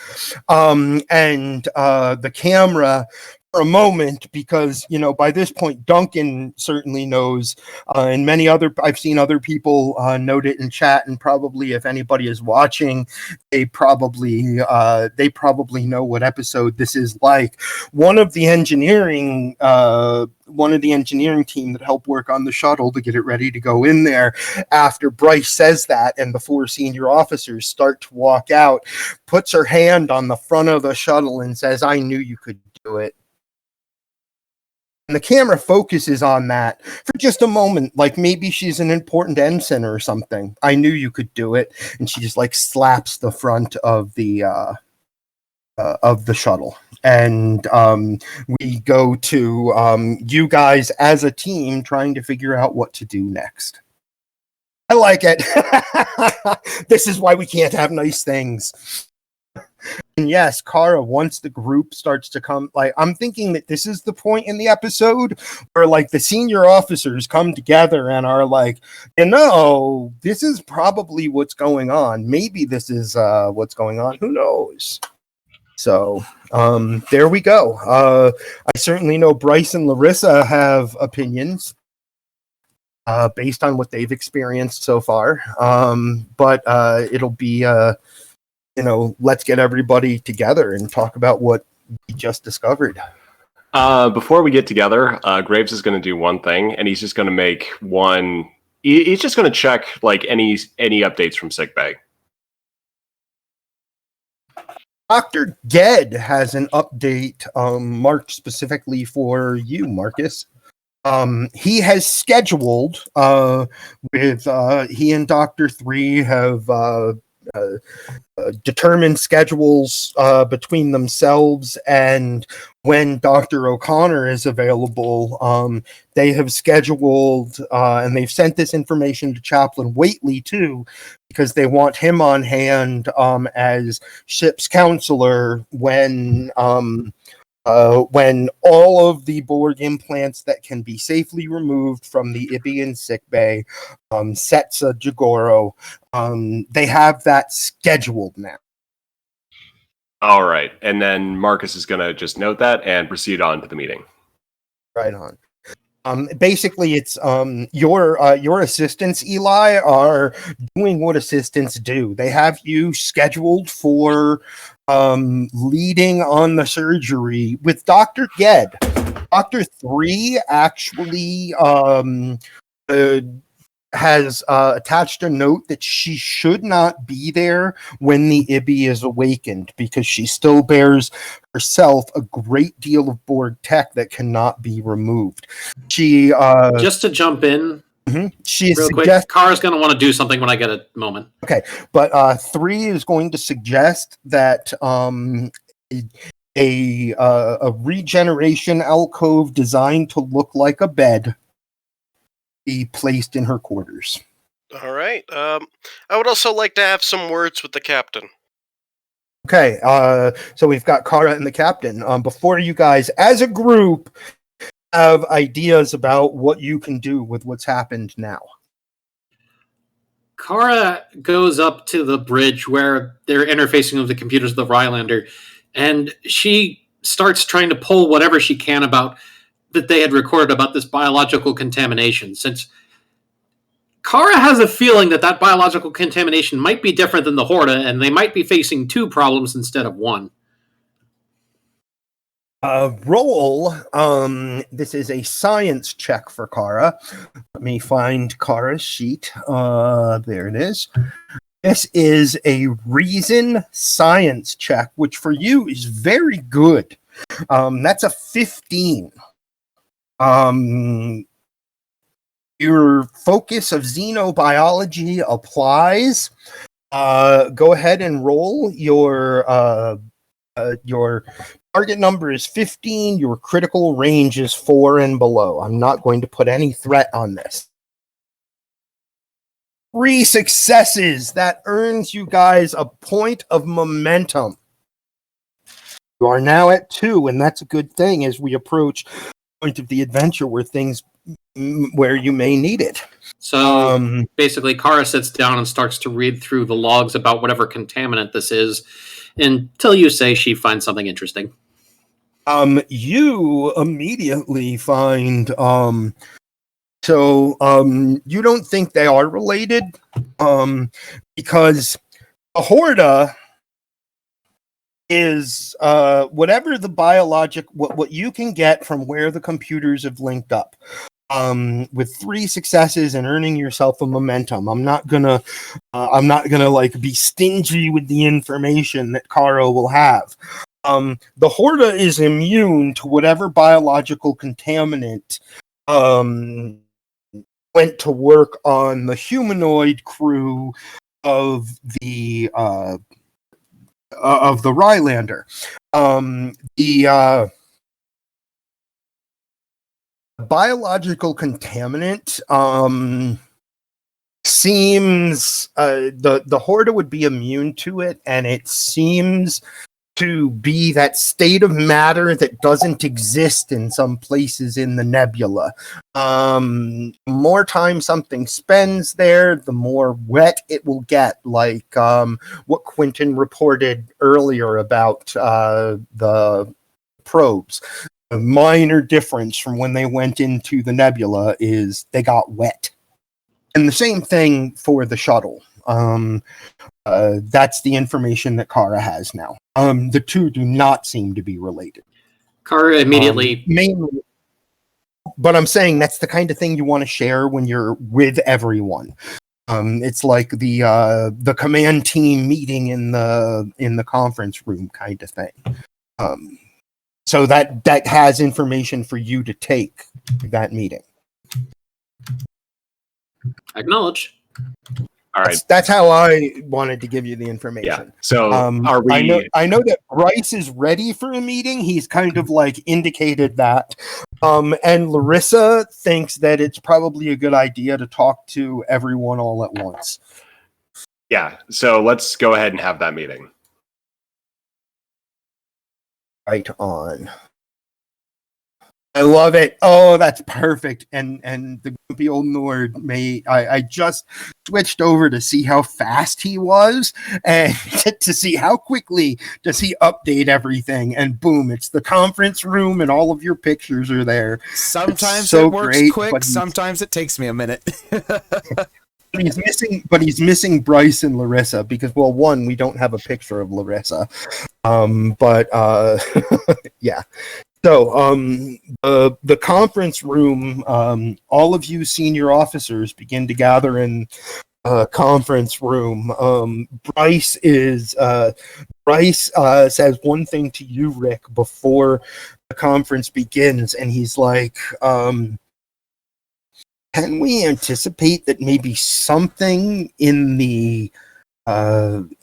And the camera, for a moment, because by this point Duncan certainly knows, and many other I've seen other people note it in chat, and probably if anybody is watching, they probably know what episode this is like. One of the engineering team that helped work on the shuttle to get it ready to go in there, after Bryce says that and the four senior officers start to walk out, puts her hand on the front of the shuttle and says, "I knew you could do it." And the camera focuses on that for just a moment, like maybe she's an important ensign or something. "I knew you could do it," and she just slaps the front of the shuttle. And we go to you guys as a team trying to figure out what to do next. I like it. This is why we can't have nice things. And yes, Kara, once the group starts to come, I'm thinking that this is the point in the episode where the senior officers come together and are this is probably what's going on. Maybe this is what's going on. Who knows? So there we go. I certainly know Bryce and Larissa have opinions based on what they've experienced so far. But it'll be let's get everybody together and talk about what we just discovered. Before we get together, Graves is going to do one thing, and he's just going to make one. He's just going to check any updates from sickbay. Dr. Ged has an update marked specifically for you, Marcus. He has scheduled he and Dr. 3 have determined schedules between themselves, and when Dr. O'Connor is available, they have scheduled and they've sent this information to Chaplain Waitley too, because they want him on hand as ship's counselor when all of the Borg implants that can be safely removed from the Ibian sickbay, Setsa Jagoro, they have that scheduled now. All right. And then Marcus is going to just note that and proceed on to the meeting. Right on. Basically, it's your assistants, Eli, are doing what assistants do. They have you scheduled for leading on the surgery with Dr. Ged. Dr. 3 actually has attached a note that she should not be there when the Ibi is awakened, because she still bears herself a great deal of Borg tech that cannot be removed. She just to jump in, she real quick, Kara's going to want to do something when I get a moment. Okay, but 3 is going to suggest that a regeneration alcove designed to look like a bed be placed in her quarters. All right. I would also like to have some words with the captain. Okay, so we've got Kara and the captain. Before you guys, as a group, have ideas about what you can do with what's happened now. Kara goes up to the bridge where they're interfacing with the computers of the Rylander, and she starts trying to pull whatever she can about that they had recorded about this biological contamination, since Kara has a feeling that biological contamination might be different than the Horda, and they might be facing 2 problems instead of 1. Roll. This is a science check for Kara. Let me find Kara's sheet. There it is. This is a reason science check, which for you is very good. That's a 15. Your focus of xenobiology applies. Go ahead and roll. Your target number is 15. Your critical range is 4 and below. I'm not going to put any threat on this. 3 successes. That earns you guys a point of momentum. You are now at 2, and that's a good thing as we approach the point of the adventure where you may need it. So basically, Kara sits down and starts to read through the logs about whatever contaminant this is until you say she finds something interesting. You immediately find you don't think they are related because a Horda is whatever the what you can get from where the computers have linked up. With 3 successes and earning yourself a momentum. I'm not gonna like be stingy with the information that Kara will have. The Horda is immune to whatever biological contaminant went to work on the humanoid crew of the Rylander. The biological contaminant seems the Horda would be immune to it, and it seems to be that state of matter that doesn't exist in some places in the nebula. More time something spends there, the more wet it will get, like what Quentin reported earlier about the probes. A minor difference from when they went into the nebula is they got wet. And the same thing for the shuttle. That's the information that Kara has now. The two do not seem to be related. Kara immediately... mainly, but I'm saying that's the kind of thing you want to share when you're with everyone. It's like the command team meeting in the conference room kind of thing. So that has information for you to take that meeting. Acknowledge. All right. That's how I wanted to give you the information. Yeah. So are we? I know that Bryce is ready for a meeting. He's kind of like indicated that. And Larissa thinks that it's probably a good idea to talk to everyone all at once. Yeah. So let's go ahead and have that meeting. Right on. I love it. Oh, that's perfect. And the grumpy old Nord I just switched over to see how fast he was and to see how quickly does he update everything. And boom, it's the conference room and all of your pictures are there. Sometimes so it works great, quick, sometimes it takes me a minute. He's missing Bryce and Larissa because, well, one, we don't have a picture of Larissa. Yeah. So, the conference room, all of you senior officers begin to gather in conference room. Bryce says one thing to you, Rick, before the conference begins, and he's like, can we anticipate that maybe something in the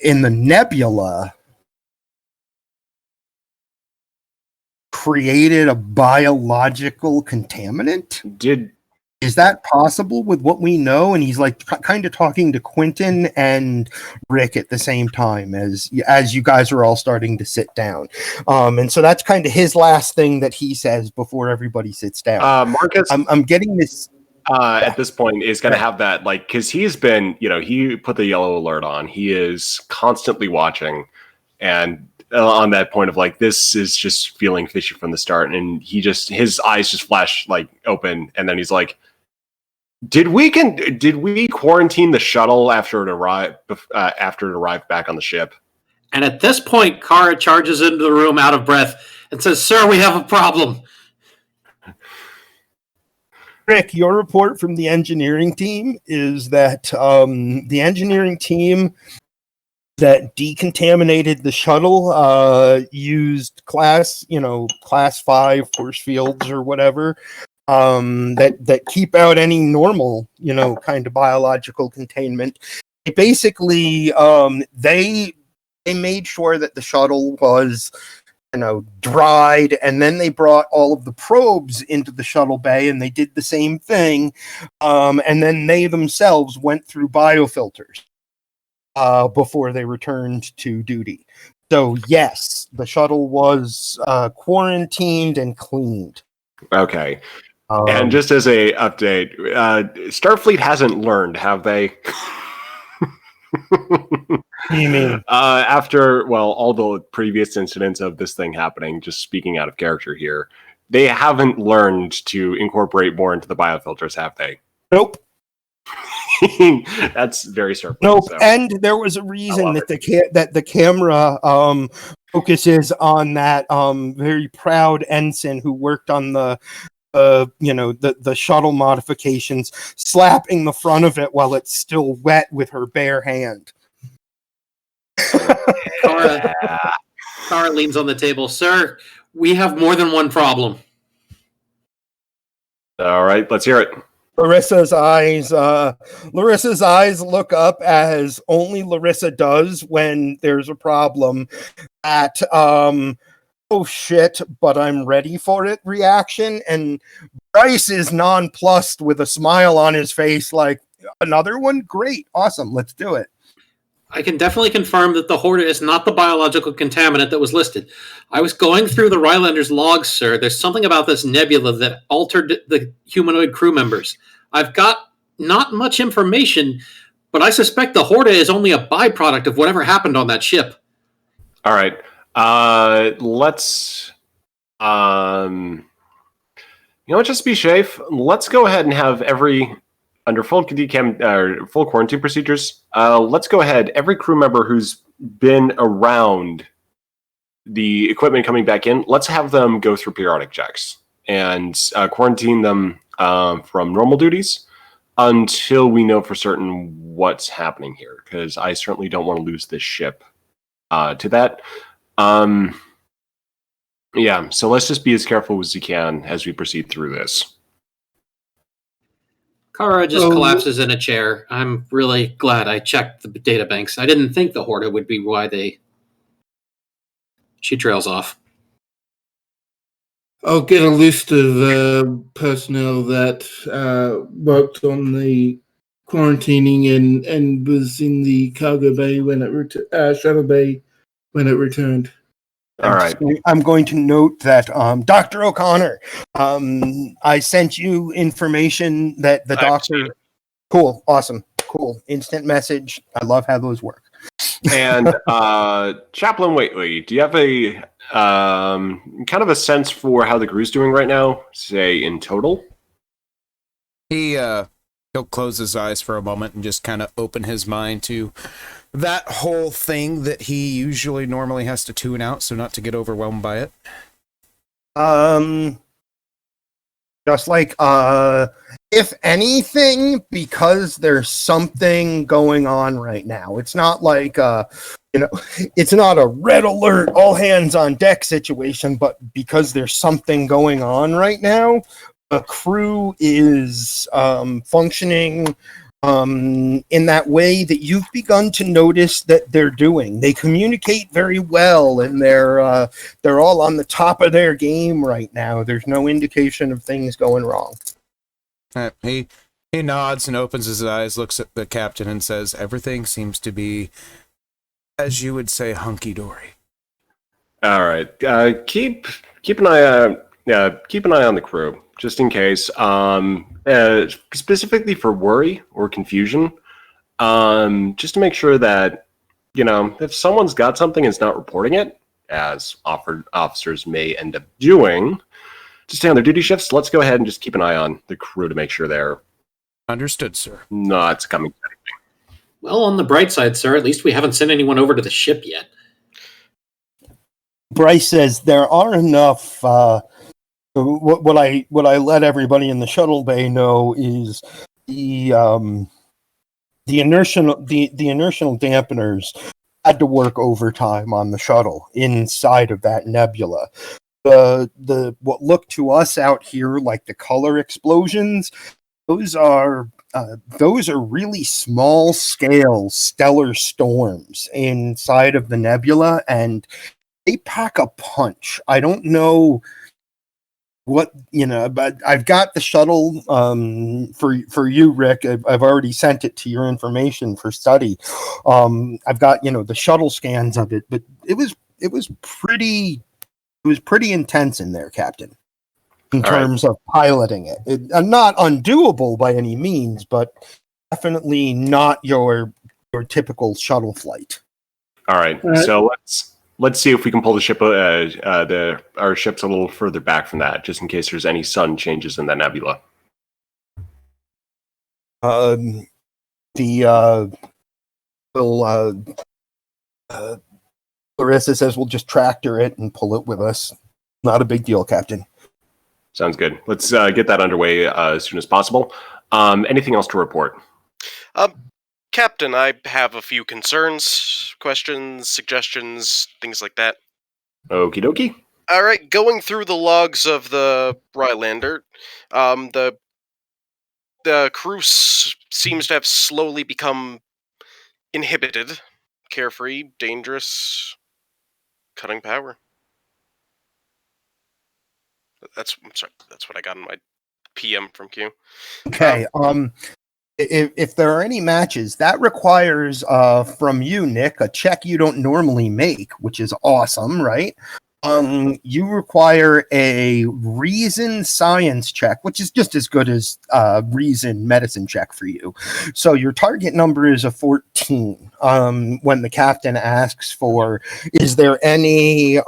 nebula created a biological contaminant? Is that possible with what we know? And he's like kind of talking to Quentin and Rick at the same time as you guys are all starting to sit down. And so that's kind of his last thing that he says before everybody sits down. Marcus, I'm getting this. At this point is going to have that, like, because he's been, he put the yellow alert on. He is constantly watching, and on that point of like, this is just feeling fishy from the start, and his eyes just flash like open, and then he's like, Did we quarantine the shuttle after it arrived back on the ship? And at this point, Kara charges into the room out of breath and says, "Sir, we have a problem." Rick, your report from the engineering team is that the engineering team that decontaminated the shuttle used class 5 force fields or whatever that keep out any normal, kind of biological containment. They basically they made sure that the shuttle was dried, and then they brought all of the probes into the shuttle bay and they did the same thing, and then they themselves went through biofilters before they returned to duty. So yes, the shuttle was quarantined and cleaned. Okay. And just as a update, Starfleet hasn't learned, have they? What do you mean? After all the previous incidents of this thing happening, just speaking out of character here, they haven't learned to incorporate more into the biofilters, have they? Nope. That's very Starfleet. Nope. So. And there was a reason that the camera focuses on that very proud ensign who worked on the shuttle modifications, slapping the front of it while it's still wet with her bare hand. Kara leans on the table. "Sir, we have more than one problem." All right, let's hear it. Larissa's eyes look up, as only Larissa does when there's a problem, at "oh shit, but I'm ready for it" reaction, and Bryce is nonplussed with a smile on his face, like, "Another one? Great, awesome, let's do it." I can definitely confirm that the Horta is not the biological contaminant that was listed. I was going through the Rylander's logs, sir. There's something about this nebula that altered the humanoid crew members. I've got not much information, but I suspect the Horta is only a byproduct of whatever happened on that ship. All right. Let's just be safe. Let's go ahead and have under full quarantine procedures. Let's go ahead. Every crew member who's been around the equipment coming back in, let's have them go through periodic checks and quarantine them from normal duties until we know for certain what's happening here, because I certainly don't want to lose this ship to that. So let's just be as careful as we can as we proceed through this. Kara just collapses in a chair. "I'm really glad I checked the data banks. I didn't think the Horta would be why they..." She trails off. I'll get a list of personnel that worked on the quarantining and was in the cargo bay when it shuttle bay when it returned. All right. I'm going to note that Dr. O'Connor, I sent you information that the doctor. Cool, awesome, cool. Instant message. I love how those work. And Chaplain Waitley, do you have a kind of a sense for how the crew's doing right now, say in total? He'll close his eyes for a moment and just kind of open his mind to that whole thing that he usually normally has to tune out, so not to get overwhelmed by it. Just like, if anything, because there's something going on right now. It's not like, it's not a red alert, all hands on deck situation, but because there's something going on right now, the crew is functioning in that way that you've begun to notice that they're doing. They communicate very well, and they're all on the top of their game right now. There's no indication of things going wrong. He nods and opens his eyes, looks at the captain, and says, "Everything seems to be, as you would say, hunky-dory." All right. Keep an eye on the crew, just in case. Specifically for worry or confusion, just to make sure that, if someone's got something and is not reporting it, as officers may end up doing, to stay on their duty shifts, let's go ahead and just keep an eye on the crew to make sure they're Understood, sir. No, it's coming. Well, on the bright side, sir, at least we haven't sent anyone over to the ship yet. Bryce says there are enough. What I let everybody in the shuttle bay know is the inertial dampeners had to work overtime on the shuttle inside of that nebula. The what looked to us out here like the color explosions, those are really small scale stellar storms inside of the nebula, and they pack a punch. I don't know what, but I've got the shuttle for you, Rick. I've already sent it to your information for study. I've got the shuttle scans of it, but it was pretty intense in there, Captain, in terms of piloting it. Not undoable by any means, but definitely not your typical shuttle flight. All right. So let's see if we can pull the ship, our ships a little further back from that, just in case there's any sudden changes in that nebula. Larissa says we'll just tractor it and pull it with us. Not a big deal, Captain. Sounds good. Let's get that underway as soon as possible. Anything else to report? Captain, I have a few concerns, questions, suggestions, things like that. Okie dokie. All right, going through the logs of the Rylander, the crew seems to have slowly become inhibited, carefree, dangerous, cutting power. That's what I got in my PM from Q. Okay. If there are any matches, that requires from you, Nick, a check you don't normally make, which is awesome, right? You require a reason science check, which is just as good as reason medicine check for you. So your target number is a 14. When the captain asks for, is there any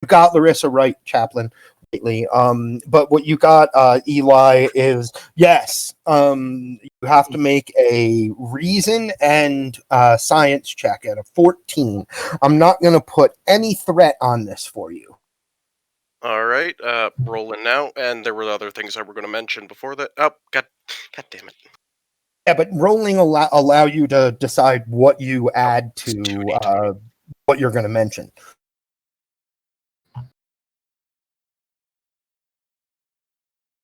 you got Larissa right, Chaplain. But what you got, Eli, is yes. You have to make a reason and science check at a 14. I'm not going to put any threat on this for you. All right, rolling now, and there were other things I were going to mention before that. Oh, god damn it! Yeah, but rolling allow you to decide what you add to what you're going to mention.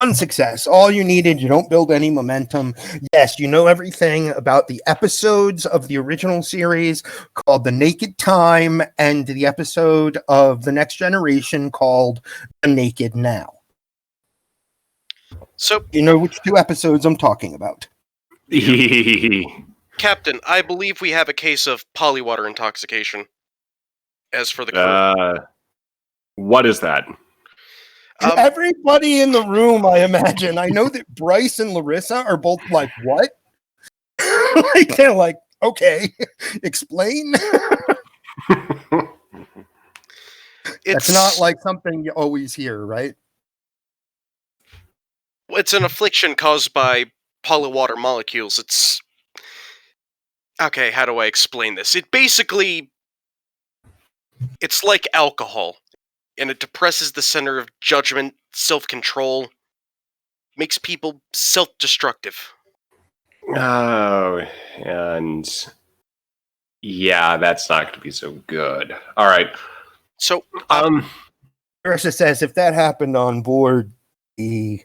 One success. All you needed. You don't build any momentum. Yes, you know everything about the episodes of the original series called The Naked Time and the episode of The Next Generation called The Naked Now. So you know which two episodes I'm talking about. Captain, I believe we have a case of polywater intoxication. As for the crew. What is that? Everybody in the room, I imagine. I know that Bryce and Larissa are both like, what? Like, they're like, okay, explain. It's not like something you always hear, right? It's an affliction caused by polywater molecules. It's... Okay, how do I explain this? It's like alcohol. And it depresses the center of judgment, self-control, makes people self-destructive. Oh, and yeah, that's not going to be so good. All right. So, Ursa says if that happened on board the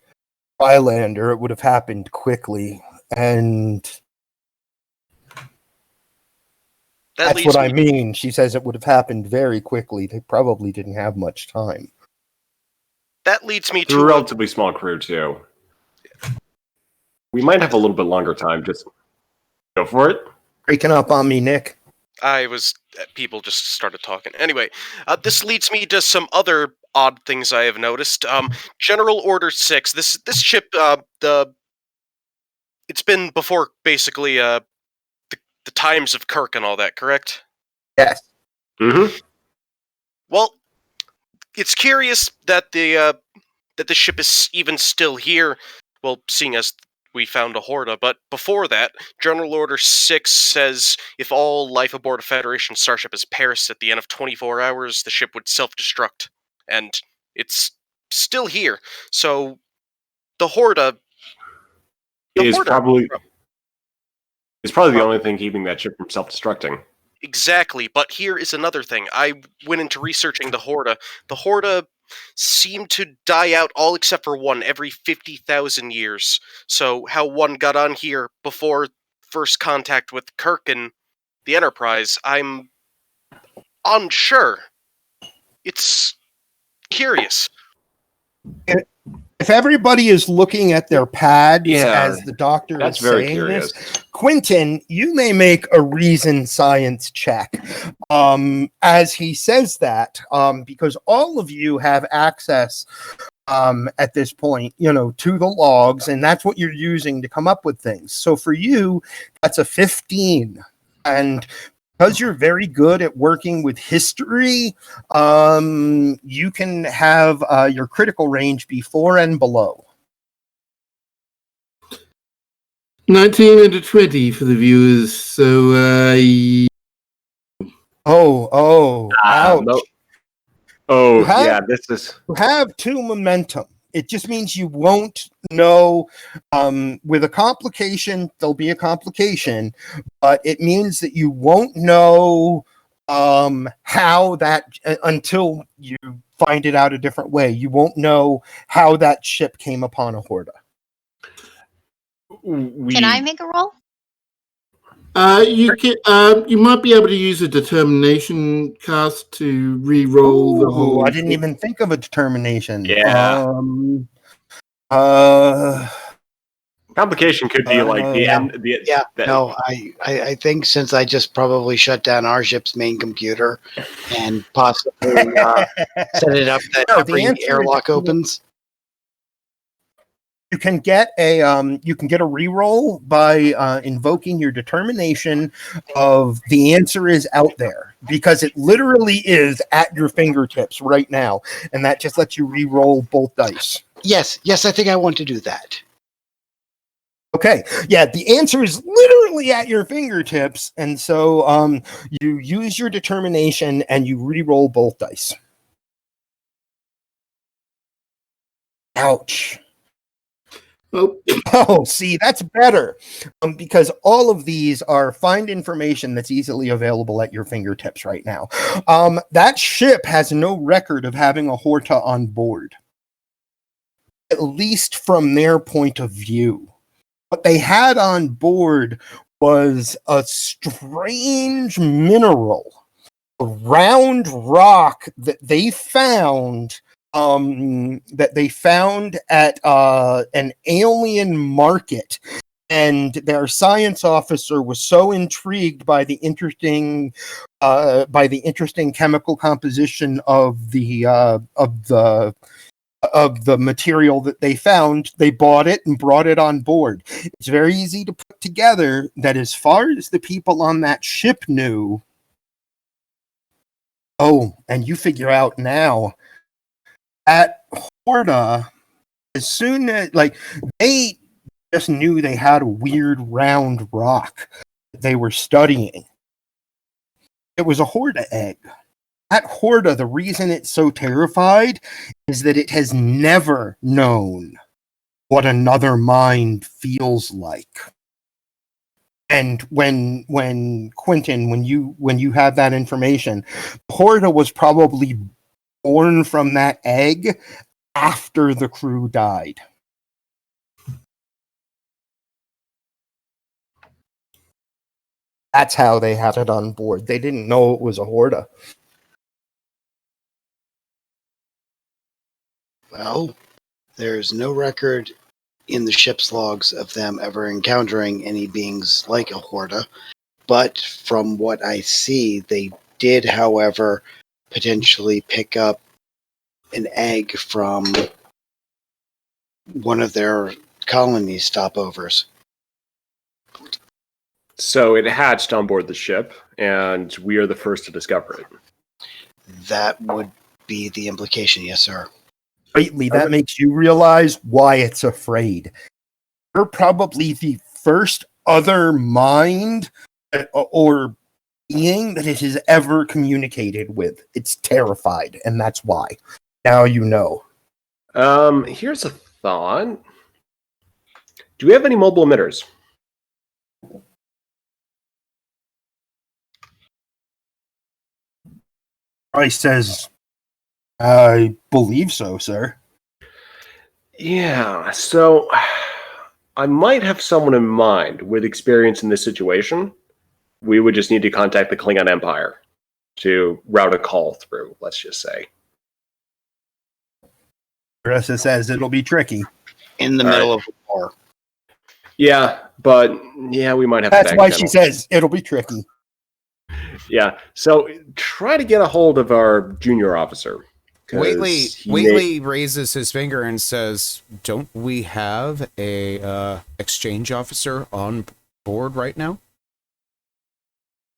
Rylander, it would have happened quickly, and that's what I mean. She says it would have happened very quickly. They probably didn't have much time. That leads me to a relatively small crew, too. We might have a little bit longer time. Just go for it. Breaking up on me, Nick. People just started talking. Anyway, this leads me to some other odd things I have noticed. General Order 6, this ship, it's been before, basically, the times of Kirk and all that, correct? Yes. Mm-hmm. Well, it's curious that the ship is even still here, well, seeing as we found a Horda, but before that, General Order 6 says if all life aboard a Federation starship is perished at the end of 24 hours, the ship would self-destruct. And it's still here. So, the Horda... Is probably the only thing keeping that ship from self-destructing. Exactly, but here is another thing. I went into researching the Horda. The Horda seem to die out all except for one every 50,000 years. So how one got on here before first contact with Kirk and the Enterprise, I'm unsure. It's curious. If everybody is looking at their pads as the doctor that's is very saying curious. this, Quentin, you may make a reason science check as he says that, because all of you have access at this point, to the logs, and that's what you're using to come up with things. So for you, that's a 15. And because you're very good at working with history, you can have your critical range be 4 and below. 19 and a 20 for the viewers. So, ouch. No. This is... You have 2 momentum. It just means you won't know. With a complication, there'll be a complication, but it means that you won't know how that, until you find it out a different way. You won't know how that ship came upon a Horda. Can I make a roll? You can. You might be able to use a determination cast to re-roll the whole. I didn't even think of a determination. Yeah. Complication could be like the end. I think since I just probably shut down our ship's main computer and possibly set it up that every airlock opens. You can get a reroll by invoking your determination of the answer is out there, because it literally is at your fingertips right now, and that just lets you reroll both dice. Yes, I think I want to do that. Okay, yeah, the answer is literally at your fingertips, and so you use your determination and you re-roll both dice. Ouch. Oh, see, that's better, because all of these are find information that's easily available at your fingertips right now. That ship has no record of having a Horta on board, at least from their point of view. What they had on board was a strange mineral, a round rock that they found at an alien market, and their science officer was so intrigued by the interesting chemical composition of the material that they found. They bought it and brought it on board. It's very easy to put together that as far as the people on that ship knew. Oh, and you figure out now, at Horda, as soon as, they just knew they had a weird round rock that they were studying. It was a Horda egg. At Horda, the reason it's so terrified is that it has never known what another mind feels like. And when Quentin, when you have that information, Horda was probably born from that egg after the crew died. That's how they had it on board. They didn't know it was a Horda. Well, there's no record in the ship's logs of them ever encountering any beings like a Horda, but from what I see, they did, however, potentially pick up an egg from one of their colony stopovers. So it hatched on board the ship, and we are the first to discover it. That would be the implication, yes, sir. Greatly, that makes you realize why it's afraid. you're probably the first other mind or being that it has ever communicated with. It's terrified, and that's why. Now you know. Here's a thought. Do we have any mobile emitters? Bryce says, I believe so, sir. Yeah, so I might have someone in mind with experience in this situation. We would just need to contact the Klingon Empire to route a call through, let's just say. Marissa says it'll be tricky. In the middle of a war. Yeah, but yeah, we might have That's to why she says it'll be tricky. Yeah, so try to get a hold of our junior officer. Whately raises his finger and says, "Don't we have a exchange officer on board right now?"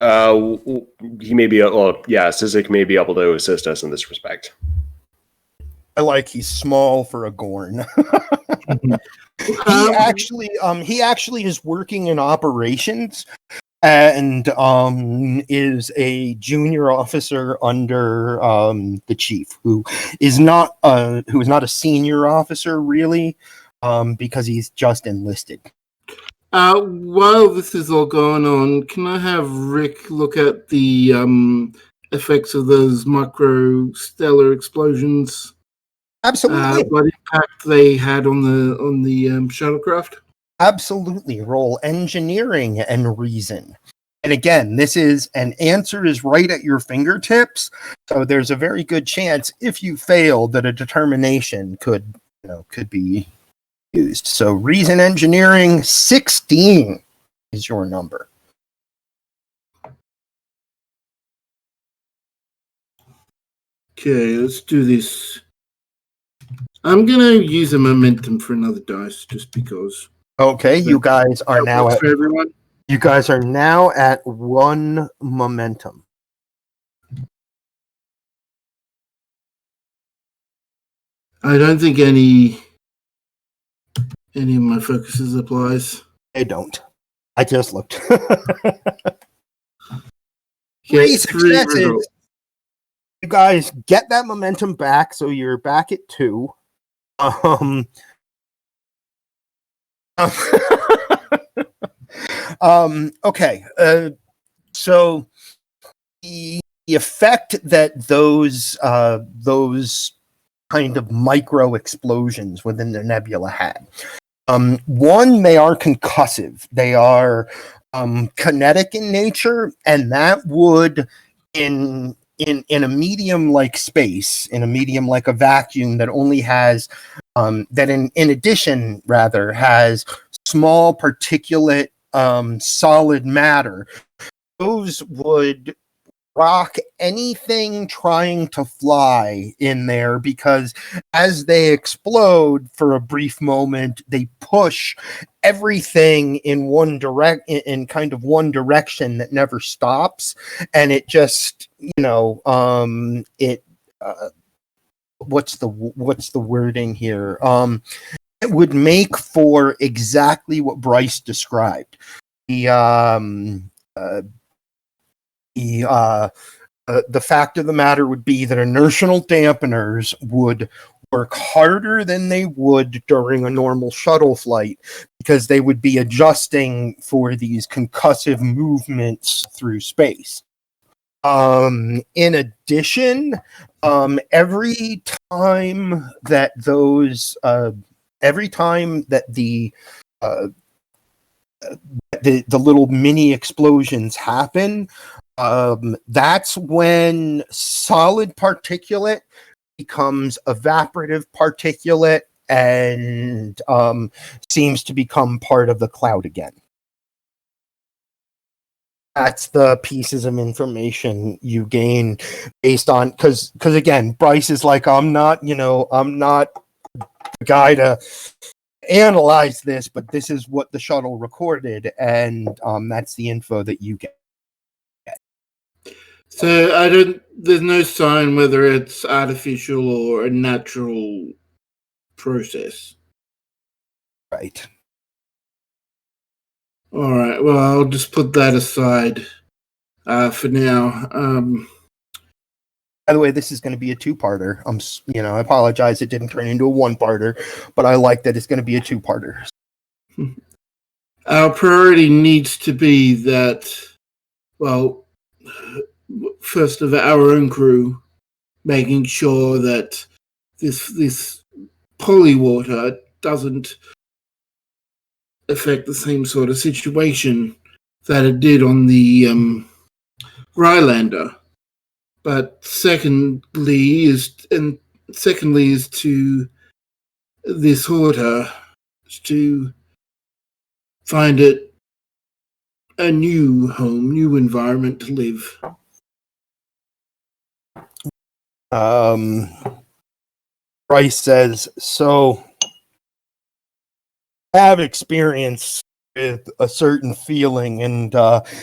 He may be. Sizik may be able to assist us in this respect. I like he's small for a Gorn. He actually is working in operations and is a junior officer under the chief, who is not a senior officer really, because he's just enlisted. While this is all going on, can I have Rick look at the effects of those microstellar explosions? Absolutely. What impact they had on the shuttlecraft? Absolutely. Roll engineering and reason. And again, this is an answer is right at your fingertips. So there's a very good chance if you fail that a determination could be used. So reason engineering 16 is your number. Okay, let's do this. I'm gonna use a momentum for another dice just because. Okay, you guys are now at for everyone. You guys are now at 1 momentum. I don't think any of my focuses applies. They don't. I just looked. Okay, 3 successes. You guys get that momentum back, so you're back at 2. Okay. So the effect that those kind of micro explosions within the nebula had. One, they are concussive. They are kinetic in nature, and that would in a medium like space, in a medium like a vacuum that only has that in addition rather has small particulate solid matter, those would rock anything trying to fly in there, because as they explode for a brief moment, they push everything in one in kind of one direction that never stops, and it just what's the wording here? It would make for exactly what Bryce described. The fact of the matter would be that inertial dampeners would work harder than they would during a normal shuttle flight, because they would be adjusting for these concussive movements through space. In addition, every time that the little mini explosions happen, that's when solid particulate becomes evaporative particulate and seems to become part of the cloud again. That's the pieces of information you gain based on, because again, Bryce is like, I'm not the guy to analyze this, but this is what the shuttle recorded, and that's the info that you get. So there's no sign whether it's artificial or a natural process. Right. All right. Well, I'll just put that aside for now. By the way, this is going to be a two-parter. I apologize it didn't turn into a one-parter, but I like that it's going to be a two-parter. Our priority needs to be that, well, first of our own crew, making sure that this polywater doesn't affect the same sort of situation that it did on the Rylander. But secondly is to this water to find it a new home, new environment to live. Bryce says, so I have experience with a certain feeling, and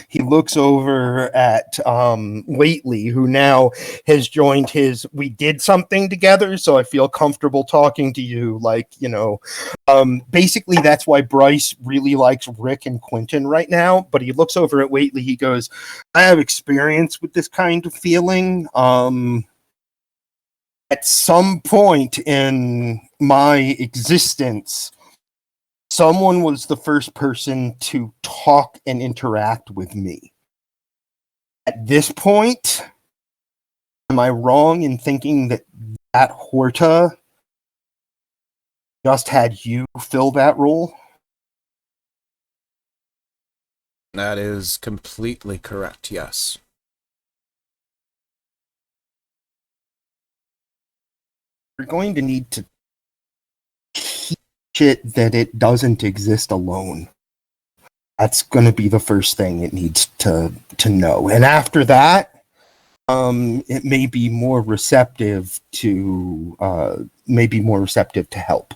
he looks over at Waitley, who now has joined his we did something together, so I feel comfortable talking to you, basically that's why Bryce really likes Rick and Quentin right now. But he looks over at Waitley, he goes, I have experience with this kind of feeling. At some point in my existence, someone was the first person to talk and interact with me. At this point, am I wrong in thinking that Horta just had you fill that role? That is completely correct, yes. You're going to need to teach it that it doesn't exist alone. That's going to be the first thing it needs to know. And after that, it may be more receptive to help.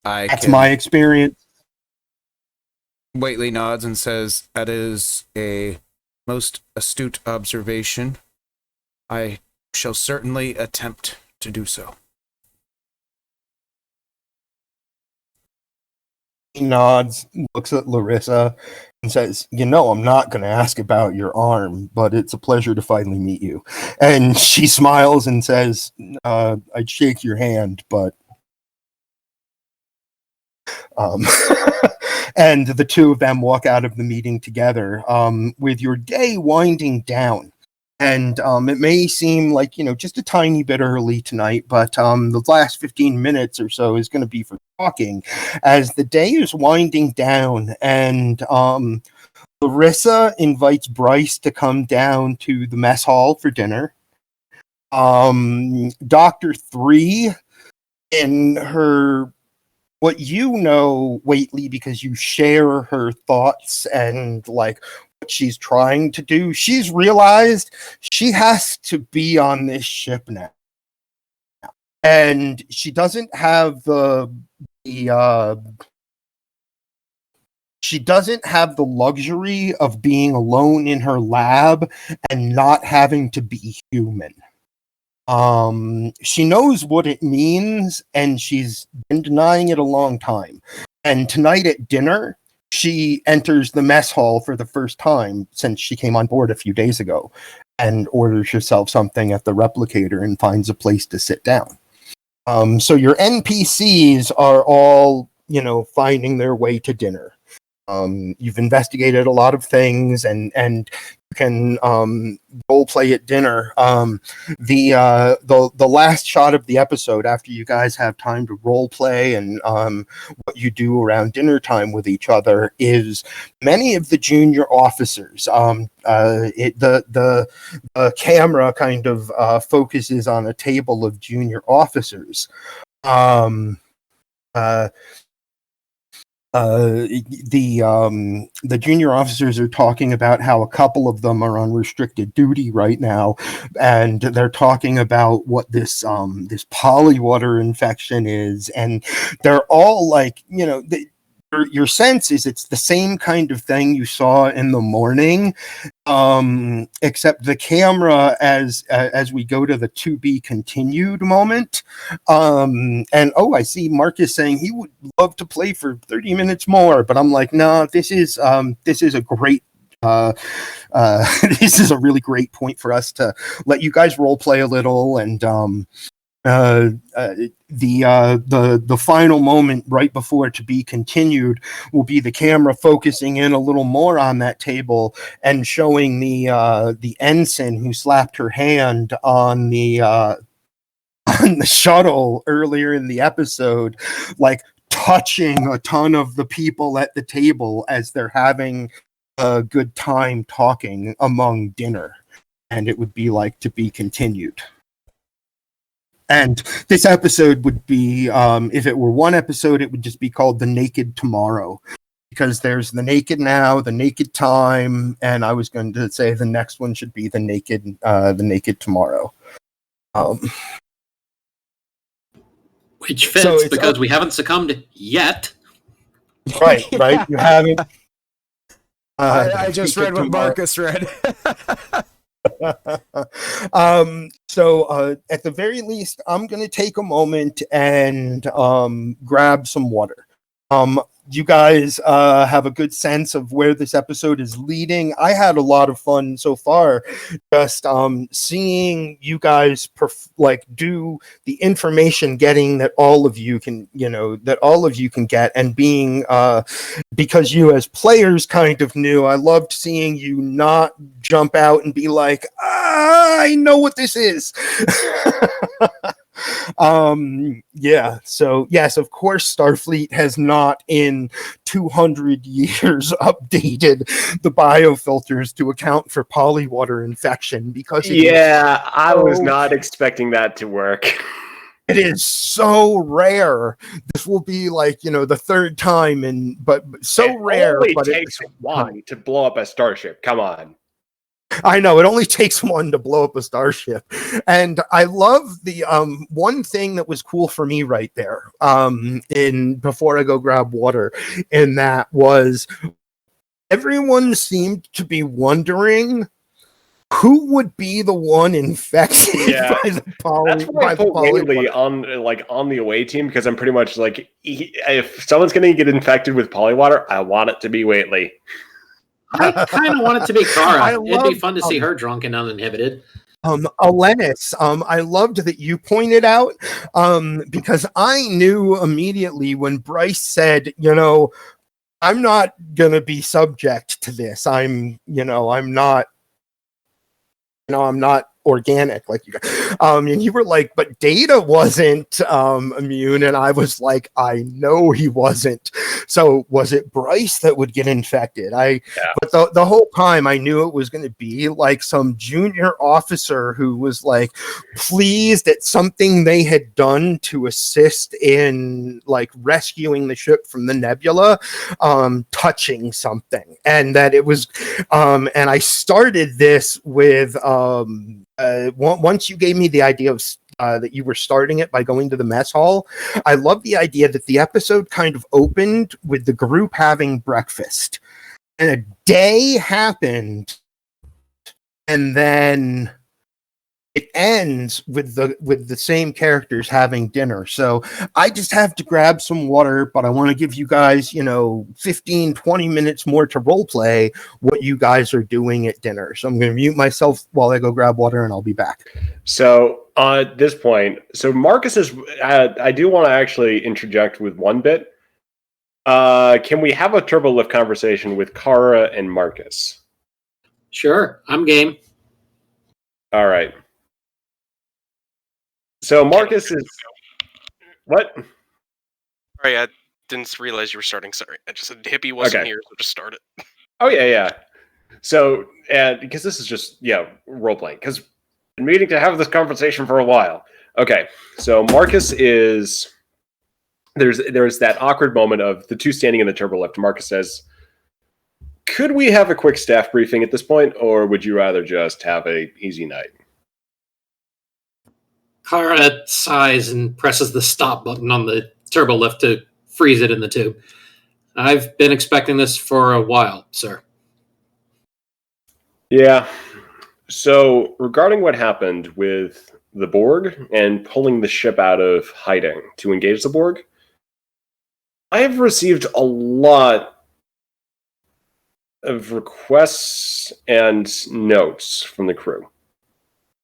That's my experience. Waitley nods and says, that is a most astute observation. I shall certainly attempt to do so. He nods, looks at Larissa, and says, I'm not going to ask about your arm, but it's a pleasure to finally meet you. And she smiles and says, I'd shake your hand, but... And the two of them walk out of the meeting together, with your day winding down. And it may seem like, just a tiny bit early tonight, but the last 15 minutes or so is going to be for talking as the day is winding down. And Larissa invites Bryce to come down to the mess hall for dinner. Dr. 3, in her... what Waitley, because you share her thoughts and what she's trying to do, she's realized she has to be on this ship now. And she doesn't have the luxury of being alone in her lab and not having to be human. She knows what it means, and she's been denying it a long time. And tonight at dinner, she enters the mess hall for the first time since she came on board a few days ago, and orders herself something at the replicator and finds a place to sit down. So your NPCs are all, finding their way to dinner. You've investigated a lot of things, and you can role play at dinner. The last shot of the episode, after you guys have time to role play and what you do around dinner time with each other, is many of the junior officers. The camera kind of focuses on a table of junior officers. The junior officers are talking about how a couple of them are on restricted duty right now, and they're talking about what this polywater infection is, and they're all they're your sense is it's the same kind of thing you saw in the morning, except the camera as we go to the to be continued moment. And I see Marcus saying he would love to play for 30 minutes more, but I'm like, no, this is a great. This is a really great point for us to let you guys role play a little, and the final moment right before to be continued will be the camera focusing in a little more on that table and showing the ensign who slapped her hand on the shuttle earlier in the episode, like touching a ton of the people at the table as they're having a good time talking among dinner, and it would be like to be continued. And this episode would be, if it were one episode, it would just be called The Naked Tomorrow, because there's The Naked Now, The Naked Time, and I was going to say the next one should be The Naked Tomorrow. Which fits because we haven't succumbed yet. Right. You haven't. I just read what Marcus read. So at the very least, I'm going to take a moment and grab some water. You guys have a good sense of where this episode is leading. I had a lot of fun so far, just seeing you guys do the information getting that all of you can get, and being because you as players kind of knew. I loved seeing you not jump out and be like, I know what this is. So yes, of course Starfleet has not in 200 years updated the biofilters to account for polywater infection, because I was not expecting that to work. It is so rare. This will be like, the third time, but so rare. But it takes one to blow up a starship. Come on. I know, it only takes one to blow up a starship. And I love the one thing that was cool for me right there, before I go grab water, and that was everyone seemed to be wondering who would be the one infected by the polywater on the away team, because I'm pretty much like, if someone's going to get infected with polywater, I want it to be Waitley. I kind of want it to be Kara. It'd be fun to see her drunk and uninhibited. Alenis, I loved that you pointed out, because I knew immediately when Bryce said, I'm not going to be subject to this. I'm not organic like you guys. And you were like, but Data wasn't immune, and I was like, I know he wasn't. So was it Bryce that would get infected? But the whole time I knew it was going to be like some junior officer who was like pleased at something they had done to assist in like rescuing the ship from the nebula, touching something, and that it was and I started this with once you gave me the idea of that you were starting it by going to the mess hall. I love the idea that the episode kind of opened with the group having breakfast, and a day happened, and then it ends with the same characters having dinner. So I just have to grab some water, but I want to give you guys, 15, 20 minutes more to role play what you guys are doing at dinner. So I'm going to mute myself while I go grab water, and I'll be back. So at this point, Marcus is, I do want to actually interject with one bit. Can we have a turbo lift conversation with Kara and Marcus? Sure, I'm game. All right. So Marcus is what? Sorry, I didn't realize you were starting. Sorry, I just said Hippie wasn't here, so just start it. Oh yeah. So because this is just role playing, because I've been meaning to have this conversation for a while. Okay, so Marcus is there's that awkward moment of the two standing in the turbo lift. Marcus says, "Could we have a quick staff briefing at this point, or would you rather just have a easy night?" Kara sighs and presses the stop button on the turbo lift to freeze it in the tube. I've been expecting this for a while, sir. Yeah. So, regarding what happened with the Borg and pulling the ship out of hiding to engage the Borg, I have received a lot of requests and notes from the crew.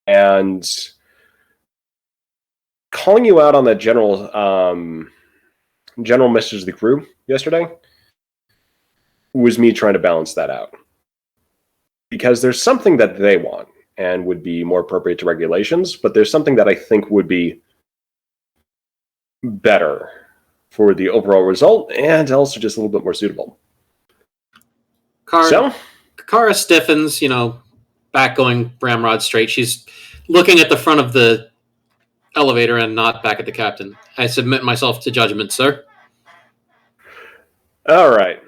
And calling you out on that general message to the crew yesterday was me trying to balance that out. Because there's something that they want and would be more appropriate to regulations, but there's something that I think would be better for the overall result and also just a little bit more suitable. Kara stiffens, back going ramrod straight. She's looking at the front of the elevator and not back at the captain. I submit myself to judgment, sir. All right.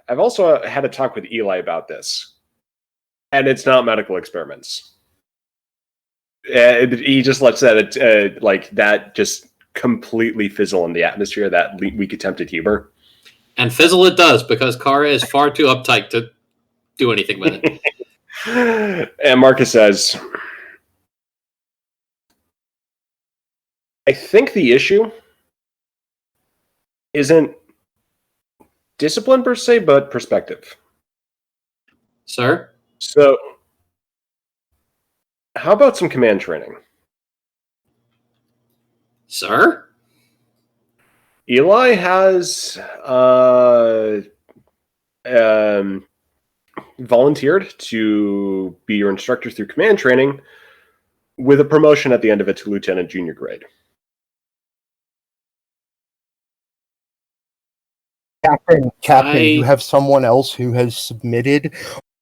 I've also had a talk with Eli about this. And it's not medical experiments. He just lets that that just completely fizzle in the atmosphere, that weak attempt at humor. And fizzle it does, because Kara is far too uptight to do anything with it. And Marcus says, I think the issue isn't discipline per se, but perspective. Sir? So, how about some command training? Sir? Eli has volunteered to be your instructor through command training with a promotion at the end of it to lieutenant junior grade. Captain, you have someone else who has submitted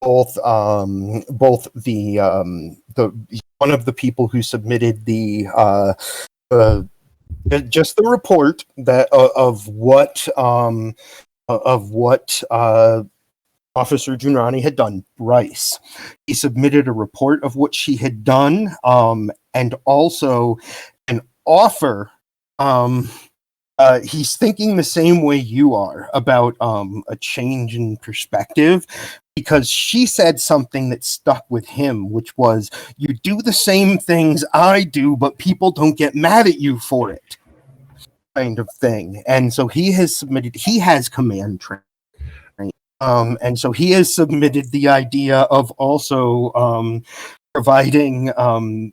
both the one of the people who submitted the just the report that of what Officer Junrani had done. Bryce, he submitted a report of what she had done, and also an offer. He's thinking the same way you are about a change in perspective, because she said something that stuck with him, which was, you do the same things I do, but people don't get mad at you for it, kind of thing. And so he has command training. And so he has submitted the idea of also providing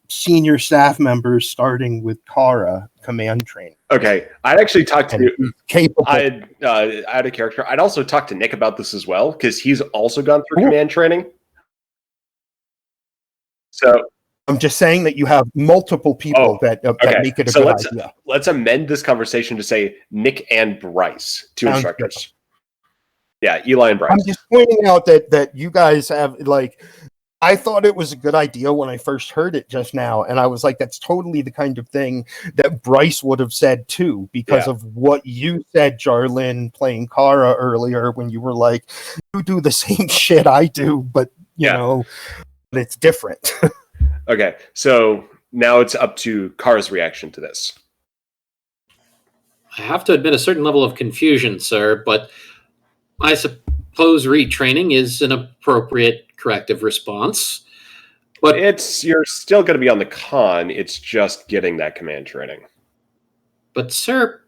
senior staff members, starting with Kara, command training. Okay, I'd actually talked to capable. I had a character. I'd also talked to Nick about this as well, because he's also gone through command training. So I'm just saying that you have multiple people that make it a good idea. Let's amend this conversation to say Nick and Bryce, two instructors. Good. Yeah, Eli and Bryce. I'm just pointing out that you guys have, I thought it was a good idea when I first heard it just now, and I was like, that's totally the kind of thing that Bryce would have said too, because of what you said, Jarlin, playing Kara earlier, when you were like, you do the same shit I do, but you know, but it's different. Okay, so now it's up to Kara's reaction to this. I have to admit a certain level of confusion, sir, but I suppose retraining is an appropriate corrective response. But you're still going to be on the con, it's just getting that command training. But sir,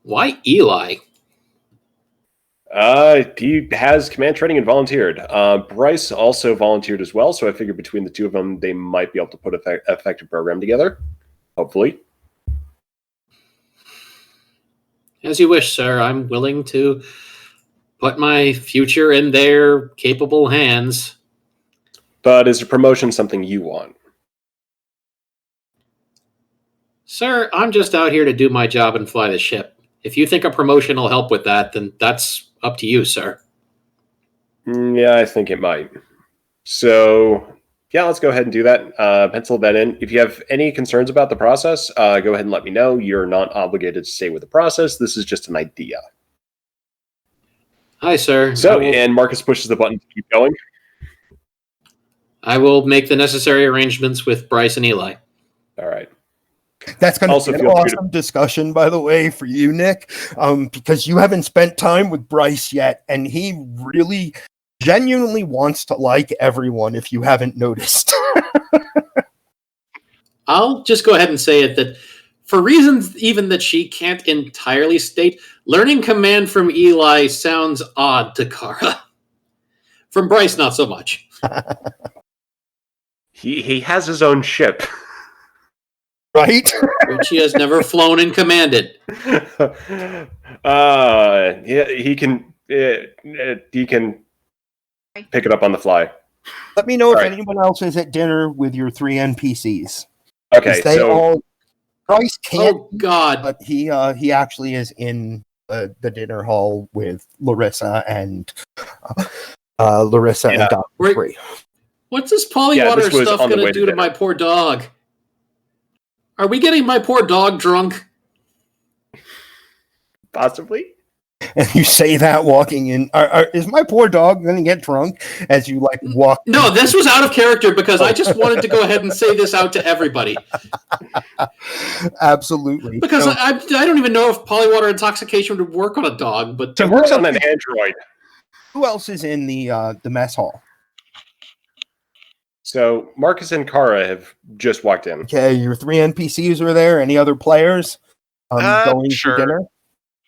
why Eli? He has command training and volunteered. Bryce also volunteered as well, so I figured between the two of them, they might be able to put an effective program together. Hopefully. As you wish, sir. I'm willing to put my future in their capable hands. But is a promotion something you want? Sir, I'm just out here to do my job and fly the ship. If you think a promotion will help with that, then that's up to you, sir. Yeah, I think it might. So, yeah, let's go ahead and do that. Pencil that in. If you have any concerns about the process, go ahead and let me know. You're not obligated to stay with the process. This is just an idea. Hi, sir. So, and Marcus pushes the button to keep going. I will make the necessary arrangements with Bryce and Eli. All right. That's going Also to be an feel free to- awesome discussion, by the way, for you, Nick, because you haven't spent time with Bryce yet, and he really genuinely wants to like everyone, if you haven't noticed. I'll just go ahead and say it that for reasons even that she can't entirely state, learning command from Eli sounds odd to Kara. From Bryce, not so much. He has his own ship. Right? Which he has never flown and commanded. Yeah, he can pick it up on the fly. Let me know if Right. anyone else is at dinner with your 3 NPCs. Okay, so Bryce can't, Oh, God. but he actually is in the dinner hall with Larissa and Yeah. Dr. Wait. Free. What's this polywater Yeah, this was stuff on the going way to to do to my poor dog? Are we getting my poor dog drunk? possibly. And you say that walking in. Is my poor dog going to get drunk as you walk? No, this was out of character because I just wanted to go ahead and say this out to everybody. Absolutely. Because So- I don't even know if polywater intoxication would work on a dog, but It works on an android. Who else is in the mess hall? So Marcus and Kara have just walked in. Okay, your 3 NPCs are there. Any other players going Sure. for dinner?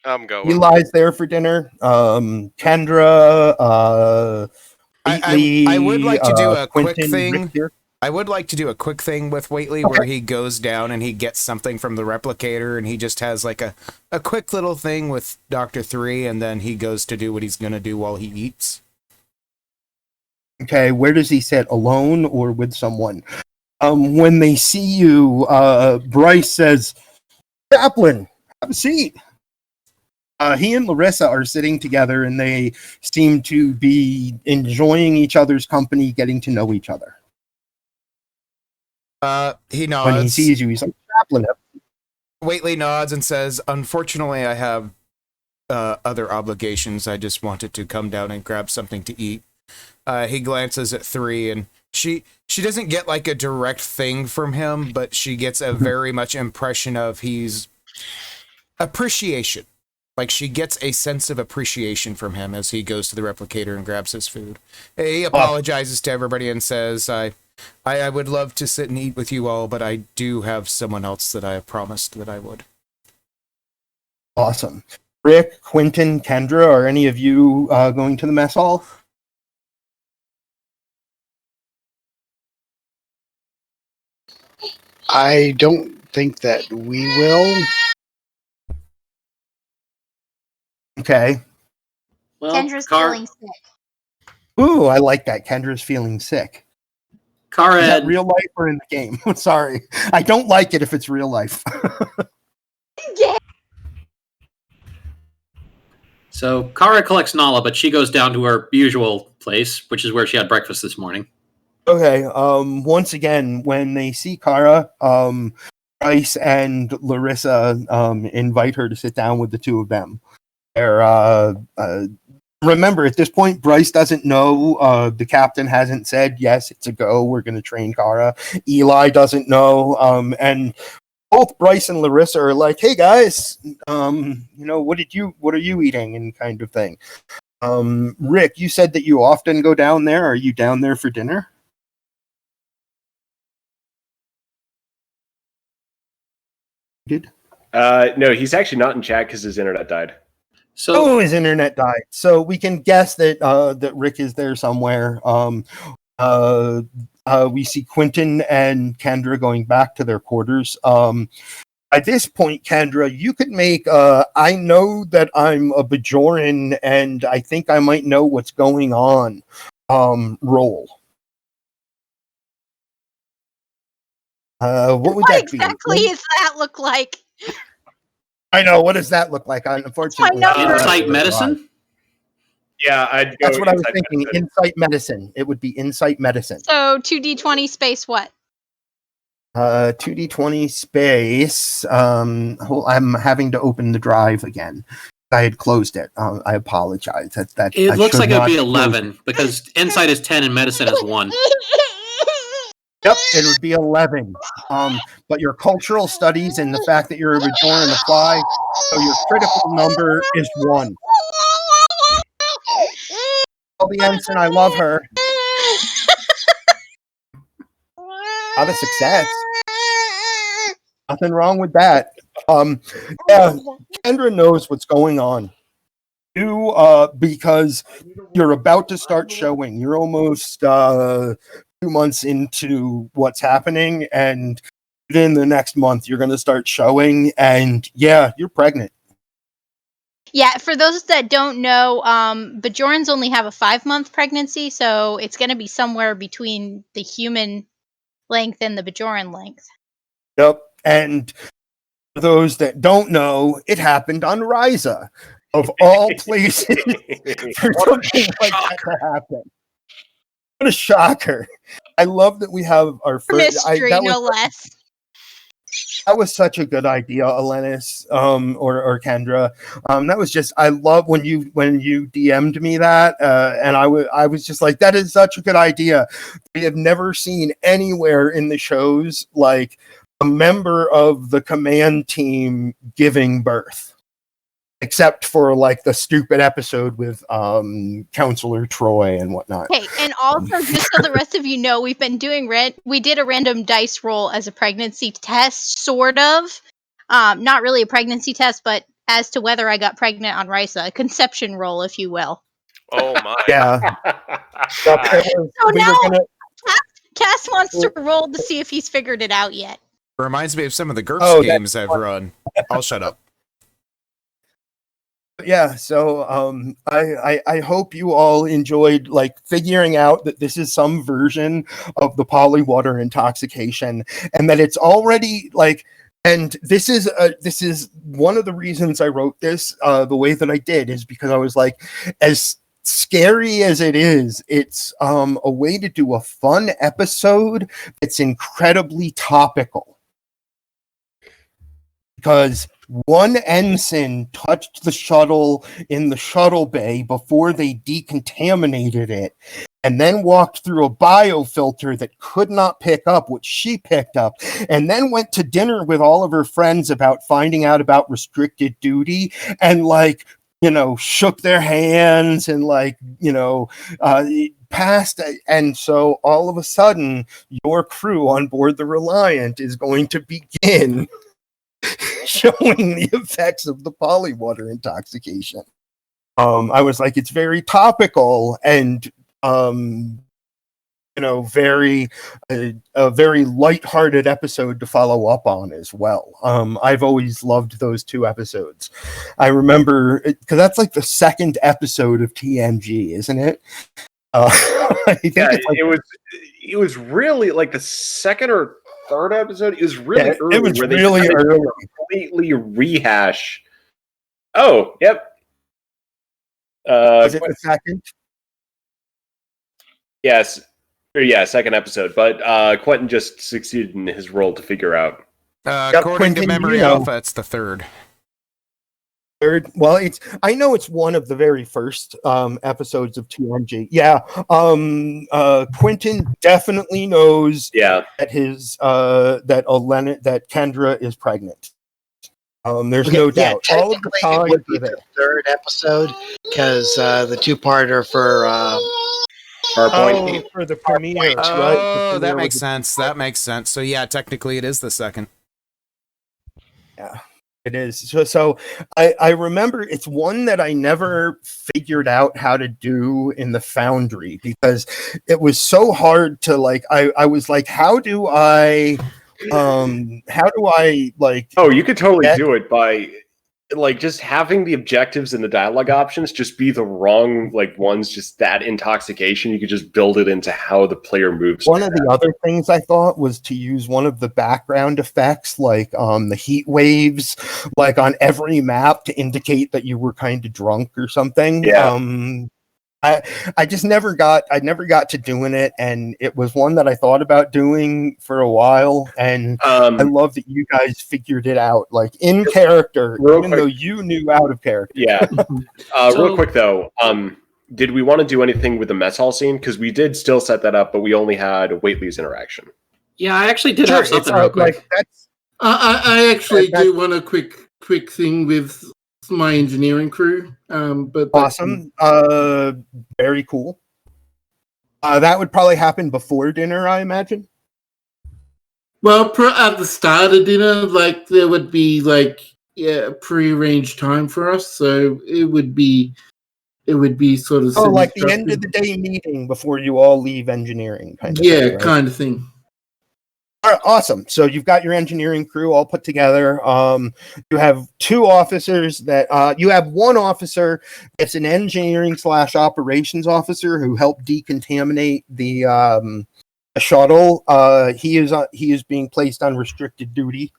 I'm going. Eli's there for dinner. Kendra, Wheatley, I would like to do a quick Quentin, thing. Ryk'tyr. I would like to do a quick thing with Waitley where he goes down and he gets something from the replicator and he just has like a quick little thing with Dr. 3 and then he goes to do what he's going to do while he eats. Okay, where does he sit? Alone or with someone? When they see you, Bryce says, Chaplain, have a seat. He and Larissa are sitting together and they seem to be enjoying each other's company, getting to know each other. He nods. When he sees you, he's like, Chaplain. Waitley nods and says, unfortunately, I have other obligations. I just wanted to come down and grab something to eat. He glances at 3 and she doesn't get like a direct thing from him, but she gets a very much impression of he's appreciation. Like she gets a sense of appreciation from him as he goes to the replicator and grabs his food. He apologizes to everybody and says, I would love to sit and eat with you all, but I do have someone else that I have promised that I would. Awesome. Rick, Quentin, Kendra, are any of you going to the mess hall? I don't think that we will. Okay. well, Kendra's feeling sick. Ooh, I like that. Kendra's feeling sick. Kara Is that had, real life or in the game? Sorry. I don't like it if it's real life. so Kara collects Nala, but she goes down to her usual place, which is where she had breakfast this morning. Okay. Once again, when they see Kara, Bryce and Larissa invite her to sit down with the two of them. They're remember, at this point, Bryce doesn't know. The captain hasn't said, yes, it's a go. We're going to train Kara. Eli doesn't know. And both Bryce and Larissa are like, hey, guys, what are you eating? And kind of thing. Rick, you said that you often go down there. Are you down there for dinner? Did? No, he's actually not in chat because his internet died. So his internet died. So we can guess that that Rick is there somewhere. We see Quentin and Kendra going back to their quarters. At this point, Kendra, you could make I know that I'm a Bajoran and I think I might know what's going on. Roll. What would What that exactly be? does that look like? I know. What does that look like? Unfortunately, That's my number. insight medicine? Yeah, I'd go. That's what I was inside thinking. medicine. Insight medicine. It would be insight medicine. So 2d20 space what? 2d20 space. I'm having to open the drive again. I had closed it. I apologize. That It I looks should like it'd not be close 11 because insight is 10 and medicine is 1. Yep, it would be 11. But your cultural studies and the fact that you're a Bajoran apply, so your critical number is 1. Tell the ensign I love her. Not a success. Nothing wrong with that. Yeah, Kendra knows what's going on. Because you're about to start showing. You're almost 2 months into what's happening, and within the next month, you're going to start showing, and yeah, you're pregnant. Yeah, for those that don't know, Bajorans only have a 5-month pregnancy, so it's going to be somewhere between the human length and the Bajoran length. Yep, and for those that don't know, it happened on Ryza, of all places, for something like that to happen. What a shocker. I love that we have our first... Mystery, no less. That was such a good idea, Elenis, or Kendra. That was just, I love when you DM'd me that, and I was just like, that is such a good idea. We have never seen anywhere in the shows like a member of the command team giving birth, except for like the stupid episode with Counsellor Troy and whatnot. Okay, and also just so the rest of you know, we've been doing we did a random dice roll as a pregnancy test, sort of. Not really a pregnancy test, but as to whether I got pregnant on Ryza, a conception roll, if you will. Oh my. Yeah. So now Cass wants to roll to see if he's figured it out yet. Reminds me of some of the GURPS games I've run. I'll shut up. Yeah, so I hope you all enjoyed like figuring out that this is some version of the polywater intoxication, and that it's already like, and this is one of the reasons I wrote this the way that I did, is because I was like, as scary as it is, it's a way to do a fun episode that's incredibly topical. Because one ensign touched the shuttle in the shuttle bay before they decontaminated it, and then walked through a biofilter that could not pick up what she picked up, and then went to dinner with all of her friends about finding out about restricted duty, and like, you know, shook their hands and like, you know, passed. And so all of a sudden, your crew on board the Reliant is going to begin showing the effects of the polywater intoxication. I was like, it's very topical and you know, a very lighthearted episode to follow up on as well. I've always loved those 2 episodes. I remember because that's like the 2nd episode of TNG, isn't it? I think it was really like the 2nd or 3rd episode. It was really early. It was where really they early. Completely rehash. Oh, yep. Was it the 2nd? Yes. Yeah, 2nd episode. But Quentin just succeeded in his role to figure out. According to Memory Alpha, it's the 3rd. Well, I know it's one of the very first episodes of TNG. Yeah, Quentin definitely knows. Yeah. That that Kendra is pregnant. There's no doubt. All of the time, it would be the 3rd episode because the 2-parter for for the premiere. Oh, right? that makes sense. That makes sense. So yeah, technically it is the 2nd. Yeah. It is. So I remember it's one that I never figured out how to do in the Foundry because it was so hard to like, I was like, how do I like... Oh, you could totally do it by like just having the objectives and the dialogue options just be the wrong like ones, just that intoxication. You could just build it into how the player moves. One of the other things I thought was to use one of the background effects, like the heat waves, like on every map to indicate that you were kind of drunk or something. Yeah. I just never got to doing it, and it was one that I thought about doing for a while, and I love that you guys figured it out, like in character, even though you knew out of character. Yeah. Real quick though, did we want to do anything with the mess hall scene? Because we did still set that up, but we only had a Waitley's interaction. Yeah, I actually did have something real quick. Like, that's I actually do want a quick thing with my engineering crew. But awesome. Very cool. That would probably happen before dinner, I imagine. Well, at the start of dinner, like there would be pre-arranged time for us, so it would be sort of like the end of the day meeting before you all leave engineering, kind of thing, right? kind of thing. All right, awesome. So you've got your engineering crew all put together. You have two officers that you have one officer that's an engineering/operations officer who helped decontaminate the shuttle. He is being placed on restricted duty.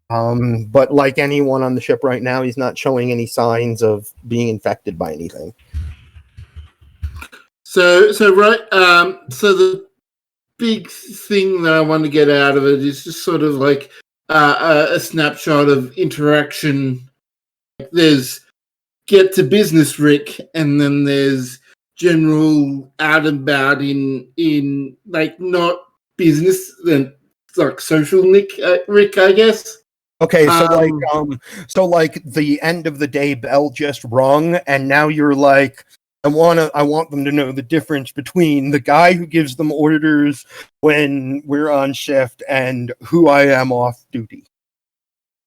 But like anyone on the ship right now, he's not showing any signs of being infected by anything. So the big thing that I want to get out of it is just sort of like a snapshot of interaction. There's get to business, Rick, and then there's general out and about in like not business, then like social Rick, I guess. Okay, so like the end of the day bell just rung, and now you're like, I want them to know the difference between the guy who gives them orders when we're on shift and who I am off duty.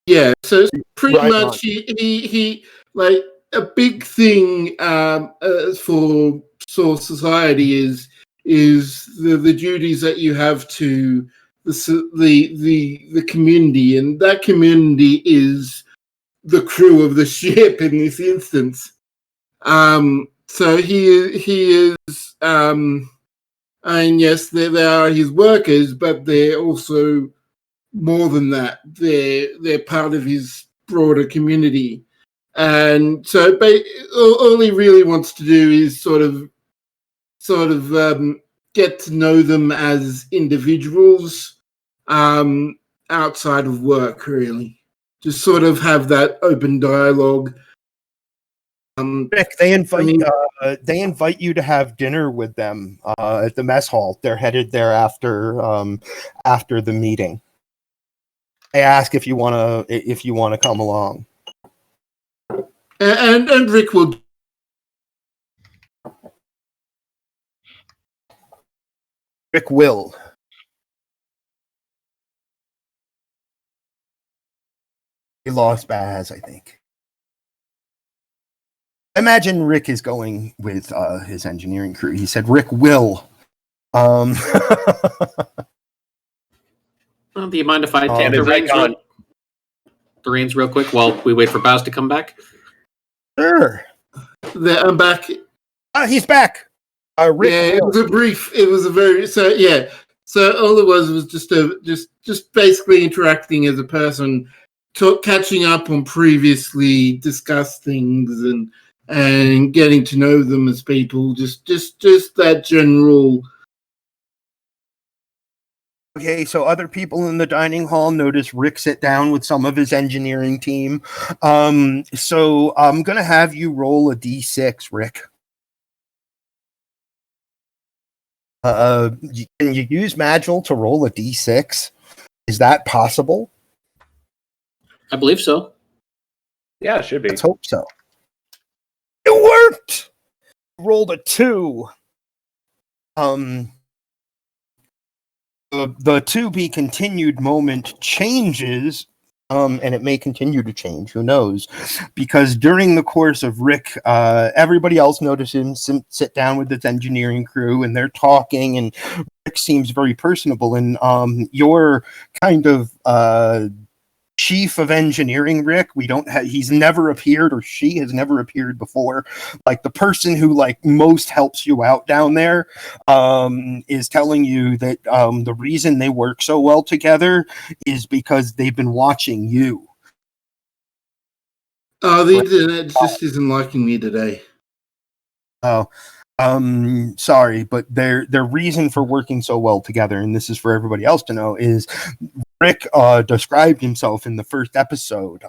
Yeah, so pretty much he like a big thing for society is the duties that you have to the community, and that community is the crew of the ship in this instance. So he is, and yes, they are his workers, but they're also more than that. They're part of his broader community, and so all he really wants to do is sort of get to know them as individuals, outside of work, really. Just sort of have that open dialogue. Rick, they invite you to have dinner with them at the mess hall. They're headed there after the meeting. They ask if you wanna come along. And Rick will. Rick will. He lost Baz, I think. Imagine Rick is going with his engineering crew. He said Rick will. Well, do you mind if I take the reins real quick while we wait for Baz to come back? Sure. I'm back. He's back. Rick it was a brief. It was a very so all it was just basically interacting as a person, catching up on previously discussed things and getting to know them as people. Just that general. Okay, so other people in the dining hall notice Rick sit down with some of his engineering team. So I'm gonna have you roll a d6, Rick. Can you use Magil to roll a d6? Is that possible? I believe so. Yeah, it should be. Let's hope so. It worked! Rolled a 2. The to be continued moment changes, and it may continue to change, who knows, because during the course of Rick, everybody else notices him sit down with his engineering crew, and they're talking, and Rick seems very personable, and you're kind of chief of engineering, Rick. He's never appeared, or she has never appeared before. Like the person who like most helps you out down there is telling you that the reason they work so well together is because they've been watching you. Oh, the internet just isn't liking me today. Oh, sorry, but their reason for working so well together, and this is for everybody else to know, is Rick described himself in the first episode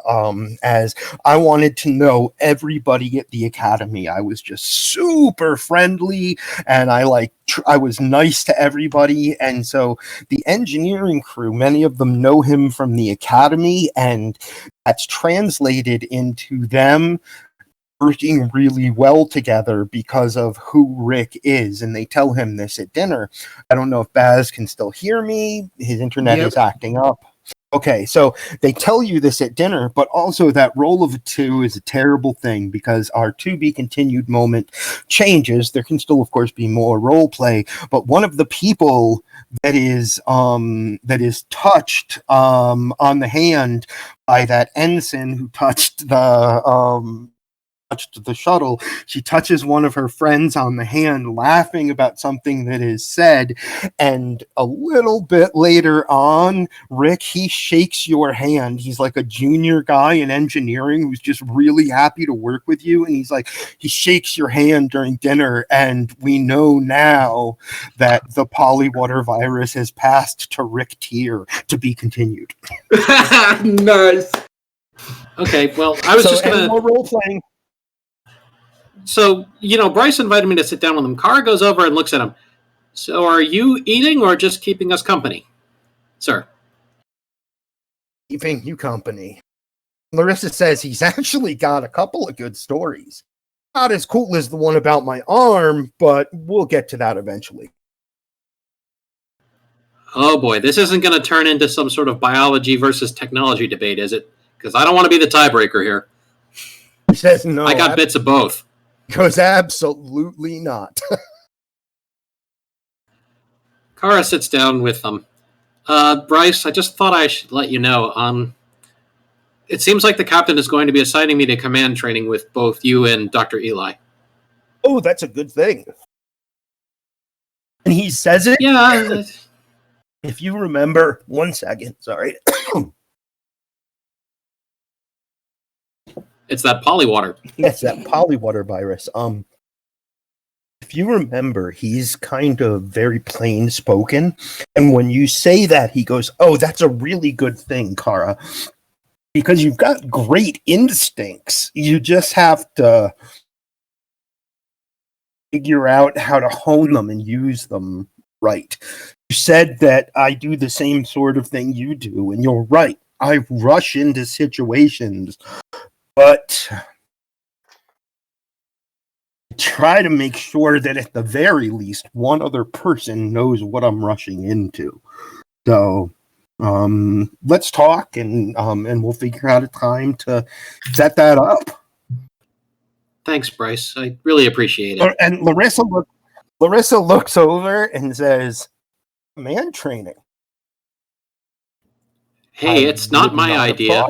as, I wanted to know everybody at the academy. I was just super friendly, and I was nice to everybody. And so the engineering crew, many of them know him from the academy, and that's translated into them working really well together because of who Rick is, and they tell him this at dinner. I don't know if Baz can still hear me. His internet is acting up. Okay, so they tell you this at dinner, but also that roll of a 2 is a terrible thing because our to be continued moment changes. There can still, of course, be more role play, but one of the people that is touched on the hand by that ensign who touched the shuttle, she touches one of her friends on the hand, laughing about something that is said, and a little bit later on, Rick, he shakes your hand. He's like a junior guy in engineering who's just really happy to work with you, and he shakes your hand during dinner, and we know now that the polywater virus has passed to Ryk'tyr, to be continued. Nice. Okay, well, I was just gonna more role playing. So, Bryce invited me to sit down with him. Kara goes over and looks at him. So, are you eating or just keeping us company, sir? Keeping you company. Larissa says he's actually got a couple of good stories. Not as cool as the one about my arm, but we'll get to that eventually. Oh boy, this isn't going to turn into some sort of biology versus technology debate, is it? Because I don't want to be the tiebreaker here. He says no. I got bits of both. Goes absolutely not. Kara sits down with them. Bryce, I just thought I should let you know. It seems like the captain is going to be assigning me to command training with both you and Dr. Eli. Oh, that's a good thing. And he says it? Yeah. If you remember, 1 second, sorry. It's that polywater. Yes, that polywater virus. If you remember, he's kind of very plain spoken. And when you say that, he goes, oh, that's a really good thing, Kara. Because you've got great instincts. You just have to figure out how to hone them and use them right. You said that I do the same sort of thing you do, and you're right. I rush into situations, but try to make sure that at the very least one other person knows what I'm rushing into. So let's talk, and we'll figure out a time to set that up. Thanks, Bryce. I really appreciate it. And Larissa looks over and says, "Man training." Hey, it's not my idea.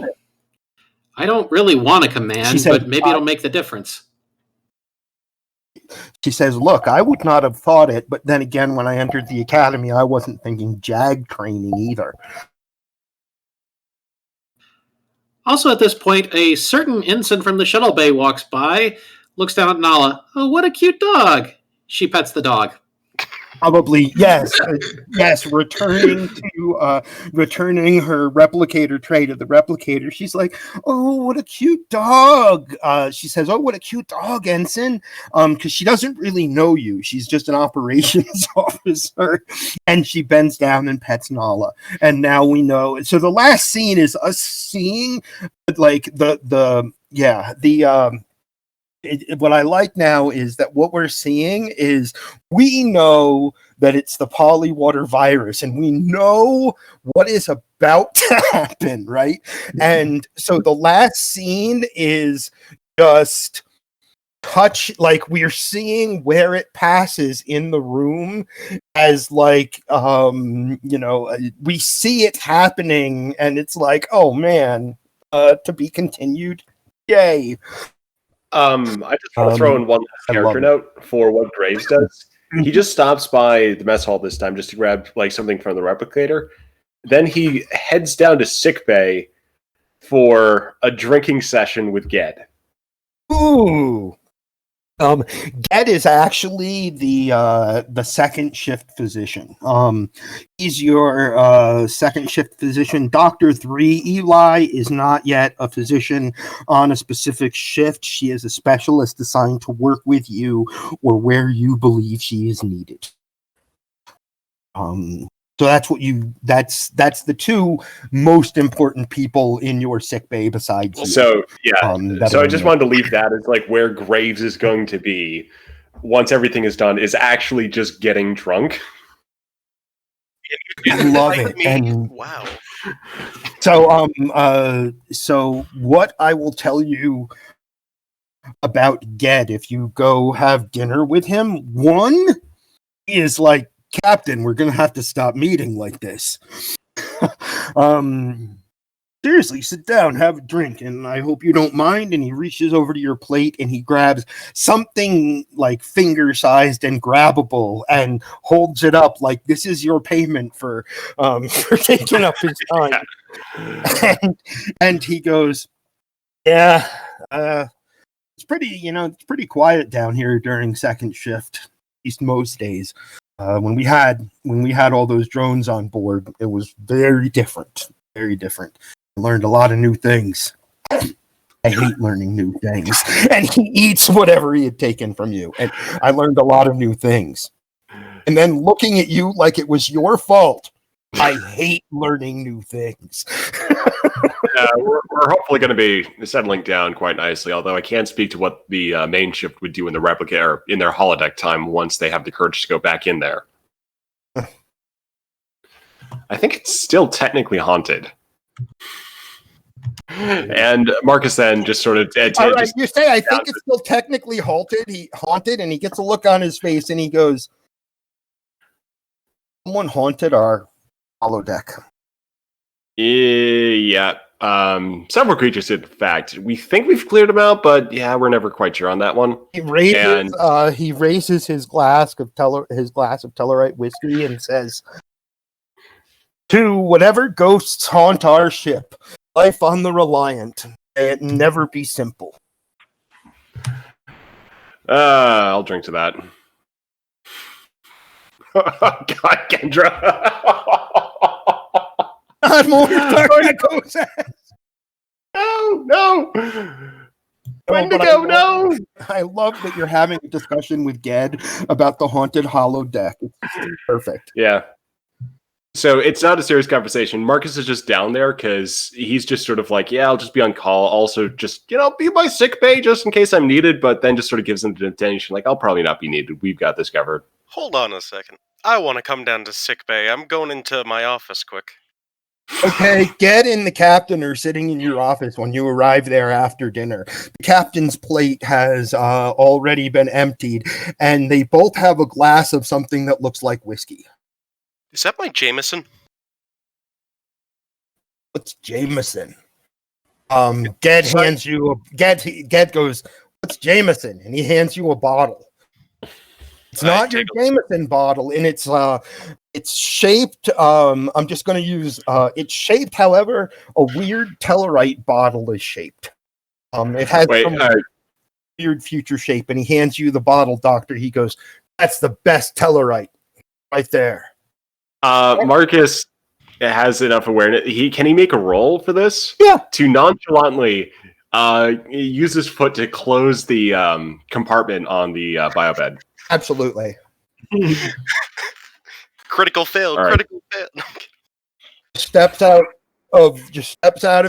I don't really want a command, but maybe it'll make the difference. She says, look, I would not have thought it, but then again, when I entered the academy, I wasn't thinking JAG training either. Also at this point, a certain ensign from the shuttle bay walks by, looks down at Nala. Oh, what a cute dog. She pets the dog. Probably, yes. Yes, returning her replicator tray to the replicator. She's like, oh, what a cute dog. She says, oh, what a cute dog, Ensign. Because she doesn't really know you. She's just an operations officer. And she bends down and pets Nala. And now we know. So the last scene is us seeing, like, what I like now is that what we're seeing is we know that it's the polywater virus and we know what is about to happen, right? And so the last scene is just like we're seeing where it passes in the room as like, we see it happening and it's like, oh man, to be continued. Yay. I just want to throw in one character note for what Graves does. He just stops by the mess hall this time just to grab like something from the replicator. Then he heads down to sickbay for a drinking session with Ged. Ooh. Ged is actually the second shift physician. He's your second shift physician. Dr. 3, Eli, is not yet a physician on a specific shift. She is a specialist assigned to work with you or where you believe she is needed. So that's the two most important people in your sick bay besides you. So so I just wanted to leave that as like where Graves is going to be once everything is done is actually just getting drunk. I love it. And wow. So what I will tell you about Ged if you go have dinner with him, one is like, Captain, we're gonna have to stop meeting like this. Seriously, sit down, have a drink, and I hope you don't mind. And he reaches over to your plate and he grabs something like finger-sized and grabbable and holds it up like this is your payment for taking up his time. and he goes, "Yeah, it's pretty quiet down here during second shift, at least most days. When we had all those drones on board, it was very different. Very different. I learned a lot of new things. I hate learning new things." And he eats whatever he had taken from you. And I learned a lot of new things. And then looking at you like it was your fault. I hate learning new things. We're hopefully going to be settling down quite nicely, although I can't speak to what the main shift would do in the replica or in their holodeck time once they have the courage to go back in there. I think it's still technically haunted. And Marcus then just sort of... All right, you say, I think it's still technically haunted, and he gets a look on his face, and he goes, "Someone haunted our holodeck." Yeah. Several creatures, in fact. We think we've cleared them out, but yeah, we're never quite sure on that one. He raises his glass of Tellarite whiskey and says, "To whatever ghosts haunt our ship, life on the Reliant, may it never be simple." I'll drink to that. God, Kendra. Not more Dark Echoes. No. Wendigo, no. I love that you're having a discussion with Ged about the haunted holodeck. It's perfect. Yeah. So it's not a serious conversation. Marcus is just down there because he's just sort of like, yeah, I'll just be on call. Also, just, be my sick bay just in case I'm needed, but then just sort of gives them the intention, like, I'll probably not be needed. We've got this covered. Hold on a second. I want to come down to sick bay. I'm going into my office quick. Okay, Ged and the captain are sitting in your office when you arrive there after dinner. The captain's plate has already been emptied, and they both have a glass of something that looks like whiskey. Is that my Jameson? What's Jameson? Ged hands you Ged goes, "What's Jameson?" And he hands you a bottle. It's not your Jameson bottle, and it's shaped. I'm just going to use. It's shaped, however, a weird Tellarite bottle is shaped. It has some weird future shape, and he hands you the bottle, Doctor. He goes, "That's the best Tellarite, right there." Marcus has enough awareness. Can he make a roll for this? Yeah. To nonchalantly use his foot to close the compartment on the biobed. Absolutely. Critical fail. All right. Critical fail. Steps out of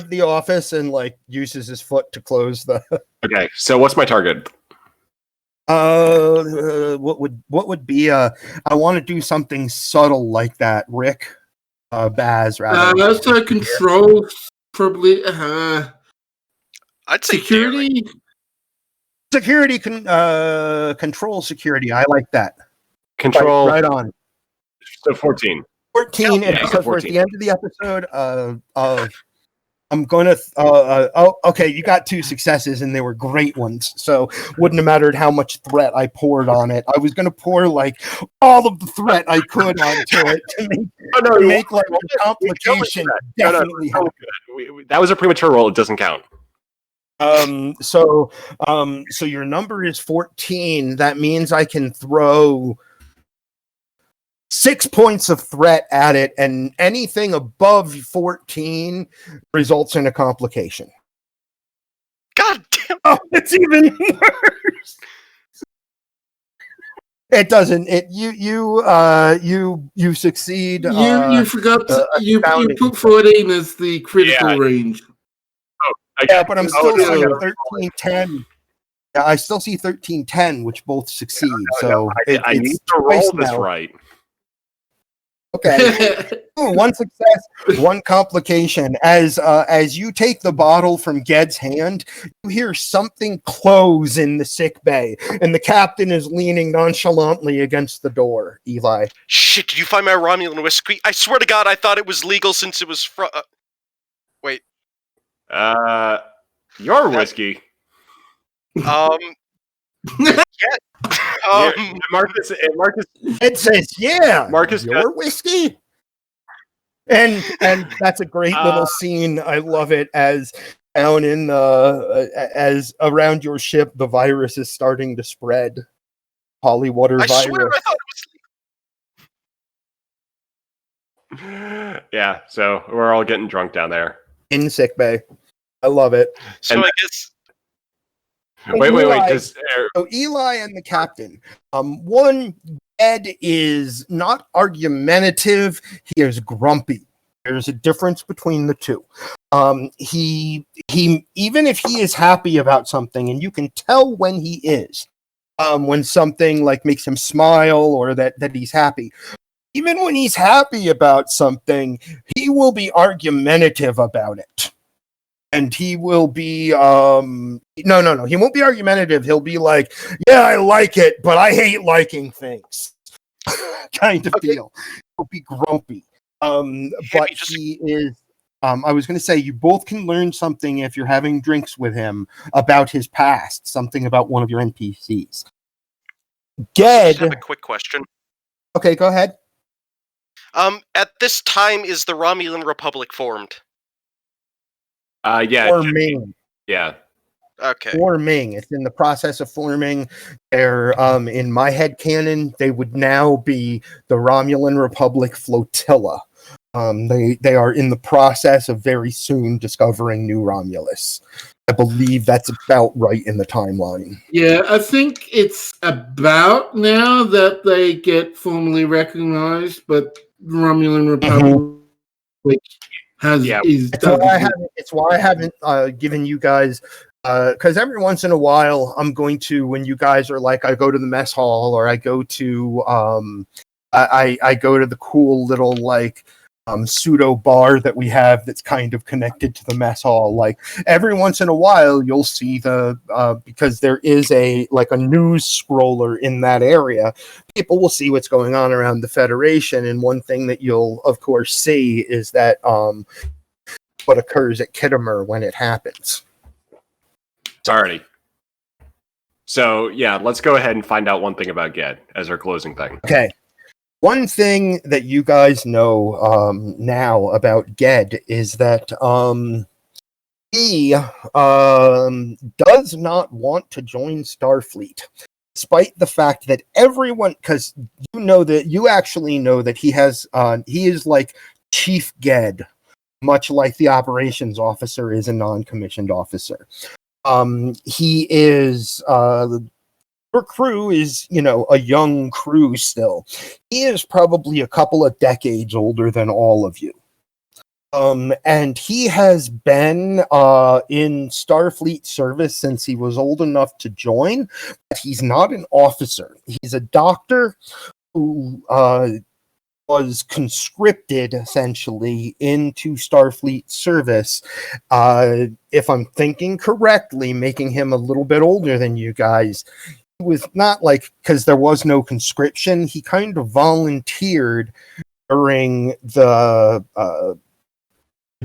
the office and uses his foot to close the. Okay, so what's my target? What would be I want to do something subtle like that, Rick. Baz, rather. That's control, probably. I'd say security. Security control security. I like that. Control. Right on. So 14. 14, and because we're at the end of the episode, I'm gonna. Okay, you got 2 successes, and they were great ones. So wouldn't have mattered how much threat I poured on it. I was gonna pour all of the threat I could onto it to make the complication definitely. That was a premature roll. It doesn't count. So your number is 14. That means I can throw 6 points of threat at it, and anything above 14 results in a complication. God damn. Oh, it's even worse. It doesn't. You succeed. You forgot you astounding. put 14 as the critical range. Yeah, but I'm still seeing 13-10. Yeah, I still see 13-10, which both succeed. So I need to roll this right. Okay. One success, one complication. As you take the bottle from Ged's hand, you hear something close in the sick bay, and the captain is leaning nonchalantly against the door. Eli. Shit, did you find my Romulan whiskey? I swear to God, I thought it was legal since it was wait. Your whiskey. Marcus. It says, "Yeah, Marcus, your whiskey." And that's a great little scene. I love it as down in as around your ship, the virus is starting to spread. Polywater virus. I swear I thought it was. Yeah, so we're all getting drunk down there in sick bay. I love it. So I guess. Wait. So Eli and the captain. One, Ed is not argumentative. He is grumpy. There's a difference between the two. He even if he is happy about something, and you can tell when he is, when something like makes him smile or that he's happy. Even when he's happy about something, he will be argumentative about it. And he will be, no, he won't be argumentative. He'll be like, yeah, I like it, but I hate liking things. Kind of deal. He'll be grumpy. But he is, I was going to say, you both can learn something if you're having drinks with him about his past, something about one of your NPCs. Ged. I have a quick question. Okay, go ahead. At this time, is the Romulan Republic formed? Yeah. Forming. Yeah. Okay. Forming. It's in the process of forming. They're in my headcanon, they would now be the Romulan Republic flotilla. They are in the process of very soon discovering New Romulus. I believe that's about right in the timeline. Yeah, I think it's about now that they get formally recognized, but Romulan Republic has it's why I haven't given you guys because every once in a while I'm going to, when you guys are like, I go to the mess hall or I go to I go to the cool little like pseudo bar that we have that's kind of connected to the mess hall. Like every once in a while you'll see the because there is a news scroller in that area, people will see what's going on around the Federation, and one thing that you'll of course see is that what occurs at Kittimer when it happens. Sorry. So yeah, let's go ahead and find out one thing about Ged as our closing thing. Okay. One thing that you guys know now about Ged is that he does not want to join Starfleet, despite the fact that everyone, because you actually know that he is like Chief Ged, much like the operations officer is a non-commissioned officer. He is your crew is, a young crew still. He is probably a couple of decades older than all of you. And he has been in Starfleet service since he was old enough to join, but he's not an officer. He's a doctor who was conscripted, essentially, into Starfleet service. If I'm thinking correctly, making him a little bit older than you guys. Was not because there was no conscription, he kind of volunteered during the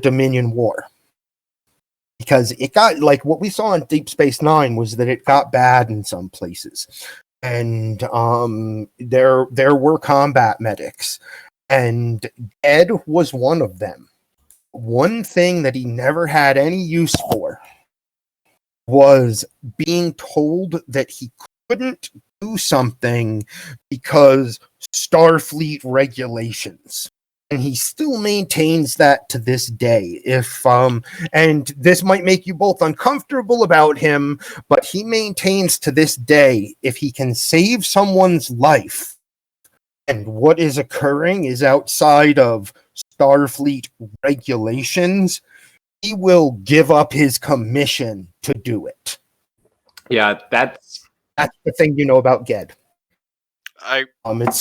Dominion War, because it got what we saw in Deep Space Nine was that it got bad in some places, and there were combat medics, and Ed was one of them. One thing that he never had any use for was being told that he couldn't do something because Starfleet regulations. And he still maintains that to this day. And this might make you both uncomfortable about him, but he maintains to this day, if he can save someone's life, and what is occurring is outside of Starfleet regulations, he will give up his commission to do it. Yeah, that's the thing you know about Ged. That's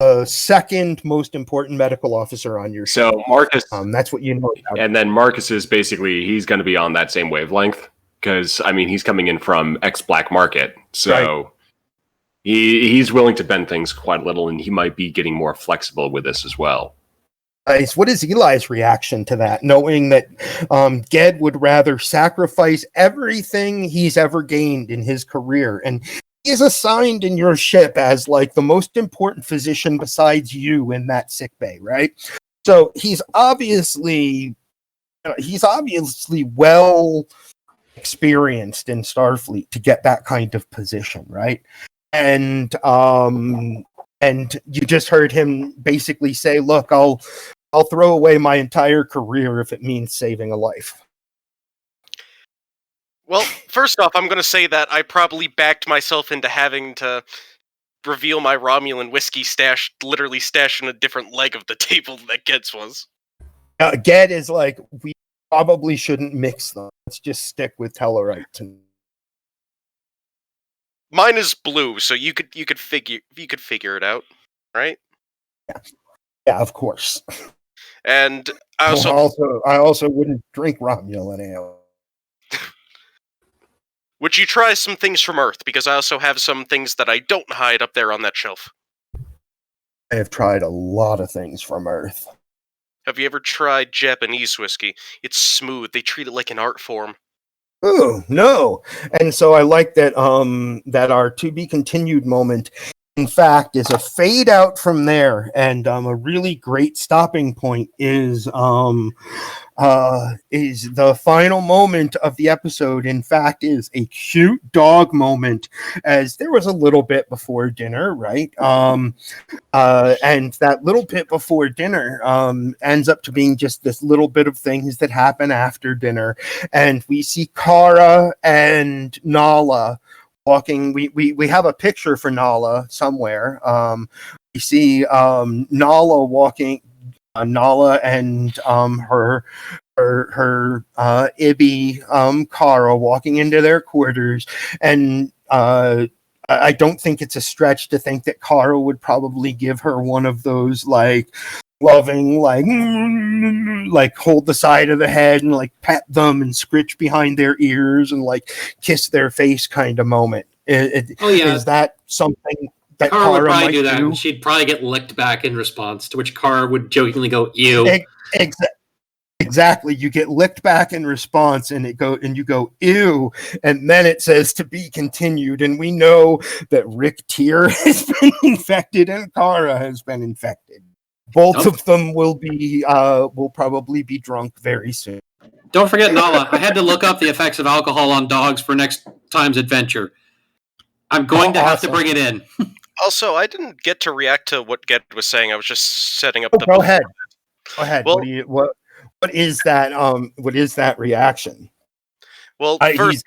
the second most important medical officer on your so show. Marcus. That's what you know about. And then Marcus is basically, he's going to be on that same wavelength because I mean he's coming in from ex-black market, so Right. he's willing to bend things quite a little, and he might be getting more flexible with this as well. What is Eli's reaction to that, knowing that Ged would rather sacrifice everything he's ever gained in his career, and he's assigned in your ship as like the most important physician besides you in that sickbay, right? So he's obviously well experienced in Starfleet to get that kind of position, right? And you just heard him basically say, "Look, I'll throw away my entire career if it means saving a life." Well, first off, I'm going to say that I probably backed myself into having to reveal my Romulan whiskey stash, literally stashed in a different leg of the table that Ged's was. Ged is like, we probably shouldn't mix them. Let's just stick with Tellarites. Mine is blue, so you could figure it out, right? Yeah, of course. And I also wouldn't drink Romulan ale. Would you try some things from Earth? Because I also have some things that I don't hide up there on that shelf. I have tried a lot of things from Earth. Have you ever tried Japanese whiskey? It's smooth. They treat it like an art form. Oh, no. And so I like that that our to be continued moment, in fact, is a fade out from there. And a really great stopping point is the final moment of the episode. In fact, is a cute dog moment, as there was a little bit before dinner, right? And that little bit before dinner ends up to being just this little bit of things that happen after dinner, and we see Kara and Nala walking. We have a picture for Nala somewhere. We see Nala walking. Nala and her Ibby Kara walking into their quarters, and I don't think it's a stretch to think that Kara would probably give her one of those like loving, like hold the side of the head and like pat them and scritch behind their ears and like kiss their face kind of moment. Is that something that Kara would probably might do that, and she'd probably get licked back in response, to which Kara would jokingly go, "Ew." Exactly. You get licked back in response, and you go, "Ew," and then it says to be continued, and we know that Ryk'tyr has been infected and Kara has been infected. Both of them will probably be drunk very soon. Don't forget Nala. I had to look up the effects of alcohol on dogs for next time's adventure. I'm going to have to bring it in. Also, I didn't get to react to what Ged was saying. I was just setting up the. Go ahead. Well, what is that? What is that reaction? Well, first,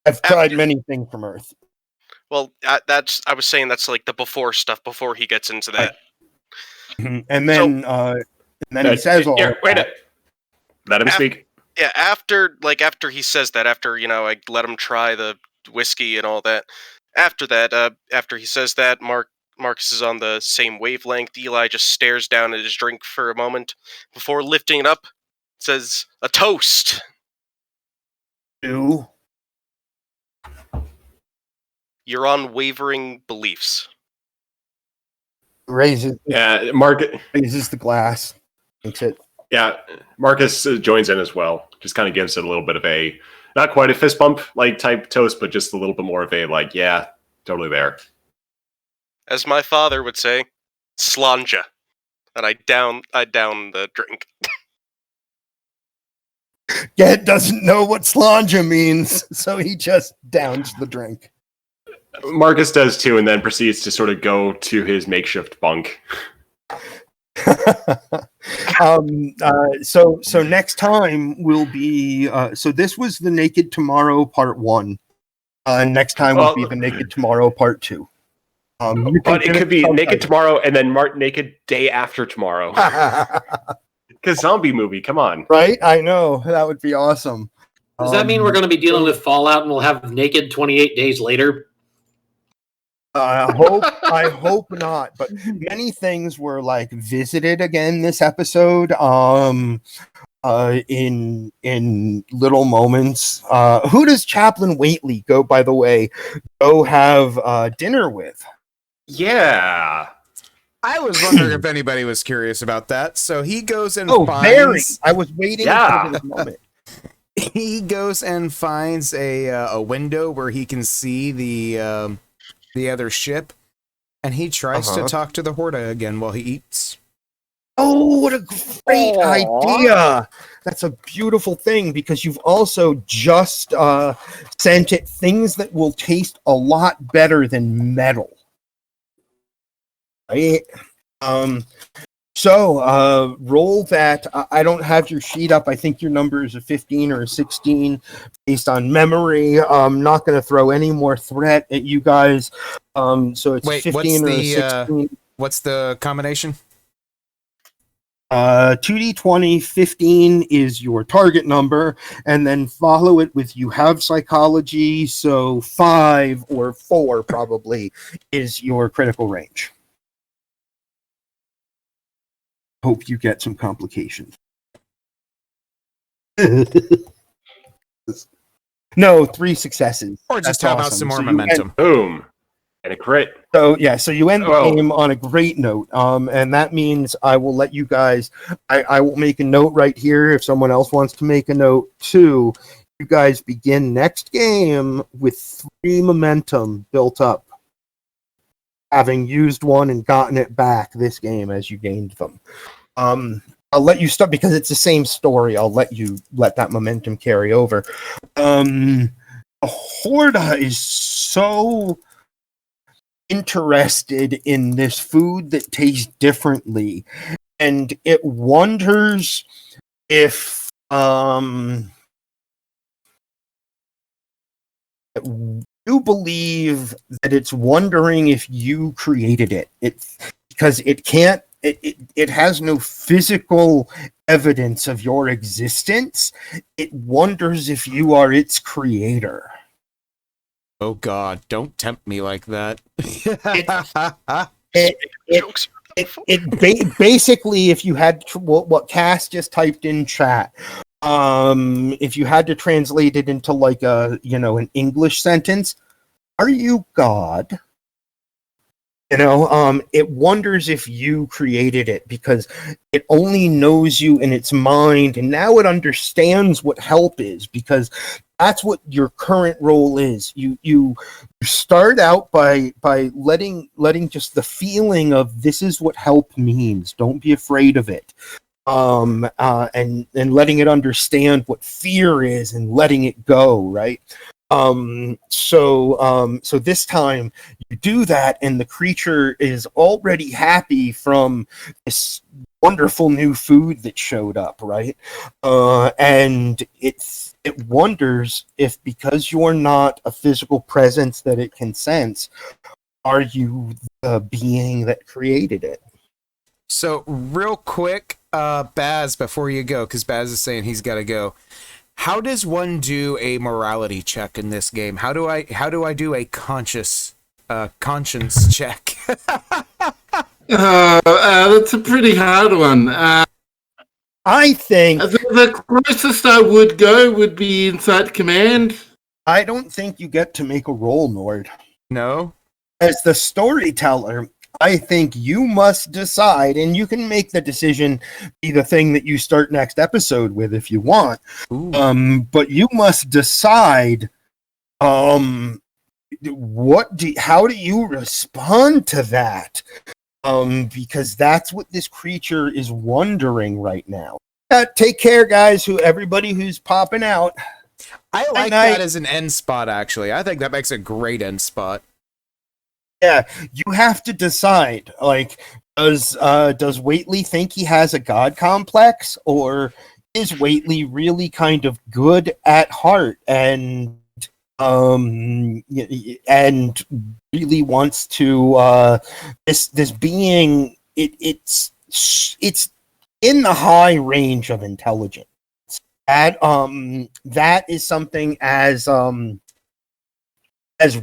I've tried many things from Earth. Well, I was saying that's like the before stuff before he gets into that. And then, he says all. Let him speak. Yeah, after he says that, after I let him try the whiskey and all that. After that, after he says that, Marcus is on the same wavelength. Eli just stares down at his drink for a moment before lifting it up. Says a toast. To your unwavering beliefs. Raises the glass. Thinks it. Yeah, Marcus joins in as well. Just kind of gives it a little bit of a, not quite a fist bump like type toast, but just a little bit more of a like, yeah, totally there. As my father would say, slanja. And I down the drink. Ged doesn't know what slanja means, so he just downs the drink. Marcus does too, and then proceeds to sort of go to his makeshift bunk. So next time will be so this was the Naked Tomorrow part 1. Next time will be the Naked Tomorrow part 2. But it could be Naked Tomorrow and then Naked Day After Tomorrow. Because zombie movie, come on. Right? I know. That would be awesome. Does that mean we're going to be dealing with Fallout and we'll have Naked 28 Days Later? I hope not, but many things were like visited again this episode in little moments. Who does Chaplain Waitley go, by the way, go have dinner with? Yeah. I was wondering if anybody was curious about that. So he goes and finds... Very. I was waiting for this moment. He goes and finds a window where he can see the other ship, and he tries to talk to the Horda again while he eats. Oh, what a great idea! That's a beautiful thing, because you've also just sent it things that will taste a lot better than metal. Right? So roll that. I don't have your sheet up. I think your number is a 15 or a 16 based on memory. I'm not going to throw any more threat at you guys. So it's 15 or 16. What's the combination? 2d20, 15 is your target number, and then follow it with you have psychology, so 5 or 4 probably is your critical range. Hope you get some complications. No, 3 successes. Or just how about some more momentum? Boom. And a crit. So you end the game on a great note. And that means I will let you guys, I will make a note right here if someone else wants to make a note too. You guys begin next game with 3 momentum built up, having used 1 and gotten it back this game as you gained them. I'll let you start because it's the same story. I'll let that momentum carry over. Horda is so interested in this food that tastes differently, and it wonders if you believe that it's wondering if you created it. It's because it can't. It has no physical evidence of your existence. It wonders if you are its creator. Oh God, don't tempt me like that. Basically, if you had what Cass just typed in chat, if you had to translate it into like an English sentence, are you God? It wonders if you created it because it only knows you in its mind, and now it understands what help is because that's what your current role is. You start out by letting just the feeling of this is what help means. Don't be afraid of it. And letting it understand what fear is and letting it go, right? So this time you do that, and the creature is already happy from this wonderful new food that showed up, right? And it wonders if, because you're not a physical presence that it can sense, are you the being that created it? So real quick, Baz, before you go, because Baz is saying he's got to go. How does one do a morality check in this game? How do I do a conscience check? That's a pretty hard one. I think the closest I would go would be Insight Command. I don't think you get to make a roll, Nord. No? As the storyteller, I think you must decide, and you can make the decision be the thing that you start next episode with if you want. But you must decide how do you respond to that? Because that's what this creature is wondering right now. Take care, guys. Everybody who's popping out. I like night. that as an end spot, actually. I think that makes a great end spot. Yeah, you have to decide. Like, does Waitley think he has a god complex, or is Waitley really kind of good at heart and really wants to this being? It's in the high range of intelligence. That is something as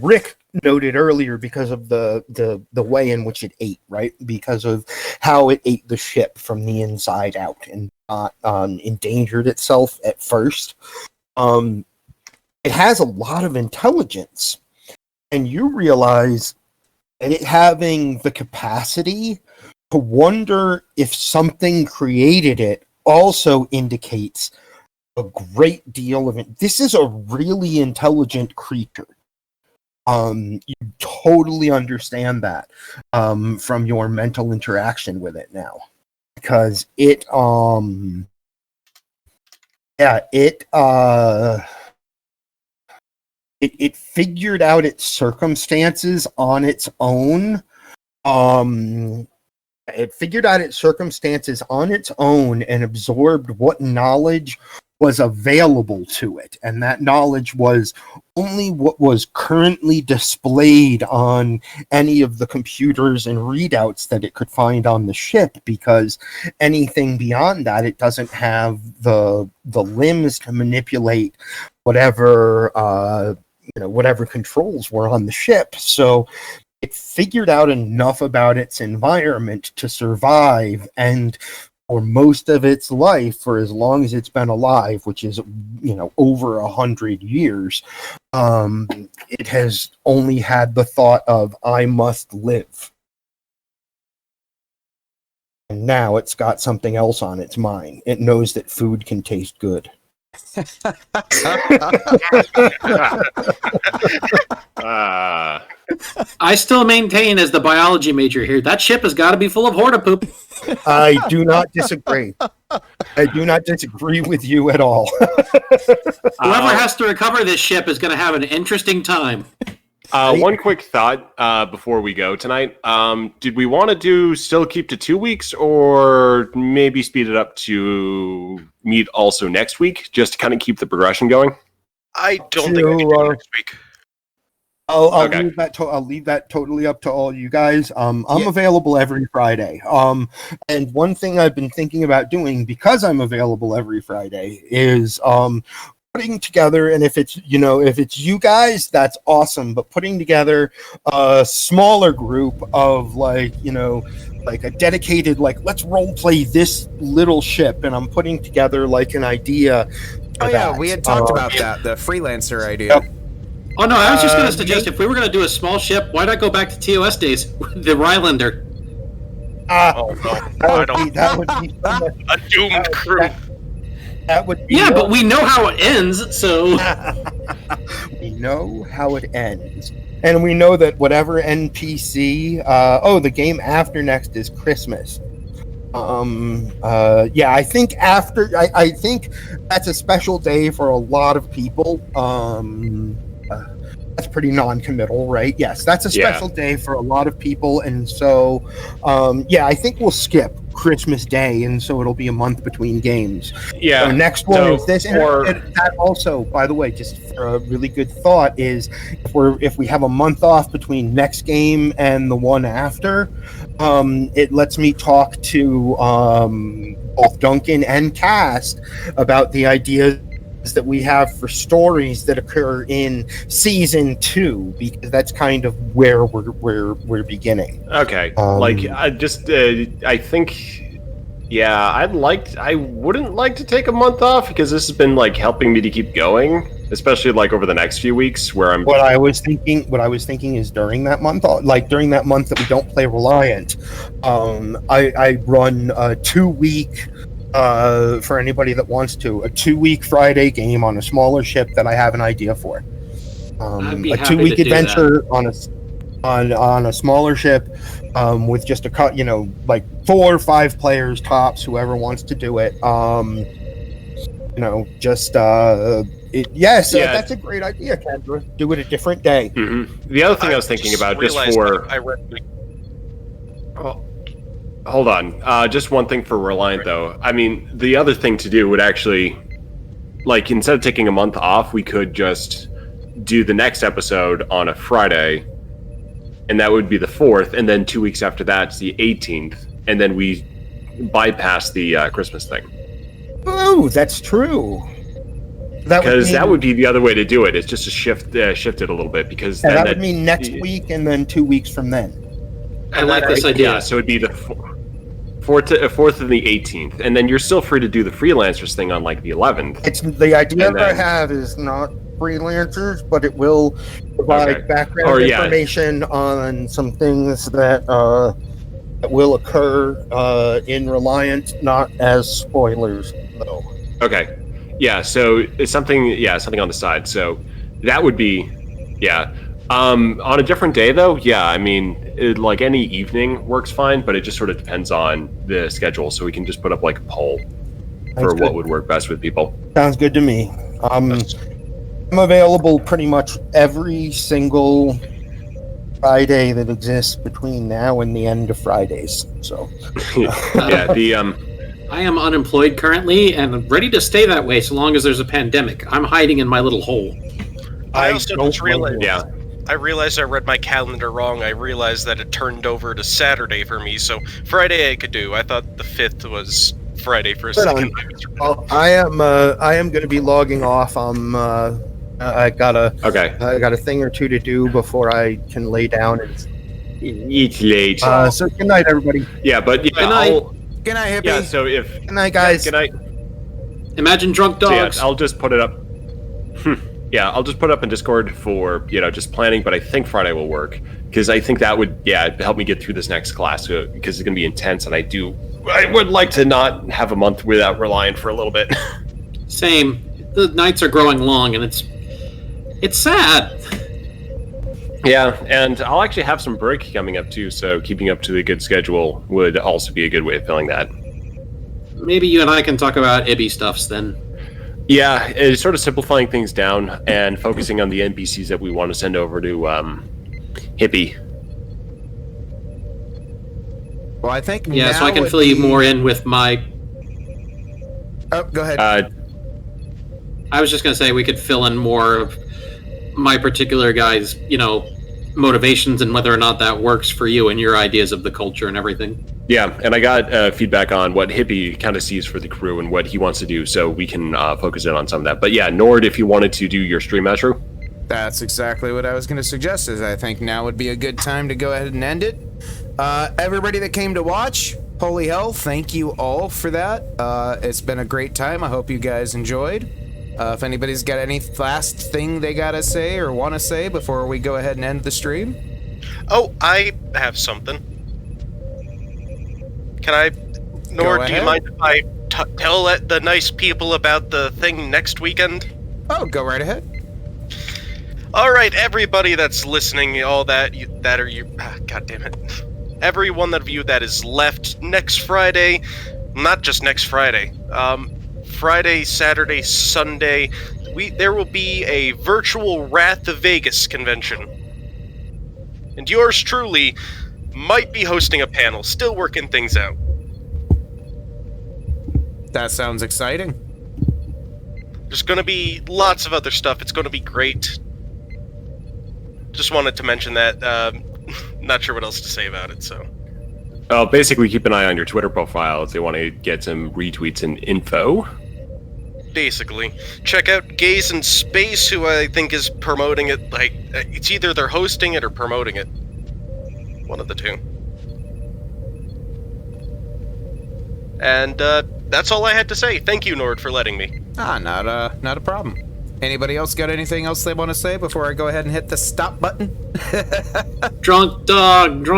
Rick noted earlier, because of the way in which it ate, right? Because of how it ate the ship from the inside out and not endangered itself at first. It has a lot of intelligence, and you realize that it having the capacity to wonder if something created it also indicates a great deal of it. This is a really intelligent creature. You totally understand that from your mental interaction with it now, because it figured out its circumstances on its own. It figured out its circumstances on its own and absorbed what knowledge was available to it, and that knowledge was only what was currently displayed on any of the computers and readouts that it could find on the ship, because anything beyond that, it doesn't have the limbs to manipulate whatever whatever controls were on the ship. So it figured out enough about its environment to survive, and for most of its life, for as long as it's been alive, which is, over 100 years, it has only had the thought of, I must live. And now it's got something else on its mind. It knows that food can taste good. I still maintain, as the biology major here, that ship has got to be full of horta poop. I do not disagree. I do not disagree with you at all. Whoever has to recover this ship is going to have an interesting time. One quick thought before we go tonight. Did we want to still keep to 2 weeks, or maybe speed it up to meet also next week, just to kind of keep the progression going? I don't think we can do it next week. I'll leave that totally up to all you guys. I'm available every Friday. And one thing I've been thinking about doing, because I'm available every Friday, is putting together, and if it's you guys, that's awesome, but putting together a smaller group of like a dedicated, let's role play this little ship, and I'm putting together like an idea. Oh yeah, we had talked about that, the freelancer idea. Yep. Oh no, I was just going to suggest, if we were going to do a small ship, why not go back to TOS days, the Rylander? That would be a doomed crew. That would be but we know how it ends, so... We know how it ends. And we know that whatever NPC... the game after next is Christmas. I think I think that's a special day for a lot of people. That's pretty non-committal, right? Yes, that's a special day for a lot of people, and so I think we'll skip Christmas Day, and so it'll be a month between games. Yeah. So next one is this, and that also, by the way, just for a really good thought, is if we have a month off between next game and the one after, it lets me talk to both Duncan and Cast about the ideas that we have for stories that occur in season 2, because that's kind of where we're beginning. Okay. I think I wouldn't like to take a month off, because this has been helping me to keep going, especially over the next few weeks where I'm... What I was thinking is during that month that we don't play Reliant, I run a 2-week, for anybody that wants to, a 2-week Friday game on a smaller ship that I have an idea for. A 2-week adventure on a smaller ship, with just like 4 or 5 players tops, whoever wants to do it. That's a great idea, Kendra. Do it a different day. Mm-hmm. The other thing I was thinking about, just for... Hold on. Just one thing for Reliant, though. I mean, the other thing to do would actually... Like, instead of taking a month off, we could just do the next episode on a Friday, and that would be the 4th, and then 2 weeks after that, it's the 18th, and then we bypass the Christmas thing. Oh, that's true. Because that would be the other way to do it. It's just to shift it a little bit. Because then that would mean next week and then 2 weeks from then. I like this idea. Yeah, so it'd be the 4th and the 18th, and then you're still free to do the freelancers thing on like the 11th. It's the idea that I have is not freelancers, but it will provide background information on some things that will occur in Reliant, not as spoilers though. Okay. Yeah, so it's something on the side. So that would be, on a different day though, I mean, like any evening works fine, but it just sort of depends on the schedule. So we can just put up like a poll for what would work best with people. Sounds good to me. I'm available pretty much every single Friday that exists between now and the end of Fridays. So I am unemployed currently and ready to stay that way so long as there's a pandemic. I'm hiding in my little hole. I also just realized. Yeah. I realized I read my calendar wrong. I realized that it turned over to Saturday for me, so Friday I could do. I thought the 5th was Friday for a second. Well, I am going to be logging off. I got a thing or two to do before I can lay down. It's late. So good night, everybody. Yeah, but good night. Good night, hippie. Yeah, so good night, guys. Good night. Imagine drunk dogs. So I'll just put it up. Yeah, I'll just put it up in Discord for, just planning, but I think Friday will work. Because I think that would, help me get through this next class, because it's going to be intense, and I would like to not have a month without Reliant for a little bit. Same. The nights are growing long, and it's sad. Yeah, and I'll actually have some break coming up, too, so keeping up to the good schedule would also be a good way of filling that. Maybe you and I can talk about Ibby stuffs, then. Yeah, it's sort of simplifying things down and focusing on the NPCs that we want to send over to Hippie. Well, I think so I can fill you more in with my... Oh, go ahead. I was just going to say we could fill in more of my particular guy's, motivations and whether or not that works for you and your ideas of the culture and everything. Yeah, and I got feedback on what Hippie kind of sees for the crew and what he wants to do, so we can focus in on some of that. But yeah, Nord, if you wanted to do your stream outro. That's exactly what I was going to suggest, is I think now would be a good time to go ahead and end it. Everybody that came to watch, holy hell, thank you all for that. It's been a great time. I hope you guys enjoyed. If anybody's got any last thing they gotta say or want to say before we go ahead and end the stream. Oh, I have something. Can I, Nord, do you mind if I tell the nice people about the thing next weekend? Oh, go right ahead. All right, everybody that's listening, all God damn it. Everyone of you that is left next Friday, not just next Friday, Friday, Saturday, Sunday, there will be a virtual Wrath of Vegas convention. And yours truly might be hosting a panel, still working things out. That sounds exciting. There's going to be lots of other stuff. It's going to be great. Just wanted to mention that. Not sure what else to say about it, so... basically keep an eye on your Twitter profile if they want to get some retweets and info. Basically. Check out Gaze in Space, who I think is promoting it. Like, it's either they're hosting it or promoting it. One of the two. And that's all I had to say. Thank you, Nord, for letting me. Not a problem. Anybody else got anything else they want to say before I go ahead and hit the stop button? Drunk dog.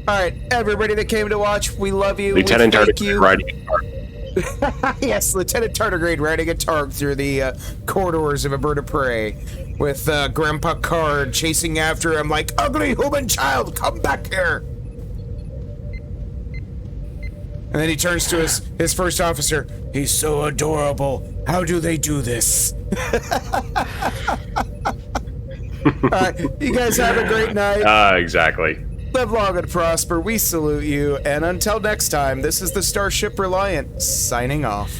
All right, everybody that came to watch, we love you. Lieutenant Tardigrade riding a targ. Yes, Lieutenant Tardigrade riding a targ through the corridors of a bird of prey. with Grandpa Card chasing after him like, ugly human child, come back here. And then he turns to his first officer. He's so adorable. How do they do this? You guys have a great night. Exactly. Live long and prosper. We salute you. And until next time, this is the Starship Reliant signing off.